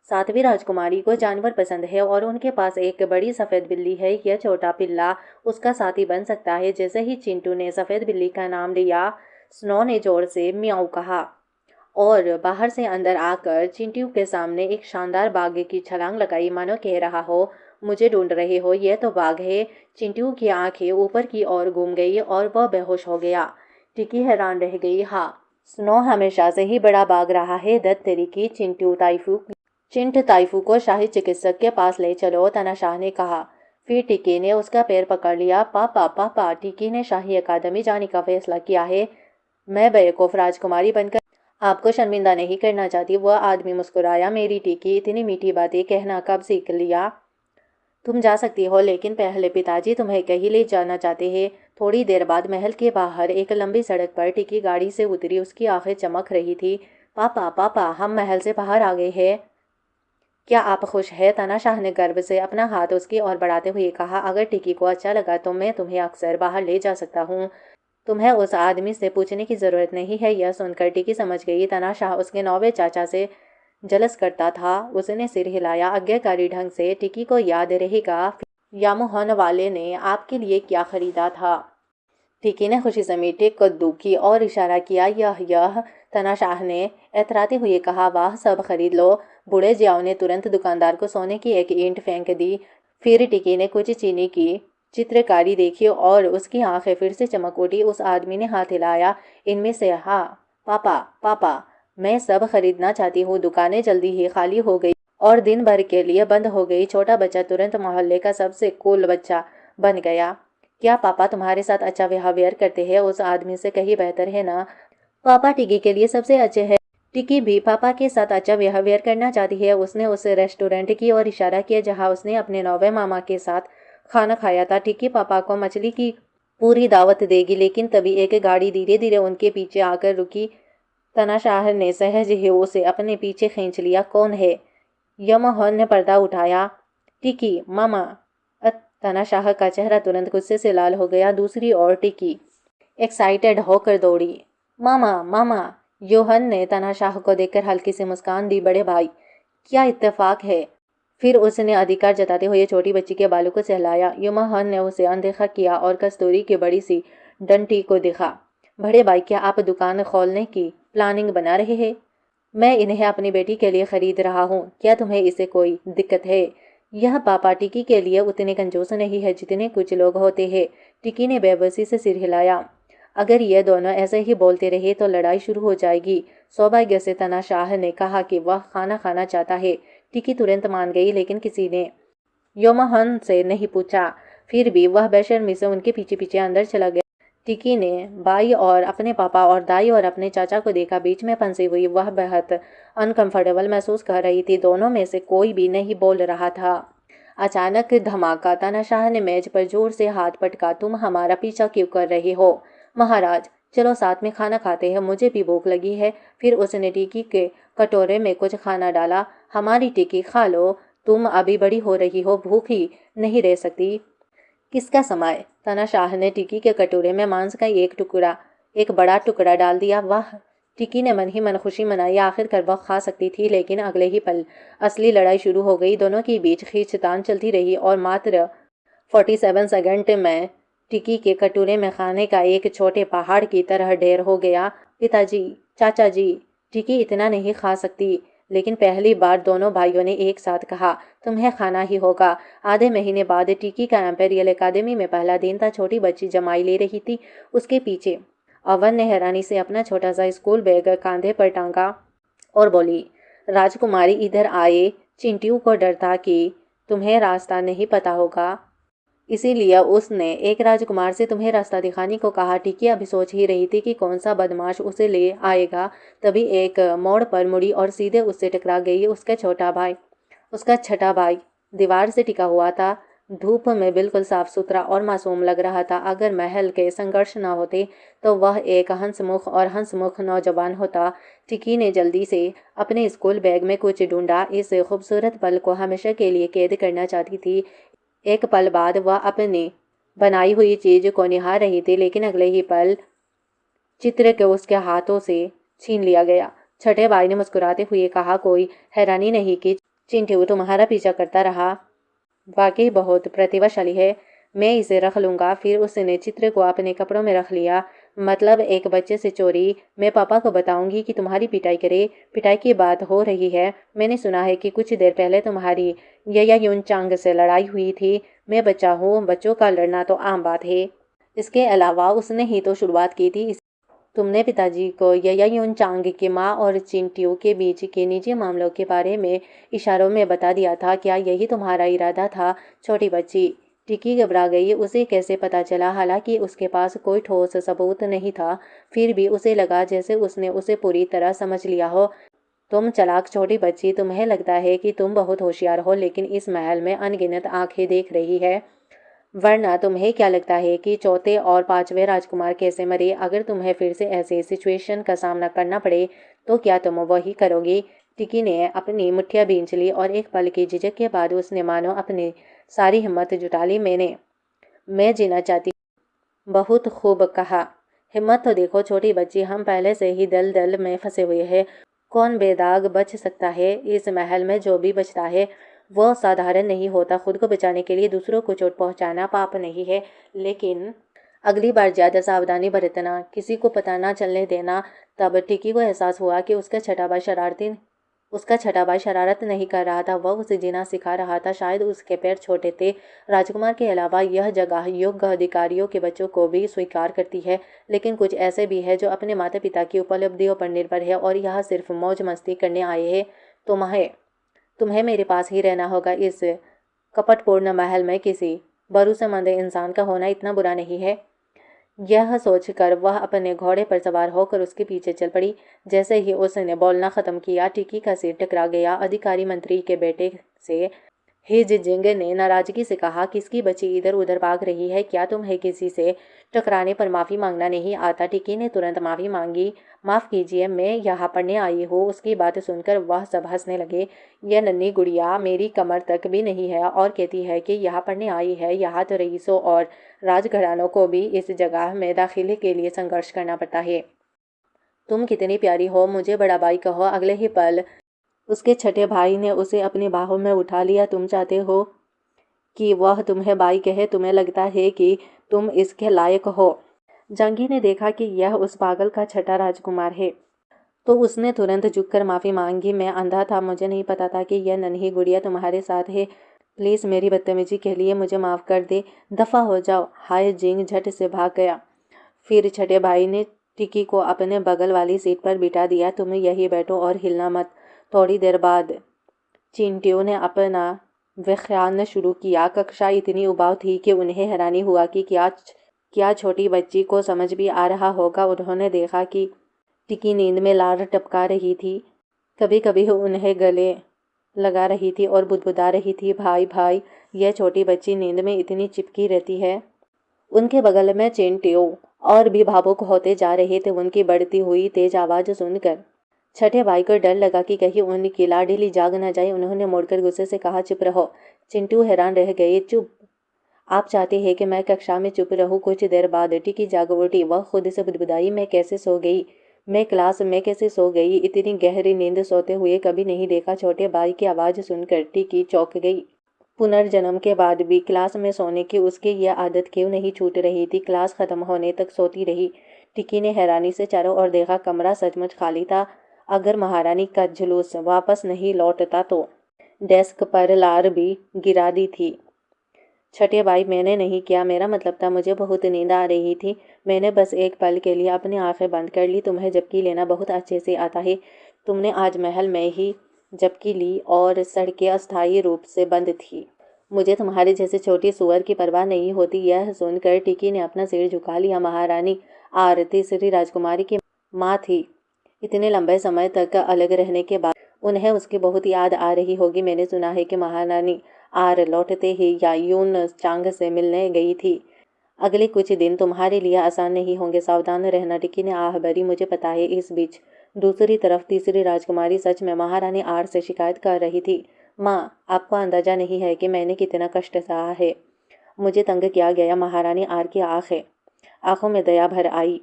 [SPEAKER 2] 7वीं राजकुमारी को जानवर पसंद है और उनके पास एक बड़ी सफ़ेद बिल्ली है। यह छोटा पिल्ला उसका साथी बन सकता है। जैसे ही चिंटू ने सफ़ेद बिल्ली का नाम लिया, स्नो ने जोर से म्याऊ कहा और बाहर से अंदर आकर चिंटू के सामने एक शानदार बाघ की छलांग लगाई, मानो कह रहा हो, मुझे ढूंढ रहे हो? यह तो बाघ है। चिंटू की आंखें ऊपर की ओर घूम गई और वह बेहोश हो गया। टिकी हैरान रह गई। हाँ, स्नो हमेशा से ही बड़ा बाघ रहा है। दत्त तेरी की। चिंट ताइफू को शाही चिकित्सक के पास ले चलो, तनाशाह ने कहा। फिर टिकी ने उसका पैर पकड़ लिया। पापा पापा, टिकी ने शाही अकादमी जाने का फैसला किया है। मैं बेवकूफ़ राजकुमारी बनकर आपको शर्मिंदा नहीं करना चाहती। वह आदमी मुस्कुराया। मेरी टिकी, इतनी मीठी बातें कहना कब सीख लिया? तुम जा सकती हो, लेकिन पहले पिताजी तुम्हें कहीं ले जाना चाहते हैं। थोड़ी देर बाद महल के बाहर एक लंबी सड़क पर टिकी गाड़ी से उतरी। उसकी आंखें चमक रही थी। पापा पापा, हम महल से बाहर आ गए हैं। क्या आप खुश हैं? तनाशाह ने गर्व से अपना हाथ उसकी ओर बढ़ाते हुए कहा। अगर टिकी को अच्छा लगा तो मैं तुम्हें अक्सर बाहर ले जा सकता हूँ। तुम्हें उस आदमी से पूछने की ज़रूरत नहीं है। यह सुनकर टिकी समझ गई तनाशाह उसके नौवे चाचा से जलस करता था। उसने सिर हिलाया आज्ञाकारी ढंग से। टिकी को याद रहेगा यामुहन वाले ने आपके लिए क्या खरीदा था? टिकी ने खुशी से मीठे कद्दू की और इशारा किया। यह तनाशाह ने एतराते हुए कहा। वाह, सब खरीद लो। बूढ़े जियाओ ने तुरंत दुकानदार को सोने की एक ईंट फेंक दी। फिर टिकी ने कुछ चीनी की चित्रकारी देखी और उसकी आंखें फिर से चमक उठी। उस आदमी ने हाथ हिलाया। इनमें से? हाँ पापा पापा, मैं सब खरीदना चाहती हूँ। दुकानें जल्दी ही खाली हो गई और दिन भर के लिए बंद हो गई। छोटा बच्चा तुरंत मोहल्ले का सबसे कूल बच्चा बन गया। क्या पापा तुम्हारे साथ अच्छा बिहेवियर करते हैं? उस आदमी से कहीं बेहतर है ना? पापा टिकी के लिए सबसे अच्छे हैं। टिकी भी पापा के साथ अच्छा बिहेवियर करना चाहती है। उसने उस रेस्टोरेंट की ओर इशारा किया जहाँ उसने अपने नौवे मामा के साथ खाना खाया था। टिकी पापा को मछली की पूरी दावत देगी। लेकिन तभी एक गाड़ी धीरे धीरे उनके पीछे आकर रुकी। तनाशाह ने सहज ही उसे अपने पीछे खींच लिया। कौन है? यमोहन ने पर्दा उठाया। टिकी, मामा। तनाशाह का चेहरा तुरंत गुस्से से लाल हो गया। दूसरी ओर टिकी एक्साइटेड होकर दौड़ी। मामा मामा, योहन ने तनाशाह को देखकर हल्की सी मुस्कान दी। बड़े भाई, क्या इत्तेफाक है? फिर उसने अधिकार जताते हुए छोटी बच्ची के बालों को सहलाया। योमोहन ने उसे अनदेखा किया और कस्तूरी की बड़ी सी डंटी को दिखा। बड़े भाई, क्या आप दुकान खोलने की प्लानिंग बना रहे हैं? मैं इन्हें अपनी बेटी के लिए खरीद रहा हूँ। क्या तुम्हें इससे कोई दिक्कत है? यह पापा टिकी के लिए उतने कंजूस नहीं है जितने कुछ लोग होते हैं। टिकी ने बेबसी से सिर हिलाया। अगर ये दोनों ऐसे ही बोलते रहे तो लड़ाई शुरू हो जाएगी। सौभाग्य से तनाशाह ने कहा कि वह खाना खाना चाहता है। टिकी तुरंत मान गई, लेकिन किसी ने योमहन से नहीं पूछा। फिर भी वह बेशर्मी से उनके पीछे पीछे अंदर चला गया। टिकी ने बाई और अपने पापा और दाई और अपने चाचा को देखा। बीच में फंसी हुई वह बेहद अनकंफर्टेबल महसूस कर रही थी। दोनों में से कोई भी नहीं बोल रहा था। अचानक धमाका। तानाशाह ने मेज पर जोर से हाथ पटका। तुम हमारा पीछा क्यों कर रहे हो? महाराज, चलो साथ में खाना खाते हैं, मुझे भी भूख लगी है। फिर उसने टिकी के कटोरे में कुछ खाना डाला। हमारी टिकी खा लो, तुम अभी बड़ी हो रही हो, भूखी नहीं रह सकती। किसका समय? तानाशाह ने टिकी के कटोरे में मांस का एक बड़ा टुकड़ा डाल दिया। वाह! टिकी ने मन ही मन खुशी मनाई। आखिरकार वह खा सकती थी। लेकिन अगले ही पल असली लड़ाई शुरू हो गई। दोनों के बीच खींचतान चलती रही और मात्र 47 सेकंड में टिकी के कटोरे में खाने का एक छोटे पहाड़ की तरह ढेर हो गया। पिताजी, चाचा जी, टिकी इतना नहीं खा सकती। लेकिन पहली बार दोनों भाइयों ने एक साथ कहा, तुम्हें खाना ही होगा। आधे महीने बाद टिकी का एम्पेरियल एकेडमी में पहला दिन था। छोटी बच्ची जमाई ले रही थी। उसके पीछे अवन ने हैरानी से अपना छोटा सा स्कूल बैग कांधे पर टांगा और बोली, राजकुमारी इधर आए। चिंटू को डर था कि तुम्हें रास्ता नहीं पता होगा, इसीलिए उसने एक राजकुमार से तुम्हें रास्ता दिखाने को कहा। टिकी अभी सोच ही रही थी कि कौन सा बदमाश उसे ले आएगा। तभी एक मोड़ पर मुड़ी और सीधे उससे टकरा गई। उसका छठा भाई दीवार से टिका हुआ था। धूप में बिल्कुल साफ सुथरा और मासूम लग रहा था। अगर महल के संघर्ष न होते तो वह एक हंसमुख नौजवान होता। टिकी ने जल्दी से अपने स्कूल बैग में कुछ ढूंढा। इस खूबसूरत पल को हमेशा के लिए कैद करना चाहती थी। एक पल बाद वह अपनी बनाई हुई चीज को निहार रही थी, लेकिन अगले ही पल चित्र को उसके हाथों से छीन लिया गया। छठे भाई ने मुस्कुराते हुए कहा, कोई हैरानी नहीं कि चिंटू तुम्हारा पीछा करता रहा। वाकई बहुत प्रतिभाशाली है। मैं इसे रख लूंगा। फिर उसने चित्र को अपने कपड़ों में रख लिया। मतलब एक बच्चे से चोरी। मैं पापा को बताऊंगी कि तुम्हारी पिटाई करे। पिटाई की बात हो रही है। मैंने सुना है कि कुछ देर पहले तुम्हारी यया यूनचांग से लड़ाई हुई थी। मैं बच्चा हूँ, बच्चों का लड़ना तो आम बात है। इसके अलावा उसने ही तो शुरुआत की थी। तुमने पिताजी को यया यूनचांग की माँ और चिंटू के बीच के निजी मामलों के बारे में इशारों में बता दिया था। क्या यही तुम्हारा इरादा था? छोटी बच्ची टिकी घबरा गई। उसे कैसे पता चला? हालांकि उसके पास कोई ठोस सबूत नहीं था, फिर भी उसे लगा जैसे उसने उसे पूरी तरह समझ लिया हो। तुम चालाक छोटी बच्ची, तुम्हें लगता है कि तुम बहुत होशियार हो, लेकिन इस महल में अनगिनत आंखें देख रही है। वरना तुम्हें क्या लगता है कि चौथे और पांचवें राजकुमार कैसे मरे? अगर तुम्हें फिर से ऐसे सिचुएशन का सामना करना पड़े तो क्या तुम वही करोगी? टिकी ने अपनी मुठ्ठियां भींच ली और एक पल की झिझक के बाद उसने मानो अपनी सारी हिम्मत जुटा ली। मैं जीना चाहती। बहुत खूब कहा। हिम्मत तो देखो छोटी बच्ची, हम पहले से ही दलदल में फंसे हुए हैं। कौन बेदाग बच सकता है? इस महल में जो भी बचता है वो साधारण नहीं होता। खुद को बचाने के लिए दूसरों को चोट पहुंचाना पाप नहीं है, लेकिन अगली बार ज्यादा सावधानी बरतना, किसी को पता ना चलने देना। तब टिकी को एहसास हुआ कि उसका छठा भाई शरारत नहीं कर रहा था, वह उसे जीना सिखा रहा था। शायद उसके पैर छोटे थे। राजकुमार के अलावा यह जगह योग्य अधिकारियों के बच्चों को भी स्वीकार करती है, लेकिन कुछ ऐसे भी है जो अपने माता पिता की उपलब्धियों पर निर्भर है और यह सिर्फ मौज मस्ती करने आए हैं। तुम्हें मेरे पास ही रहना होगा। इस कपटपूर्ण महल में किसी भरोसेमंद इंसान का होना इतना बुरा नहीं है। यह सोचकर वह अपने घोड़े पर सवार होकर उसके पीछे चल पड़ी। जैसे ही उसने बोलना खत्म किया, टिकी का सिर टकरा गया। अधिकारी मंत्री के बेटे से हिज जिंग ने नाराजगी से कहा, किसकी बच्ची इधर उधर भाग रही है? क्या तुम्हें किसी से टकराने पर माफी मांगना नहीं आता? टिकी ने तुरंत माफी मांगी। माफ कीजिए, मैं यहाँ पढ़ने आई हूँ। उसकी बात सुनकर वह सब हंसने लगे। यह नन्ही गुड़िया मेरी कमर तक भी नहीं है और कहती है कि यहाँ पढ़ने आई है। यहाँ तो रईसों और राजघरानों को भी इस जगह में दाखिले के लिए संघर्ष करना पड़ता है। तुम कितनी प्यारी हो, मुझे बड़ा भाई कहो। अगले ही पल उसके छठे भाई ने उसे अपनी बाहों में उठा लिया। तुम चाहते हो कि वह तुम्हें भाई कहे? तुम्हें लगता है कि तुम इसके लायक हो? जंगी ने देखा कि यह उस पागल का छठा राजकुमार है, तो उसने तुरंत झुककर माफी मांगी। मैं अंधा था, मुझे नहीं पता था कि यह नन्ही गुड़िया तुम्हारे साथ है। प्लीज मेरी बदतमीजी के लिए मुझे माफ कर दे। दफा हो जाओ। हाय जिंग झट से भाग गया। फिर छठे भाई ने टिकी को अपने बगल वाली सीट पर बिठा दिया। तुम यही बैठो और हिलना मत। थोड़ी देर बाद चिंटियों ने अपना व्याख्यान शुरू किया। कक्षा इतनी उबाऊ थी कि उन्हें हैरानी हुआ कि क्या छोटी बच्ची को समझ भी आ रहा होगा। उन्होंने देखा कि टिकी नींद में लार टपका रही थी, कभी कभी उन्हें गले लगा रही थी और बुदबुदा रही थी, भाई भाई, यह छोटी बच्ची नींद में इतनी चिपकी रहती है। उनके बगल में चिंटियो और भी भावुक होते जा रहे थे उनकी बढ़ती हुई तेज आवाज सुनकर। छठे भाई को डर लगा कि कहीं उनकी लाडली जाग न जाए। उन्होंने मुड़कर गुस्से से कहा, चुप रहो। चिंटू हैरान रह गए। चुप? आप चाहते हैं कि मैं कक्षा में चुप रहूं? कुछ देर बाद टिकी जाग उठी। वह खुद से बुदबुदाई, मैं कैसे सो गई? मैं क्लास में कैसे सो गई? इतनी गहरी नींद सोते हुए कभी नहीं देखा। छोटे भाई की आवाज सुनकर टिकी चौंक गई। पुनर्जन्म के बाद भी क्लास में सोने की उसकी यह आदत क्यों नहीं छूट रही थी? क्लास खत्म होने तक सोती रही। टिकी ने हैरानी से चारों ओर देखा। कमरा सचमुच खाली था। अगर महारानी का जुलूस वापस नहीं लौटता तो। डेस्क पर लार भी गिरा दी थी। छठे भाई, मैंने नहीं किया, मेरा मतलब था मुझे बहुत नींद आ रही थी। मैंने बस एक पल के लिए अपनी आंखें बंद कर ली। तुम्हें झपकी लेना बहुत अच्छे से आता है। तुमने आज महल में ही झपकी ली और सड़कें अस्थायी रूप से बंद थी। मुझे तुम्हारे जैसे छोटी सुअर की परवाह नहीं होती। यह सुनकर टिकी ने अपना सिर झुका लिया। महारानी आरती श्री राजकुमारी की माँ थी। इतने लंबे समय तक अलग रहने के बाद उन्हें उसकी बहुत याद आ रही होगी। मैंने सुना है कि महारानी आर लौटते ही यायून चांग से मिलने गई थी। अगले कुछ दिन तुम्हारे लिए आसान नहीं होंगे, सावधान रहना। टिकी ने आह भरी। मुझे पता है। इस बीच दूसरी तरफ तीसरी राजकुमारी सच में महारानी आर से शिकायत कर रही थी। माँ, आपको अंदाजा नहीं है कि मैंने कितना कष्ट सहा है। मुझे तंग किया गया। महारानी आर की आंखों में दया भर आई।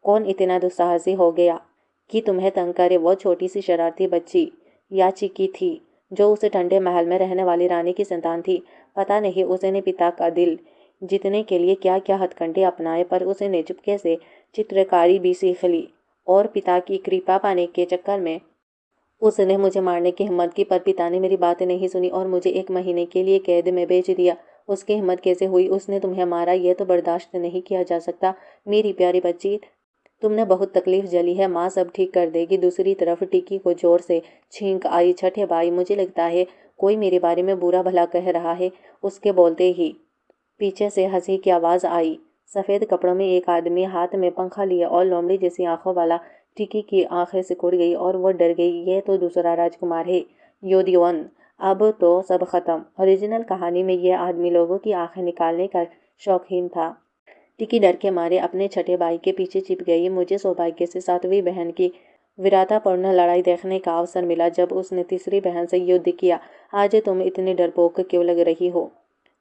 [SPEAKER 2] कौन इतना दुस्साहसी हो गया कि तुम्हें तंग करे? वो छोटी सी शरारती बच्ची याचिकी थी जो उस ठंडे महल में रहने वाली रानी की संतान थी। पता नहीं उसने पिता का दिल जीतने के लिए क्या क्या हथकंडे अपनाए, पर उसने चुपके से चित्रकारी भी सीख ली और पिता की कृपा पाने के चक्कर में उसने मुझे मारने की हिम्मत की। पर पिता ने मेरी बात नहीं सुनी और मुझे 1 महीने के लिए कैद में भेज दिया। उसकी हिम्मत कैसे हुई? उसने तुम्हें मारा। यह तो बर्दाश्त नहीं किया जा सकता। मेरी प्यारी बच्ची, तुमने बहुत तकलीफ झेली है। माँ सब ठीक कर देगी। दूसरी तरफ टिकी को जोर से छींक आई। छठे भाई, मुझे लगता है कोई मेरे बारे में बुरा भला कह रहा है। उसके बोलते ही पीछे से हंसी की आवाज आई। सफेद कपड़ों में एक आदमी, हाथ में पंखा लिए और लोमड़ी जैसी आंखों वाला। टिकी की आंखें सिकुड़ गई और वो डर गई। यह तो दूसरा राजकुमार है, योदियोन। अब तो सब खत्म। ओरिजिनल कहानी में यह आदमी लोगों की आंखें निकालने का शौकीन था। टिकी डर के मारे अपने छठे भाई के पीछे छिप गई। मुझे सौभाग्य से 7वीं बहन की वीरतापूर्ण लड़ाई देखने का अवसर मिला जब उसने तीसरी बहन से युद्ध किया। आज तुम इतनी डरपोक क्यों लग रही हो?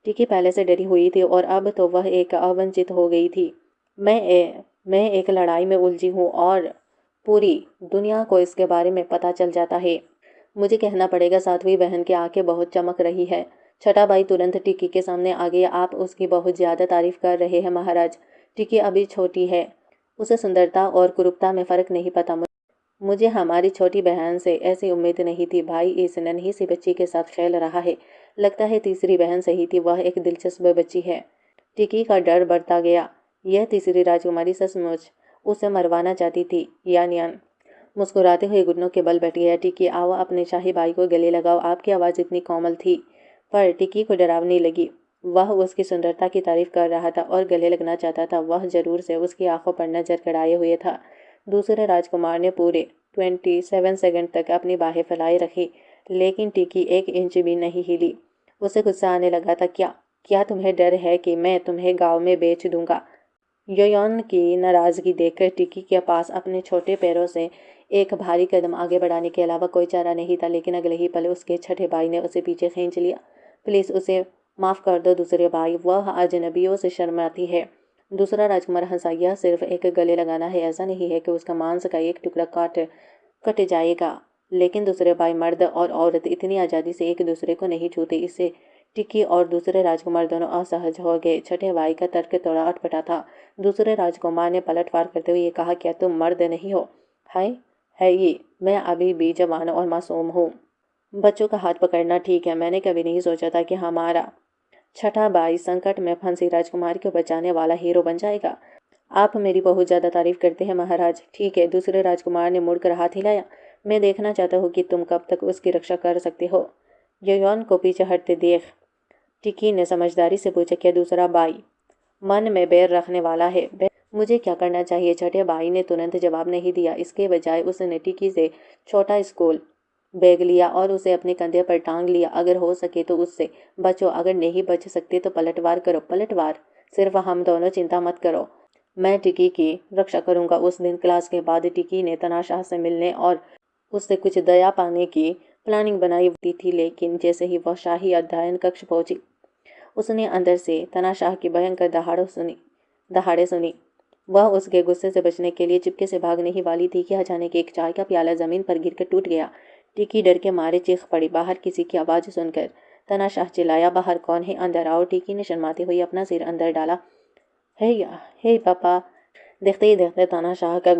[SPEAKER 2] टिकी पहले से डरी हुई थी और अब तो वह एक अवंचित हो गई थी। मैं एक लड़ाई में उलझी हूँ और पूरी दुनिया को इसके बारे में पता चल जाता है। मुझे कहना पड़ेगा। 7वीं बहन की आंखें बहुत चमक रही है। छठा भाई तुरंत टिकी के सामने आ गया। आप उसकी बहुत ज्यादा तारीफ कर रहे हैं महाराज। टिकी अभी छोटी है, उसे सुंदरता और कुरूपता में फर्क नहीं पता। मुझे हमारी छोटी बहन से ऐसी उम्मीद नहीं थी। भाई इस नन्ही सी बच्ची के साथ खेल रहा है। लगता है तीसरी बहन सही थी, वह एक दिलचस्प बच्ची है। टिकी का डर बढ़ता गया। यह तीसरी राजकुमारी सचमुच उसे मरवाना चाहती थी। यान मुस्कुराते हुए घुटनों के बल बैठ गया। टिकी, आओ अपने शाही भाई को गले लगाओ। आपकी आवाज़ इतनी कोमल थी। पर टिकी को डरावनी लगी। वह उसकी सुंदरता की तारीफ कर रहा था और गले लगना चाहता था। वह जरूर से उसकी आंखों पर नजर गड़ाए हुए था। दूसरे राजकुमार ने पूरे 27 सेकंड तक अपनी बाहें फैलाए रखी, लेकिन टिकी 1 इंच भी नहीं हिली। उसे गुस्सा आने लगा था। क्या तुम्हें डर है कि मैं तुम्हें गांव में बेच दूंगा? योयोन की नाराजगी देखकर टिकी के पास अपने छोटे पैरों से एक भारी कदम आगे बढ़ाने के अलावा कोई चारा नहीं था। लेकिन अगले ही पल उसके छठे भाई ने उसे पीछे खींच लिया। प्लीज उसे माफ कर दो दूसरे भाई, वह अजनबियों से शर्माती है। दूसरा राजकुमार हंसा। यह सिर्फ एक गले लगाना है, ऐसा नहीं है कि उसका मांस का एक टुकड़ा कट जाएगा। लेकिन दूसरे भाई, मर्द और औरत इतनी आज़ादी से एक दूसरे को नहीं छूते। इससे टिकी और दूसरे राजकुमार दोनों असहज हो गए। छठे भाई का तर्क थोड़ा अटपटा था। दूसरे राजकुमार ने पलटवार करते हुए कहा, क्या तुम मर्द नहीं हो? है ये, मैं अभी भी जवान और मासूम हूँ। बच्चों का हाथ पकड़ना ठीक है। मैंने कभी नहीं सोचा था कि हमारा छठा भाई संकट में फंसी राजकुमारी को बचाने वाला हीरो बन जाएगा। आप मेरी बहुत ज़्यादा तारीफ करते हैं महाराज। ठीक है, दूसरे राजकुमार ने मुड़कर हाथ हिलाया। मैं देखना चाहता हूँ कि तुम कब तक उसकी रक्षा कर सकते हो। योन को पीछे हटते देख टिकी ने समझदारी से पूछा, क्या दूसरा भाई मन में बैर रखने वाला है? मुझे क्या करना चाहिए? छठे भाई ने तुरंत जवाब नहीं दिया। इसके बजाय उसने टिकी से छोटा स्कूल बैग लिया और उसे अपने कंधे पर टांग लिया। अगर हो सके तो उससे बचो, अगर नहीं बच सकते तो पलटवार करो। पलटवार? सिर्फ हम दोनों, चिंता मत करो, मैं टिकी की रक्षा करूंगा। उस दिन क्लास के बाद टिकी ने तनाशाह से मिलने और उससे कुछ दया पाने की प्लानिंग बनाई थी, लेकिन जैसे ही वह शाही अध्ययन कक्ष पहुंची उसने अंदर से तनाशाह की भयंकर दहाड़े सुनी। वह उसके गुस्से से बचने के लिए चुपके से भागने ही वाली थी कि अचानक एक चाय का प्याला जमीन पर गिरकर टूट गया। टिकी डर के मारे चीख पड़ी। बाहर किसी की आवाज सुनकर तनाशाह चिल्लाया, बाहर कौन है? अंदर आओ। टिकी ने शर्माते हुए अपना सिर अंदर डाला। हे पापा। देखते ही देखते तनाशाह का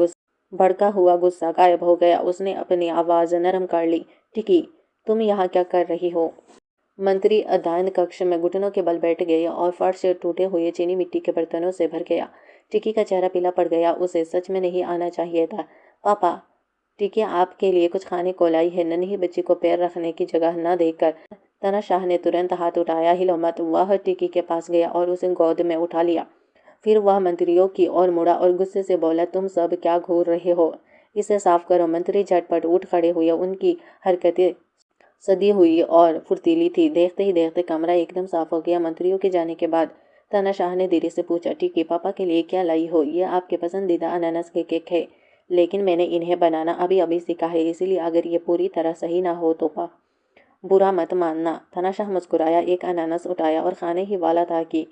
[SPEAKER 2] भड़का हुआ गुस्सा गायब हो गया। उसने अपनी आवाज नरम कर ली। टिकी, तुम यहाँ क्या कर रही हो? मंत्री अध्ययन कक्ष में घुटनों के बल बैठ गए और फर्श से टूटे हुए चीनी मिट्टी के बर्तनों से भर गया। टिकी का चेहरा पीला पड़ गया। उसे सच में नहीं आना चाहिए था। पापा, टिकी आपके लिए कुछ खाने को लाई है। नन्ही बच्ची को पैर रखने की जगह न देखकर तनाशाह ने तुरंत हाथ उठाया। हिलो मत। वह टिकी के पास गया और उसे गोद में उठा लिया। फिर वह मंत्रियों की ओर मुड़ा और गुस्से से बोला, तुम सब क्या घूर रहे हो? इसे साफ करो। मंत्री झटपट उठ खड़े हुए। उनकी हरकतें सदी हुई और फुर्तीली थी। देखते ही देखते कमरा एकदम साफ हो गया। मंत्रियों के जाने के बाद तनाशाह ने धीरे से पूछा, टिकी, पापा के लिए क्या लाई हो? ये आपके पसंदीदा अनानास के केक है, लेकिन मैंने इन्हें बनाना अभी अभी सीखा है, इसीलिए अगर ये पूरी तरह सही ना हो तो बुरा मत मानना। तनाशाह मुस्कुराया, एक अनानास उठाया और खाने ही वाला था कि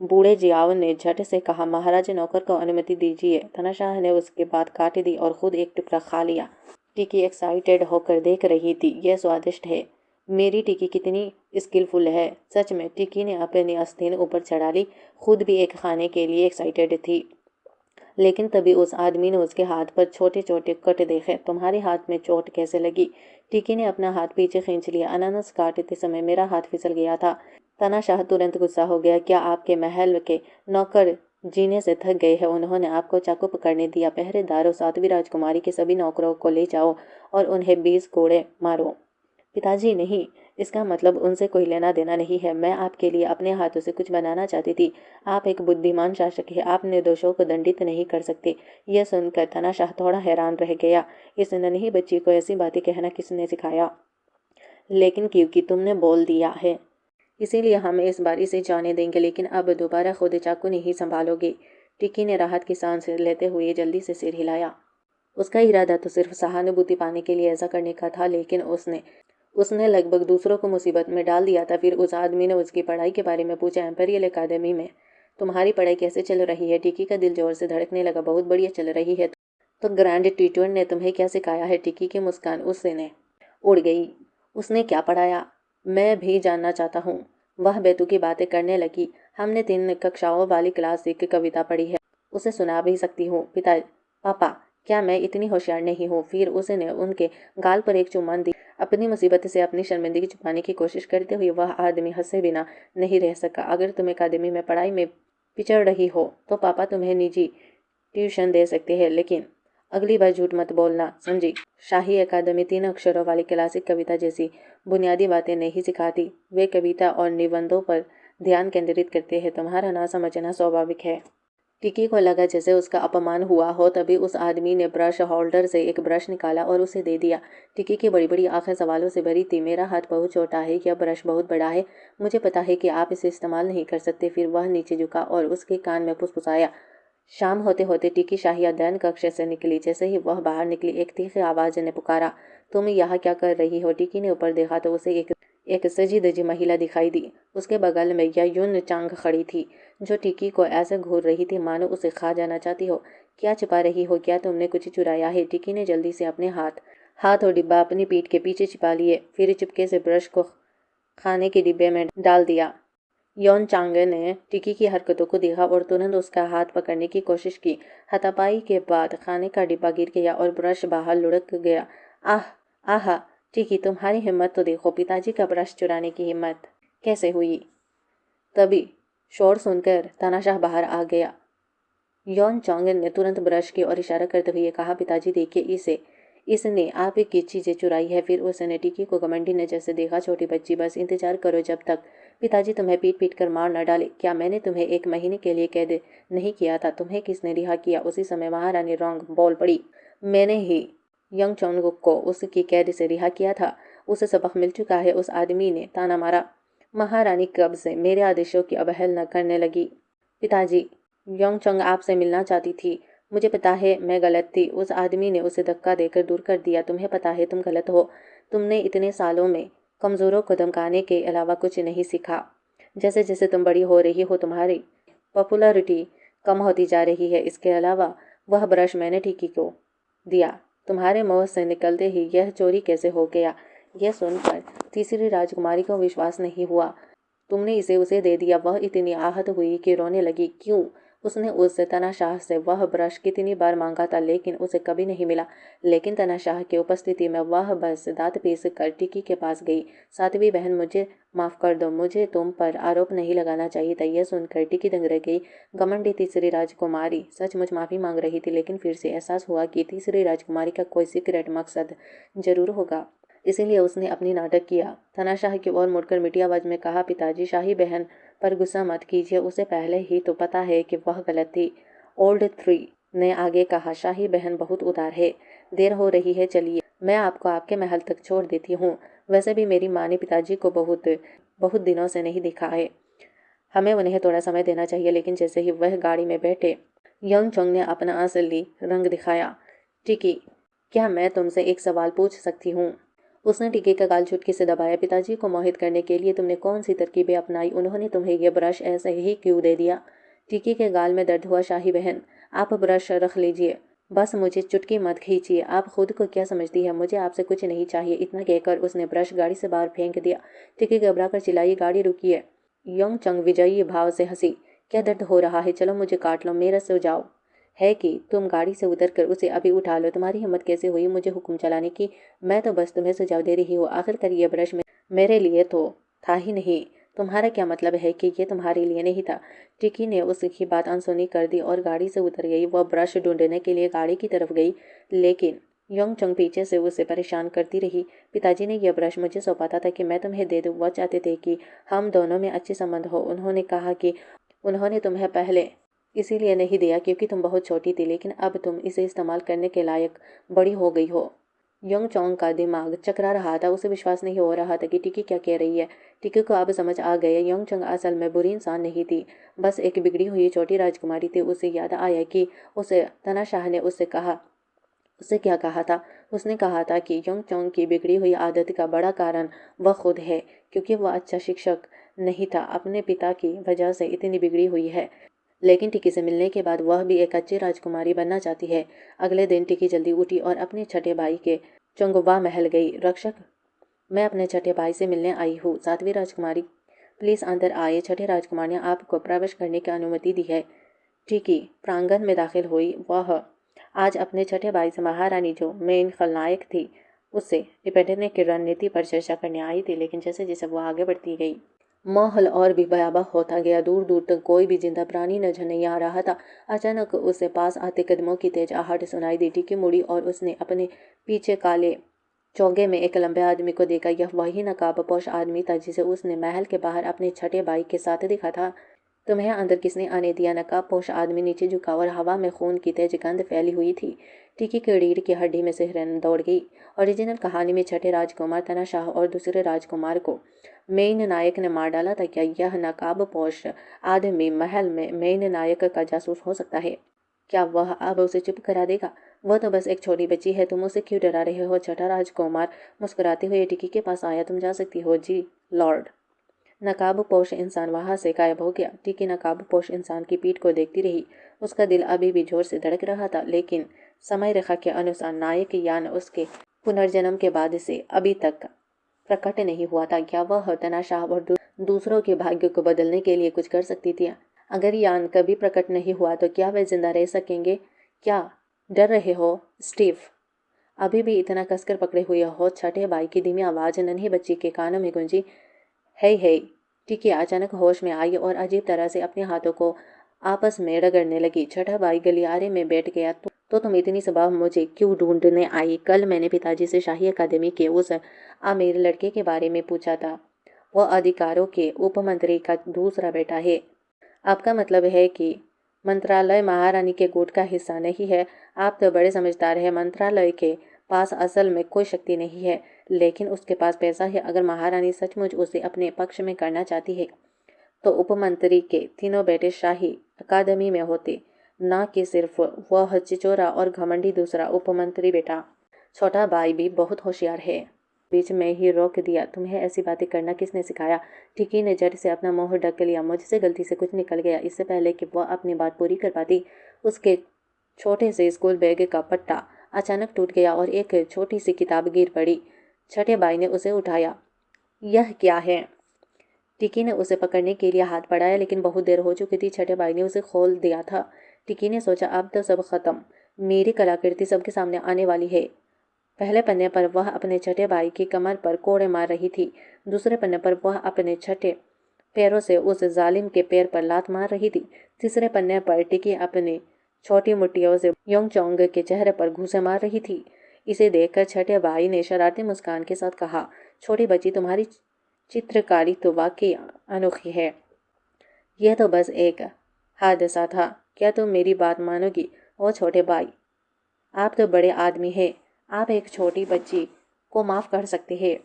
[SPEAKER 2] बूढ़े जियाव ने झट से कहा, महाराज, नौकर को अनुमति दीजिए। तनाशाह ने उसके बाद काट दी और खुद एक टुकड़ा खा लिया। टिकी एक्साइटेड होकर देख रही थी। यह स्वादिष्ट है। मेरी टिकी कितनी स्किलफुल है। सच में। टिकी ने अपनी आस्तीन ऊपर चढ़ा ली। खुद भी एक खाने के लिए एक्साइटेड थी। लेकिन तभी उस आदमी ने उसके हाथ पर छोटे छोटे कट देखे। तुम्हारे हाथ में चोट कैसे लगी? टिकी ने अपना हाथ पीछे खींच लिया। अनानास काटते समय मेरा हाथ फिसल गया था। तनाशाह तुरंत गुस्सा हो गया। क्या आपके महल के नौकर जीने से थक गए हैं? उन्होंने आपको चाकू पकड़ने दिया। पहरेदारों, 7वीं राजकुमारी के सभी नौकरों को ले जाओ और उन्हें 20 कोड़े मारो। पिताजी, नहीं, इसका मतलब उनसे कोई लेना देना नहीं है। मैं आपके लिए अपने हाथों से कुछ बनाना चाहती थी। आप एक बुद्धिमान शासक है, आप निर्दोषों को दंडित नहीं कर सकते। यह सुनकर तनाशाह थोड़ा हैरान रह गया। इस नन्ही बच्ची को ऐसी बातें कहना किसने सिखाया? लेकिन क्योंकि तुमने बोल दिया है, इसीलिए हम इस बार इसे जाने देंगे, लेकिन अब दोबारा खुद चाकू नहीं संभालोगे। टिकी ने राहत की सांस लेते हुए जल्दी से सिर हिलाया। उसका इरादा तो सिर्फ सहानुभूति पाने के लिए ऐसा करने का था, लेकिन उसने लगभग दूसरों को मुसीबत में डाल दिया था। फिर उस आदमी ने उसकी पढ़ाई के बारे में पूछा। एम्पेरियल एकेडमी में तुम्हारी पढ़ाई कैसे चल रही है? टिकी का दिल जोर से धड़कने लगा। बहुत बढ़िया चल रही है। तो ग्रैंड टीचर ने तुम्हें क्या सिखाया है? टिकी की मुस्कान उससे ने उड़ गई। उसने क्या पढ़ाया? मैं भी जानना चाहता हूँ। वह बेतुकी बातें करने लगी। हमने 3 कक्षाओं वाली क्लास एक कविता पढ़ी है, उसे सुना भी सकती हूँ। पापा, क्या मैं इतनी होशियार नहीं हूँ? फिर उसने उनके गाल पर एक चुम्बन दी। अपनी मुसीबत से अपनी शर्मिंदगी छुपाने की कोशिश करते हुए वह आदमी हंसे बिना नहीं रह सका। अगर तुम अकादमी में पढ़ाई में पिछड़ रही हो तो पापा तुम्हें निजी ट्यूशन दे सकते हैं, लेकिन अगली बार झूठ मत बोलना, समझी? शाही अकादमी 3 अक्षरों वाली क्लासिक कविता जैसी बुनियादी बातें नहीं सिखाती। वे कविता और निबंधों पर ध्यान केंद्रित करते हैं। तुम्हारा ना समझना स्वाभाविक है। टिकी को लगा जैसे उसका अपमान हुआ हो। तभी उस आदमी ने ब्रश होल्डर से एक ब्रश निकाला और उसे दे दिया। टिकी की बड़ी बड़ी आंखें सवालों से भरी थी। मेरा हाथ बहुत छोटा है, यह ब्रश बहुत बड़ा है, मुझे पता है कि आप इसे इस्तेमाल नहीं कर सकते। फिर वह नीचे झुका और उसके कान में फुसफुसाया। शाम होते होते टिकी शाही अध्ययन कक्ष से निकली। जैसे ही वह बाहर निकली, एक तीखी आवाज ने पुकारा, तुम यहाँ क्या कर रही हो? टिकी ने ऊपर देखा तो उसे एक सजी धजी महिला दिखाई दी। उसके बगल में युन चांग खड़ी थी, जो टिकी को ऐसे घूर रही थी मानो उसे खा जाना चाहती हो। क्या छिपा रही हो? क्या तुमने कुछ चुराया है? टिकी ने जल्दी से अपने हाथ और डिब्बा अपनी पीठ के पीछे छिपा लिए। फिर चुपके से ब्रश को खाने के डिब्बे में डाल दिया। योन चांग ने टिकी की हरकतों को देखा और तुरंत उसका हाथ पकड़ने की कोशिश की। हाथापाई के बाद खाने का डिब्बा गिर गया और ब्रश बाहर लुढ़क गया। आह, टिकी, तुम्हारी हिम्मत तो देखो। पिताजी का ब्रश चुराने की हिम्मत कैसे हुई? तभी शोर सुनकर तनाशाह बाहर आ गया। यौन चोंग ने तुरंत ब्रश की ओर इशारा करते हुए कहा, पिताजी देखिए, इसने आपकी चीजें चुराई है। फिर उसने टिकी को घमंडी नजर से देखा। छोटी बच्ची, बस इंतजार करो जब तक पिताजी तुम्हें पीट पीट कर मार न डाले। क्या मैंने तुम्हें 1 महीने के लिए कैद नहीं किया था? तुम्हें किसने रिहा किया? उसी समय महारानी रोंग बोल पड़ी, मैंने ही यंग चोंग को उसकी कैद से रिहा किया था। उसे सबक मिल चुका है। उस आदमी ने ताना मारा। महारानी कब से मेरे आदेशों की अवहेलना करने लगी? पिताजी, यंग चोंग आपसे मिलना चाहती थी। मुझे पता है मैं गलत थी। उस आदमी ने उसे धक्का देकर दूर कर दिया। तुम्हें पता है तुम गलत हो। तुमने इतने सालों में कमजोरों को धमकाने के अलावा कुछ नहीं सीखा। जैसे जैसे तुम बड़ी हो रही हो तुम्हारी पॉपुलैरिटी कम होती जा रही है। इसके अलावा वह ब्रश मैंने टिकी को दिया। तुम्हारे मुंह से निकलते ही यह चोरी कैसे हो गया? यह सुनकर तीसरी राजकुमारी को विश्वास नहीं हुआ। तुमने इसे उसे दे दिया। वह इतनी आहत हुई कि रोने लगी। क्यों? उसने उस तनाशाह से वह ब्रश कितनी बार मांगा था, लेकिन उसे कभी नहीं मिला। लेकिन तनाशाह की उपस्थिति में वह बस दांत पीस कर टिकी के पास गई। सातवीं बहन, मुझे माफ कर दो। मुझे तुम पर आरोप नहीं लगाना चाहिए था। यह सुनकर टिकी दंग रह गई। घमंडी तीसरी राजकुमारी सचमुच माफी मांग रही थी, लेकिन फिर से एहसास हुआ कि तीसरी राजकुमारी का कोई सीक्रेट मकसद जरूर होगा। इसीलिए उसने अपनी नाटक किया। तनाशाह की ओर मुड़कर मीठी आवाज में कहा, पिताजी, शाही बहन पर गुस्सा मत कीजिए। उसे पहले ही तो पता है कि वह गलत थी। ओल्ड 3 ने आगे कहा, शाही बहन बहुत उदार है। देर हो रही है, चलिए मैं आपको आपके महल तक छोड़ देती हूँ। वैसे भी मेरी माँ ने पिताजी को बहुत दिनों से नहीं देखा है। हमें उन्हें थोड़ा समय देना चाहिए। लेकिन जैसे ही वह गाड़ी में बैठे, यंग चोंग ने अपना असली रंग दिखाया। टिकी, क्या मैं तुमसे एक सवाल पूछ सकती हूँ? उसने टिकी का गाल चुटकी से दबाया। पिताजी को मोहित करने के लिए तुमने कौन सी तरकीबें अपनाई? उन्होंने तुम्हें यह ब्रश ऐसे ही क्यों दे दिया? टिकी के गाल में दर्द हुआ। शाही बहन, आप ब्रश रख लीजिए। बस मुझे चुटकी मत खींचिए। आप खुद को क्या समझती है? मुझे आपसे कुछ नहीं चाहिए। इतना कहकर उसने ब्रश गाड़ी से बाहर फेंक दिया। टिकी घबरा कर चिल्लाई, गाड़ी रुकिए। यंग चंग विजयी भाव से हंसी। क्या दर्द हो रहा है? चलो मुझे काट लो, मेरा सो जाओ। है कि तुम गाड़ी से उतर कर उसे अभी उठा लो। तुम्हारी हिम्मत कैसे हुई मुझे हुक्म चलाने की? मैं तो बस तुम्हें सुझाव दे रही हूँ। आखिरकार ये ब्रश मेरे लिए तो था ही नहीं। तुम्हारा क्या मतलब है कि ये तुम्हारे लिए नहीं था? टिकी ने उसकी बात अनसुनी कर दी और गाड़ी से उतर गई। वह ब्रश ढूंढने के लिए गाड़ी की तरफ गई, लेकिन यंग चंग पीछे से उसे परेशान करती रही। पिताजी ने यह ब्रश मुझे सौंपा था कि मैं तुम्हें दे दूं। वह चाहते थे कि हम दोनों में अच्छे संबंध हो। उन्होंने कहा कि उन्होंने तुम्हें पहले इसीलिए नहीं दिया क्योंकि तुम बहुत छोटी थी, लेकिन अब तुम इसे इस्तेमाल करने के लायक बड़ी हो गई हो। यंग चोंग का दिमाग चकरा रहा था। उसे विश्वास नहीं हो रहा था कि टिकी क्या कह रही है। टिकी को अब समझ आ गया, यंग चोंग असल में बुरी इंसान नहीं थी, बस एक बिगड़ी हुई छोटी राजकुमारी थी। उसे याद आया कि उसे तनाशाह ने उससे क्या कहा था। उसने कहा था कि यंग चोंग की बिगड़ी हुई आदत का बड़ा कारण वह खुद है, क्योंकि वह अच्छा शिक्षक नहीं था। अपने पिता की वजह से इतनी बिगड़ी हुई है। लेकिन टिकी से मिलने के बाद वह भी एक अच्छी राजकुमारी बनना चाहती है। अगले दिन टिकी जल्दी उठी और अपने छठे भाई के चंगुवा महल गई। रक्षक, मैं अपने छठे भाई से मिलने आई हूँ। सातवीं राजकुमारी, प्लीज अंदर आए। छठे राजकुमार ने आपको प्रवेश करने की अनुमति दी है। टिकी प्रांगण में दाखिल हुई। वह आज अपने छठे भाई से महारानी जो मेन खलनायक थी उससे निपटने की रणनीति पर चर्चा करने आई थी। लेकिन जैसे जैसे वह आगे बढ़ती गई, माहौल और भी भयावह होता गया। दूर दूर तक कोई भी जिंदा प्राणी नजर नहीं आ रहा था। अचानक उसे पास आते कदमों की तेज आहट सुनाई दी। टिकी मुड़ी और उसने अपने पीछे काले चौगे में एक लंबे आदमी को देखा। यह वही नकाबपोश आदमी था जिसे उसने महल के बाहर अपने छठे भाई के साथ देखा था। तुम्हें अंदर किसने आने दिया? नकाबपोश आदमी नीचे झुका और हवा में खून की तेज गंध फैली हुई थी। टिकी की रीढ़ की हड्डी में सिहरन दौड़ गई। ओरिजिनल कहानी में छठे राजकुमार तनाशाह और दूसरे राजकुमार को मेन नायक ने मार डाला था। क्या यह नकाबपोश आदमी महल में मेन नायक का जासूस हो सकता है? क्या वह अब उसे चुप करा देगा? वह तो बस एक छोटी बच्ची है, तुम उसे क्यों डरा रहे हो? छठा राजकुमार मुस्कुराते हुए टिकी के पास आया। तुम जा सकती हो। जी लॉर्ड। नकाबपोश इंसान वहां से गायब हो गया। टिकी नकाबपोश इंसान की पीठ को देखती रही। उसका दिल अभी भी जोर से धड़क रहा था, लेकिन समय रेखा के अनुसार नायक यान उसके पुनर्जन्म के बाद से अभी तक प्रकट नहीं हुआ था। क्या वह तनाशाह और दूसरों के भाग्य को बदलने के लिए कुछ कर सकती थी? अगर यान कभी प्रकट नहीं हुआ तो क्या वे जिंदा रह सकेंगे? क्या डर रहे हो स्टीव? अभी भी इतना कसकर पकड़े हुए हो? छठे भाई की धीमी आवाज नन्ही बच्ची के कानों में गूंजी। हे टिकी अचानक होश में आई और अजीब तरह से अपने हाथों को आपस में रगड़ने लगी। छठा भाई गलियारे में बैठ गया। तो तुम इतनी सुबह मुझे क्यों ढूंढने आई? कल मैंने पिताजी से शाही अकादमी के उस आमिर लड़के के बारे में पूछा था। वह अधिकारों के उपमंत्री का दूसरा बेटा है। आपका मतलब है कि मंत्रालय महारानी के गुट का हिस्सा नहीं है? आप तो बड़े समझदार हैं। मंत्रालय के पास असल में कोई शक्ति नहीं है, लेकिन उसके पास पैसा है। अगर महारानी सचमुच उसे अपने पक्ष में करना चाहती है तो उपमंत्री के तीनों बेटे शाही अकादमी में होते, न कि सिर्फ वह चिचोरा और घमंडी दूसरा उपमंत्री बेटा। छोटा भाई भी बहुत होशियार है। बीच में ही रोक दिया। तुम्हें ऐसी बातें करना किसने सिखाया? टिकी ने झट से अपना मुंह ढक लिया। मुझसे गलती से कुछ निकल गया। इससे पहले कि वह अपनी बात पूरी कर पाती, उसके छोटे से स्कूल बैग का पट्टा अचानक टूट गया और एक छोटी सी किताब गिर पड़ी। छठे भाई ने उसे उठाया। यह क्या है? टिकी ने उसे पकड़ने के लिए हाथ बढ़ाया, लेकिन बहुत देर हो चुकी थी। छठे भाई ने उसे खोल दिया था। टिकी ने सोचा, अब तो सब खत्म। मेरी कलाकृति सबके सामने आने वाली है। पहले पन्ने पर वह अपने छठे भाई की कमर पर कोड़े मार रही थी। दूसरे पन्ने पर वह अपने छठे पैरों से उस जालिम के पैर पर लात मार रही थी। तीसरे पन्ने पर टिकी अपने छोटी मुट्ठियों से योंगचोंग के चेहरे पर घूंसे मार रही थी। इसे देखकर छठे भाई ने शरारती मुस्कान के साथ कहा, छोटी बच्ची, तुम्हारी चित्रकारी तो वाकई अनोखी है। यह तो बस एक हादसा था। क्या तुम मेरी बात मानोगी? ओ छोटे भाई, आप तो बड़े आदमी हैं। आप एक छोटी बच्ची को माफ़ कर सकते हैं।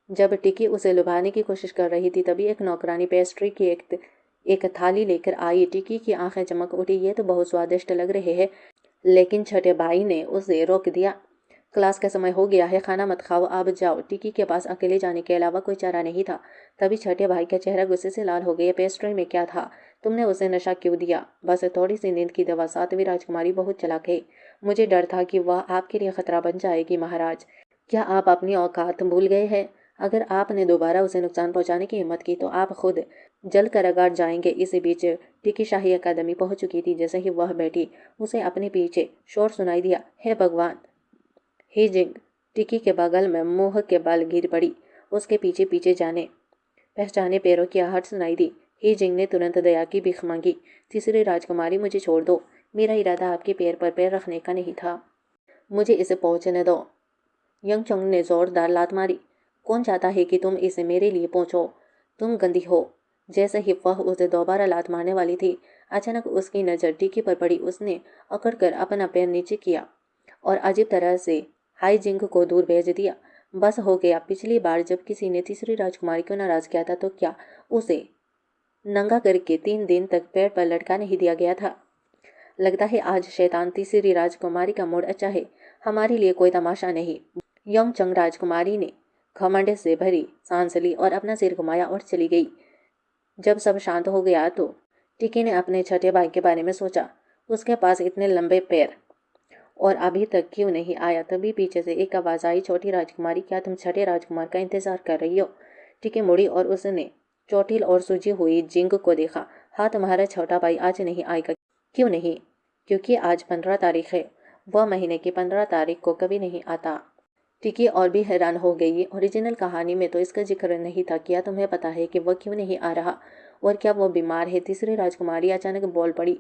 [SPEAKER 2] जब टिकी उसे लुभाने की कोशिश कर रही थी, तभी एक नौकरानी पेस्ट्री की एक थाली लेकर आई। टिकी की आंखें चमक उठी। ये तो बहुत स्वादिष्ट लग रहे हैं। लेकिन छठे भाई ने उसे रोक दिया। क्लास का समय हो गया है, खाना मत खाओ, आप जाओ। टिकी के पास अकेले जाने के अलावा कोई चारा नहीं था। तभी छठे भाई का चेहरा गुस्से से लाल हो गया। पेस्ट्री में क्या था? तुमने उसे नशा क्यों दिया? बस थोड़ी सी नींद की दवा। सातवीं राजकुमारी बहुत चालाक है। मुझे डर था कि वह आपके लिए खतरा बन जाएगी। महाराज, क्या आप अपनी औकात भूल गए हैं? अगर आपने दोबारा उसे नुकसान पहुंचाने की हिम्मत की तो आप खुद जल कर अगाड़ जाएंगे। इसी बीच टिकी शाही अकादमी पहुंच चुकी थी। जैसे ही वह बैठी, उसे अपने पीछे शोर सुनाई दिया। हे भगवान! ही जिंग! टिकी के बगल में मुंह के बल गिर पड़ी। उसके पीछे पीछे जाने पहचाने पैरों की आहट सुनाई दी। ही जिंग ने तुरंत दया की भीख मांगी। तीसरी राजकुमारी, मुझे छोड़ दो। मेरा इरादा आपके पैर पर पैर रखने का नहीं था। मुझे इसे पहुंचने दो। यंगचोंग ने जोरदार लात मारी। कौन चाहता है कि तुम इसे मेरे लिए पहुंचो? तुम गंदी हो। जैसे ही वह उसे दोबारा लात मारने वाली थी, अचानक उसकी नज़र टिकी पर पड़ी। उसने अकड़कर अपना पैर नीचे किया और अजीब तरह से हाई जिंग को दूर भेज दिया। बस हो गया। पिछली बार जब किसी ने तीसरी राजकुमारी को नाराज किया था, तो क्या उसे नंगा करके 3 दिन तक पेड़ पर लटका नहीं दिया गया था? लगता है आज शैतान तीसरी राजकुमारी का मूड अच्छा है। हमारे लिए कोई तमाशा नहीं। योंगचंग राजकुमारी ने घमंड से भरी सांस ली और अपना सिर घुमाया और चली गई। जब सब शांत हो गया तो टिकी ने अपने छठे भाई के बारे में सोचा। उसके पास इतने लंबे पैर और अभी तक क्यों नहीं आया? तभी पीछे से एक आवाज आई, छोटी राजकुमारी, क्या तुम छठे राजकुमार का इंतजार कर रही हो? टिकी मुड़ी और उसने चोटिल और सूजी हुई जिंग को देखा। हाँ, तुम्हारा छोटा भाई आज नहीं आएगा। क्यों नहीं? क्योंकि आज 15 तारीख है। वह महीने की 15 तारीख को कभी नहीं आता। टिकी और भी हैरान हो गई। ओरिजिनल कहानी में तो इसका जिक्र नहीं था। क्या तुम्हें पता है कि वह क्यों नहीं आ रहा? और क्या वो बीमार है? तीसरी राजकुमारी अचानक बोल पड़ी।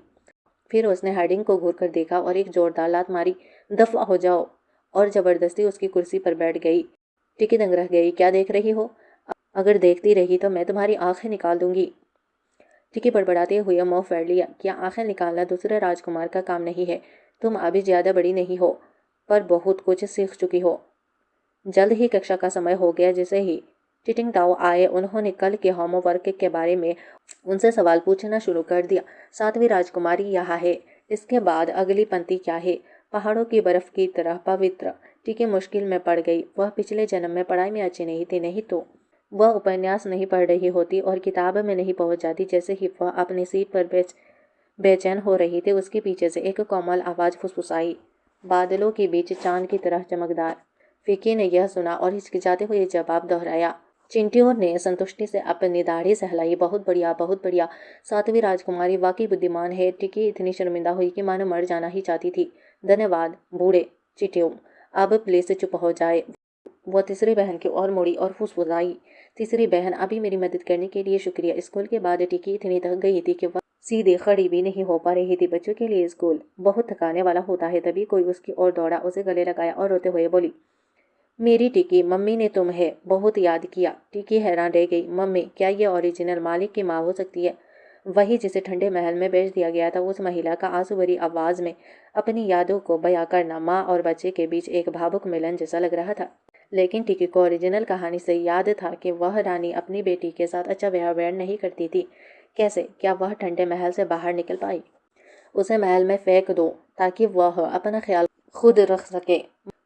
[SPEAKER 2] फिर उसने हेडिंग को घूर कर देखा और एक जोरदार लात मारी। दफा हो जाओ! और जबरदस्ती उसकी कुर्सी पर बैठ गई। टिकी दंग रह गई। क्या देख रही हो? अगर देखती रही तो मैं तुम्हारी आंखें निकाल दूंगी। टिकी बड़बड़ाते हुए मुंह फेर लिया। क्या आंखें निकालना दूसरे राजकुमार का काम नहीं है? तुम अभी ज्यादा बड़ी नहीं हो, पर बहुत कुछ सीख चुकी हो। जल्द ही कक्षा का समय हो गया। जैसे ही टिटिंग ताओ आए, उन्होंने कल के होमवर्क के बारे में उनसे सवाल पूछना शुरू कर दिया। सातवीं राजकुमारी यहाँ है। इसके बाद अगली पंक्ति क्या है? पहाड़ों की बर्फ की तरह पवित्र। टिकी मुश्किल में पड़ गई। वह पिछले जन्म में पढ़ाई में अच्छी नहीं थी, नहीं तो वह उपन्यास नहीं पढ़ रही होती और किताब में नहीं पहुंच जाती। जैसे ही वह अपनी सीट पर बेचैन हो रही थी, उसके पीछे से एक कोमल आवाज फुसफुसाई, बादलों के बीच चांद की तरह चमकदार। फिकी ने यह सुना और हिचकिचाते हुए जवाब दोहराया। चिंटियों ने संतुष्टि से अपनी दाढ़ी सहलाई। बहुत बढ़िया, बहुत बढ़िया। सातवीं राजकुमारी वाकई बुद्धिमान है। टिकी इतनी शर्मिंदा हुई कि मानो मर जाना ही चाहती थी। धन्यवाद बूढ़े चिंटियों, अब प्लीज चुप हो जाए। वो तीसरी बहन की ओर मुड़ी और फुसफुसाई। तीसरी बहन, अभी मेरी मदद करने के लिए शुक्रिया। स्कूल के बाद टिकी इतनी थक गई थी कि वह सीधी खड़ी भी नहीं हो पा रही थी। बच्चों के लिए स्कूल बहुत थकाने वाला होता है। तभी कोई उसकी ओर दौड़ा, उसे गले लगाया और रोते हुए बोली, मेरी टिकी, मम्मी ने तुम्हें बहुत याद किया। टिकी हैरान रह गई। मम्मी? क्या ये ओरिजिनल मालिक की माँ हो सकती है? वही जिसे ठंडे महल में भेज दिया गया था। उस महिला का आंसू भरी आवाज में अपनी यादों को बयां करना माँ और बच्चे के बीच एक भावुक मिलन जैसा लग रहा था। लेकिन टिकी को ओरिजिनल कहानी से याद था कि वह रानी अपनी बेटी के साथ अच्छा व्यवहार नहीं करती थी। कैसे? क्या वह ठंडे महल से बाहर निकल पाई? उसे महल में फेंक दो ताकि वह अपना ख्याल खुद रख सके।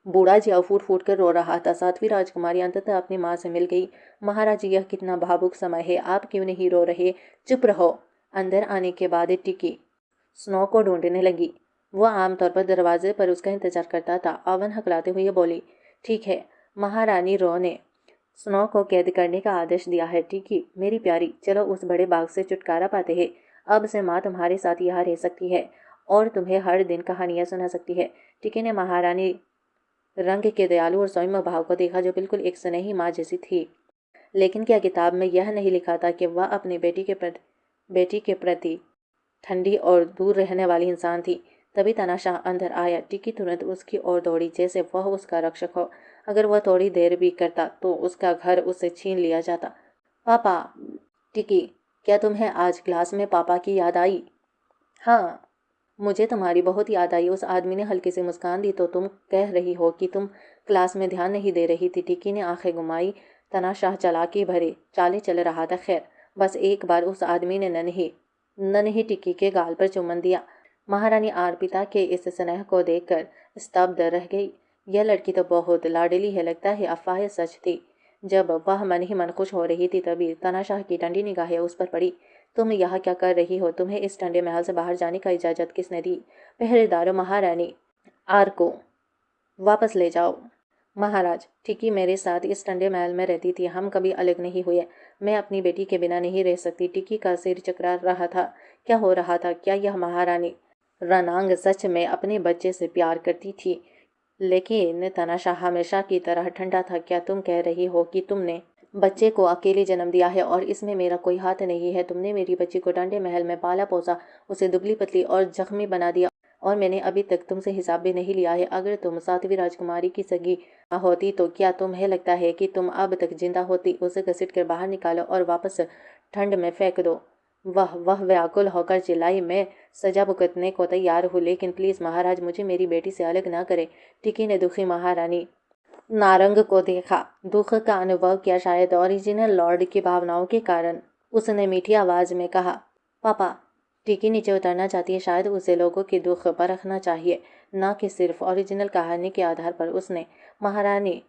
[SPEAKER 2] बूढ़ा जिया फूट फूट कर रो रहा था। सातवीं राजकुमारी अंततः अपनी माँ से मिल गई। महाराज, यह कितना भावुक समय है, आप क्यों नहीं रो रहे? चुप रहो। अंदर आने के बाद टिकी स्नो को ढूंढने लगी। वह आमतौर पर दरवाजे पर उसका इंतजार करता था। अवन हकलाते हुए बोली, ठीक है। महारानी रो ने स्नो को कैद करने का आदेश दिया है। टिकी मेरी प्यारी, चलो उस बड़े बाघ से छुटकारा पाते हैं। अब से माँ तुम्हारे साथ यहाँ रह सकती है और तुम्हें हर दिन कहानियां सुना सकती है। टिकी ने महारानी रंग के दयालु और सौम्य भाव को देखा, जो बिल्कुल एक स्नेही माँ जैसी थी। लेकिन क्या किताब में यह नहीं लिखा था कि वह अपनी बेटी के प्रति ठंडी और दूर रहने वाली इंसान थी? तभी तनाशाह अंदर आया। टिकी तुरंत उसकी ओर दौड़ी, जैसे वह उसका रक्षक हो। अगर वह थोड़ी देर भी करता तो उसका घर उससे छीन लिया जाता। पापा। टिकी, क्या तुम्हें आज क्लास में पापा की याद आई? हाँ, मुझे तुम्हारी बहुत याद आई। उस आदमी ने हल्की सी मुस्कान दी। तो तुम कह रही हो कि तुम क्लास में ध्यान नहीं दे रही थी? टिकी ने आंखें घुमाई। तनाशाह चालाकी भरे चाले चल रहा था। खैर, बस एक बार उस आदमी ने नन्ही टिकी के गाल पर चुम्बन दिया। महारानी आर्पिता के इस स्नेह को देखकर स्तब्ध रह गई। यह लड़की तो बहुत लाडली है, लगता है अफवाह सच थी। जब वह मन ही मन खुश हो रही थी तभी तनाशाह की ठंडी निगाहें उस पर पड़ी। तुम यहाँ क्या कर रही हो? तुम्हें इस ठंडे महल से बाहर जाने का इजाजत किसने दी? पहरेदारों, महारानी आर को वापस ले जाओ। महाराज, टिकी मेरे साथ इस ठंडे महल में रहती थी। हम कभी अलग नहीं हुए। मैं अपनी बेटी के बिना नहीं रह सकती। टिकी का सिर चकरा रहा था। क्या हो रहा था? क्या यह महारानी रनांग सच में अपने बच्चे से प्यार करती थी? लेकिन तनाशाह हमेशा की तरह ठंडा था। क्या तुम कह रही हो कि तुमने बच्चे को अकेले जन्म दिया है और इसमें मेरा कोई हाथ नहीं है? तुमने मेरी बच्ची को ठंडे महल में पाला पोसा, उसे दुबली पतली और जख्मी बना दिया, और मैंने अभी तक तुमसे हिसाब भी नहीं लिया है। अगर तुम सातवीं राजकुमारी की सगी होती तो क्या तुम्हें लगता है कि तुम अब तक जिंदा होती? उसे घसीट कर बाहर निकालो और वापस ठंड में फेंक दो। वह व्याकुल होकर चिल्लाई, मैं सजा भुगतने को तैयार हूँ, लेकिन प्लीज महाराज, मुझे मेरी बेटी से अलग ना करे। टिकी ने दुखी महारानी नारंग को देखा। दुख का अनुभव किया, शायद ओरिजिनल लॉर्ड की भावनाओं के कारण। उसने मीठी आवाज में कहा, पापा। टिकी नीचे उतरना चाहती है। शायद उसे लोगों के दुख परखना चाहिए, न कि सिर्फ ओरिजिनल कहानी के आधार पर। उसने महारानी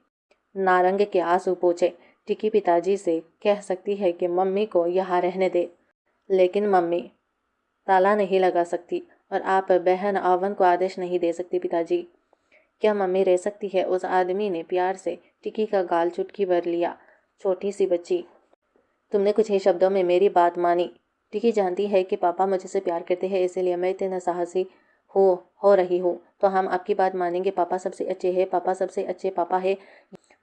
[SPEAKER 2] नारंग के आंसू पोंछे। टिकी पिताजी से कह सकती है कि मम्मी को यहाँ रहने दे, लेकिन मम्मी ताला नहीं लगा सकती और आप बहन आवन को आदेश नहीं दे सकती। पिताजी, क्या मम्मी रह सकती है? उस आदमी ने प्यार से टिकी का गाल चुटकी भर लिया। छोटी सी बच्ची, तुमने कुछ ही शब्दों में मेरी बात मानी। टिकी जानती है कि पापा मुझसे प्यार करते हैं, इसीलिए मैं इतना साहसी हो रही हूँ। तो हम आपकी बात मानेंगे। पापा सबसे अच्छे हैं, पापा सबसे अच्छे पापा है।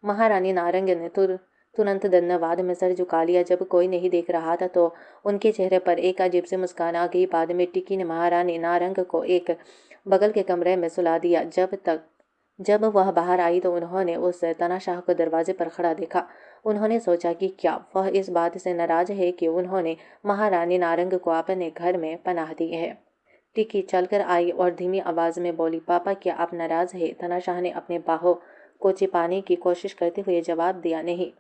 [SPEAKER 2] महारानी नारंग ने तुरंत धन्यवाद में सर झुका लिया। जब कोई नहीं देख रहा था तो उनके चेहरे पर एक अजीब सी मुस्कान आ गई। बाद में टिकी ने महारानी नारंग को एक बगल के कमरे में सुला दिया। जब वह बाहर आई तो उन्होंने उस तनाशाह को दरवाजे पर खड़ा देखा। उन्होंने सोचा कि क्या वह इस बात से नाराज है कि उन्होंने महारानी नारंग को अपने घर में पनाह दी है। टिकी चलकर आई और धीमी आवाज में बोली, पापा, क्या आप नाराज है? तनाशाह ने अपने बाहों को छिपाने की कोशिश करते हुए जवाब दिया, नहीं।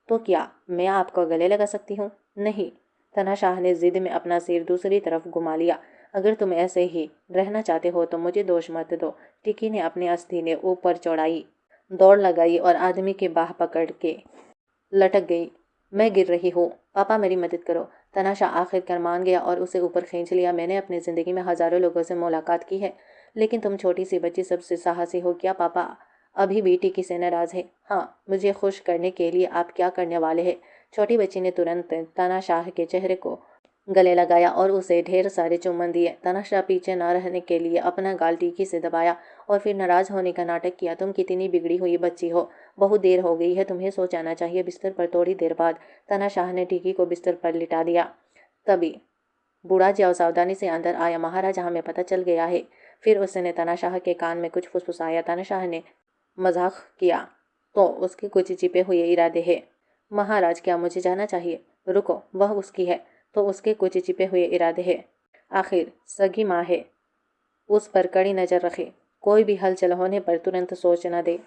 [SPEAKER 2] तो क्या मैं आपको गले लगा सकती हूँ? नहीं। तनाशाह ने जिद में अपना सिर दूसरी तरफ घुमा लिया। अगर तुम ऐसे ही रहना चाहते हो तो मुझे दोष मत दो। टिकी ने अपने अस्थि ने ऊपर चौड़ाई दौड़ लगाई और आदमी की बाह पकड़ के लटक गई। मैं गिर रही हूँ, पापा मेरी मदद करो। तनाशाह आखिरकार मान गया और उसे ऊपर खींच लिया। मैंने अपनी जिंदगी में हजारों लोगों से मुलाकात की है, लेकिन तुम छोटी सी बच्ची सबसे साहसी हो। क्या पापा अभी भी टिकी से नाराज है? हाँ, मुझे खुश करने के लिए आप क्या करने वाले हैं? छोटी बच्ची ने तुरंत तनाशाह के चेहरे को गले लगाया और उसे ढेर सारे चुम्बन दिए। तनाशाह पीछे न रहने के लिए अपना गाल टिकी से दबाया और फिर नाराज होने का नाटक किया। तुम कितनी बिगड़ी हुई बच्ची हो, बहुत देर हो गई है, तुम्हें सो जाना चाहिए बिस्तर पर। थोड़ी देर बाद तनाशाह ने टिकी को बिस्तर पर लिटा दिया। तभी बूढ़ा जियाओ सावधानी से अंदर आया। महाराज, हमें पता चल गया है। फिर उसने तानाशाह के कान में कुछ फुसफुसाया। तानाशाह ने मजाक किया, तो उसके कुछ छिपे हुए इरादे हैं। महाराज, क्या मुझे जाना चाहिए? रुको, वह उसकी है तो उसके कुछ छिपे हुए इरादे हैं। आखिर सगी माँ है, उस पर कड़ी नजर रखे। कोई भी हलचल होने पर तुरंत सोच न दे।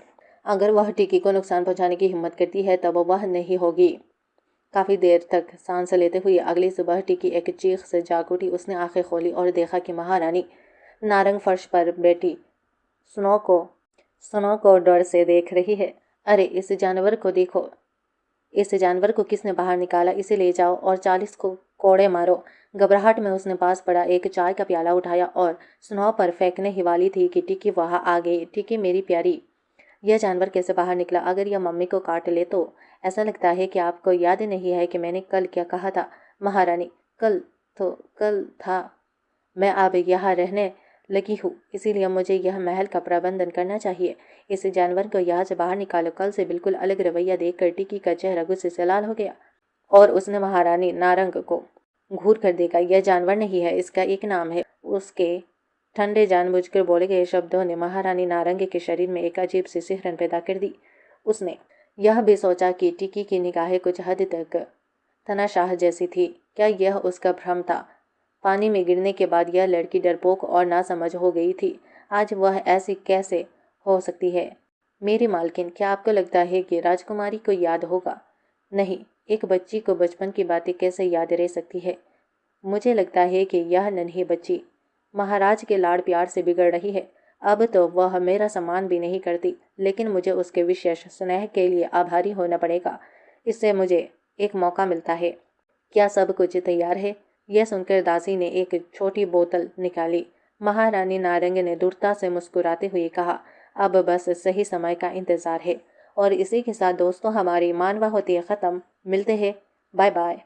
[SPEAKER 2] अगर वह टिकी को नुकसान पहुंचाने की हिम्मत करती है तब वह नहीं होगी। काफी देर तक सांस लेते हुए अगली सुबह टिकी एक चीख से जाग उठी। उसने आंखें खोली और देखा कि महारानी नारंग फर्श पर बैठी स्नो को डर से देख रही है। अरे, इस जानवर को देखो, इस जानवर को किसने बाहर निकाला? इसे ले जाओ और 40 को कोड़े मारो। घबराहट में उसने पास पड़ा एक चाय का प्याला उठाया और स्नो पर फेंकने ही वाली थी कि टिकी वहां आ गई। टिकी मेरी प्यारी, यह जानवर कैसे बाहर निकला? अगर यह मम्मी को काट ले तो? ऐसा लगता है कि आपको याद नहीं है कि मैंने कल क्या कहा था। महारानी, कल था। मैं अब यहाँ रहने लगी हूँ, इसीलिए मुझे यह महल का प्रबंधन करना चाहिए। इस जानवर को यहाँ से बाहर निकालो। कल से बिल्कुल अलग रवैया देखकर टिकी का चेहरा गुस्से से लाल हो गया और उसने महारानी नारंग को घूर कर देखा। यह जानवर नहीं है, इसका एक नाम है। उसके ठंडे जानबूझकर बोले गए शब्दों ने महारानी नारंग के शरीर में एक अजीब सी सिहरन पैदा कर दी। उसने यह भी सोचा कि टिकी की निगाहें कुछ हद तक तानाशाह जैसी थी। क्या यह उसका भ्रम था? पानी में गिरने के बाद यह लड़की डरपोक और नासमझ हो गई थी। आज वह ऐसी कैसे हो सकती है? मेरी मालकिन, क्या आपको लगता है कि राजकुमारी को याद होगा? नहीं, एक बच्ची को बचपन की बातें कैसे याद रह सकती है? मुझे लगता है कि यह नन्ही बच्ची महाराज के लाड़ प्यार से बिगड़ रही है। अब तो वह मेरा सम्मान भी नहीं करती, लेकिन मुझे उसके विशेष स्नेह के लिए आभारी होना पड़ेगा। इससे मुझे एक मौका मिलता है। क्या सब कुछ तैयार है? यह सुनकर दासी ने एक छोटी बोतल निकाली। महारानी नारंग ने दूरता से मुस्कुराते हुए कहा, अब बस सही समय का इंतजार है। और इसी के साथ दोस्तों, हमारी मानवा होती है खत्म। मिलते हैं, बाय बाय।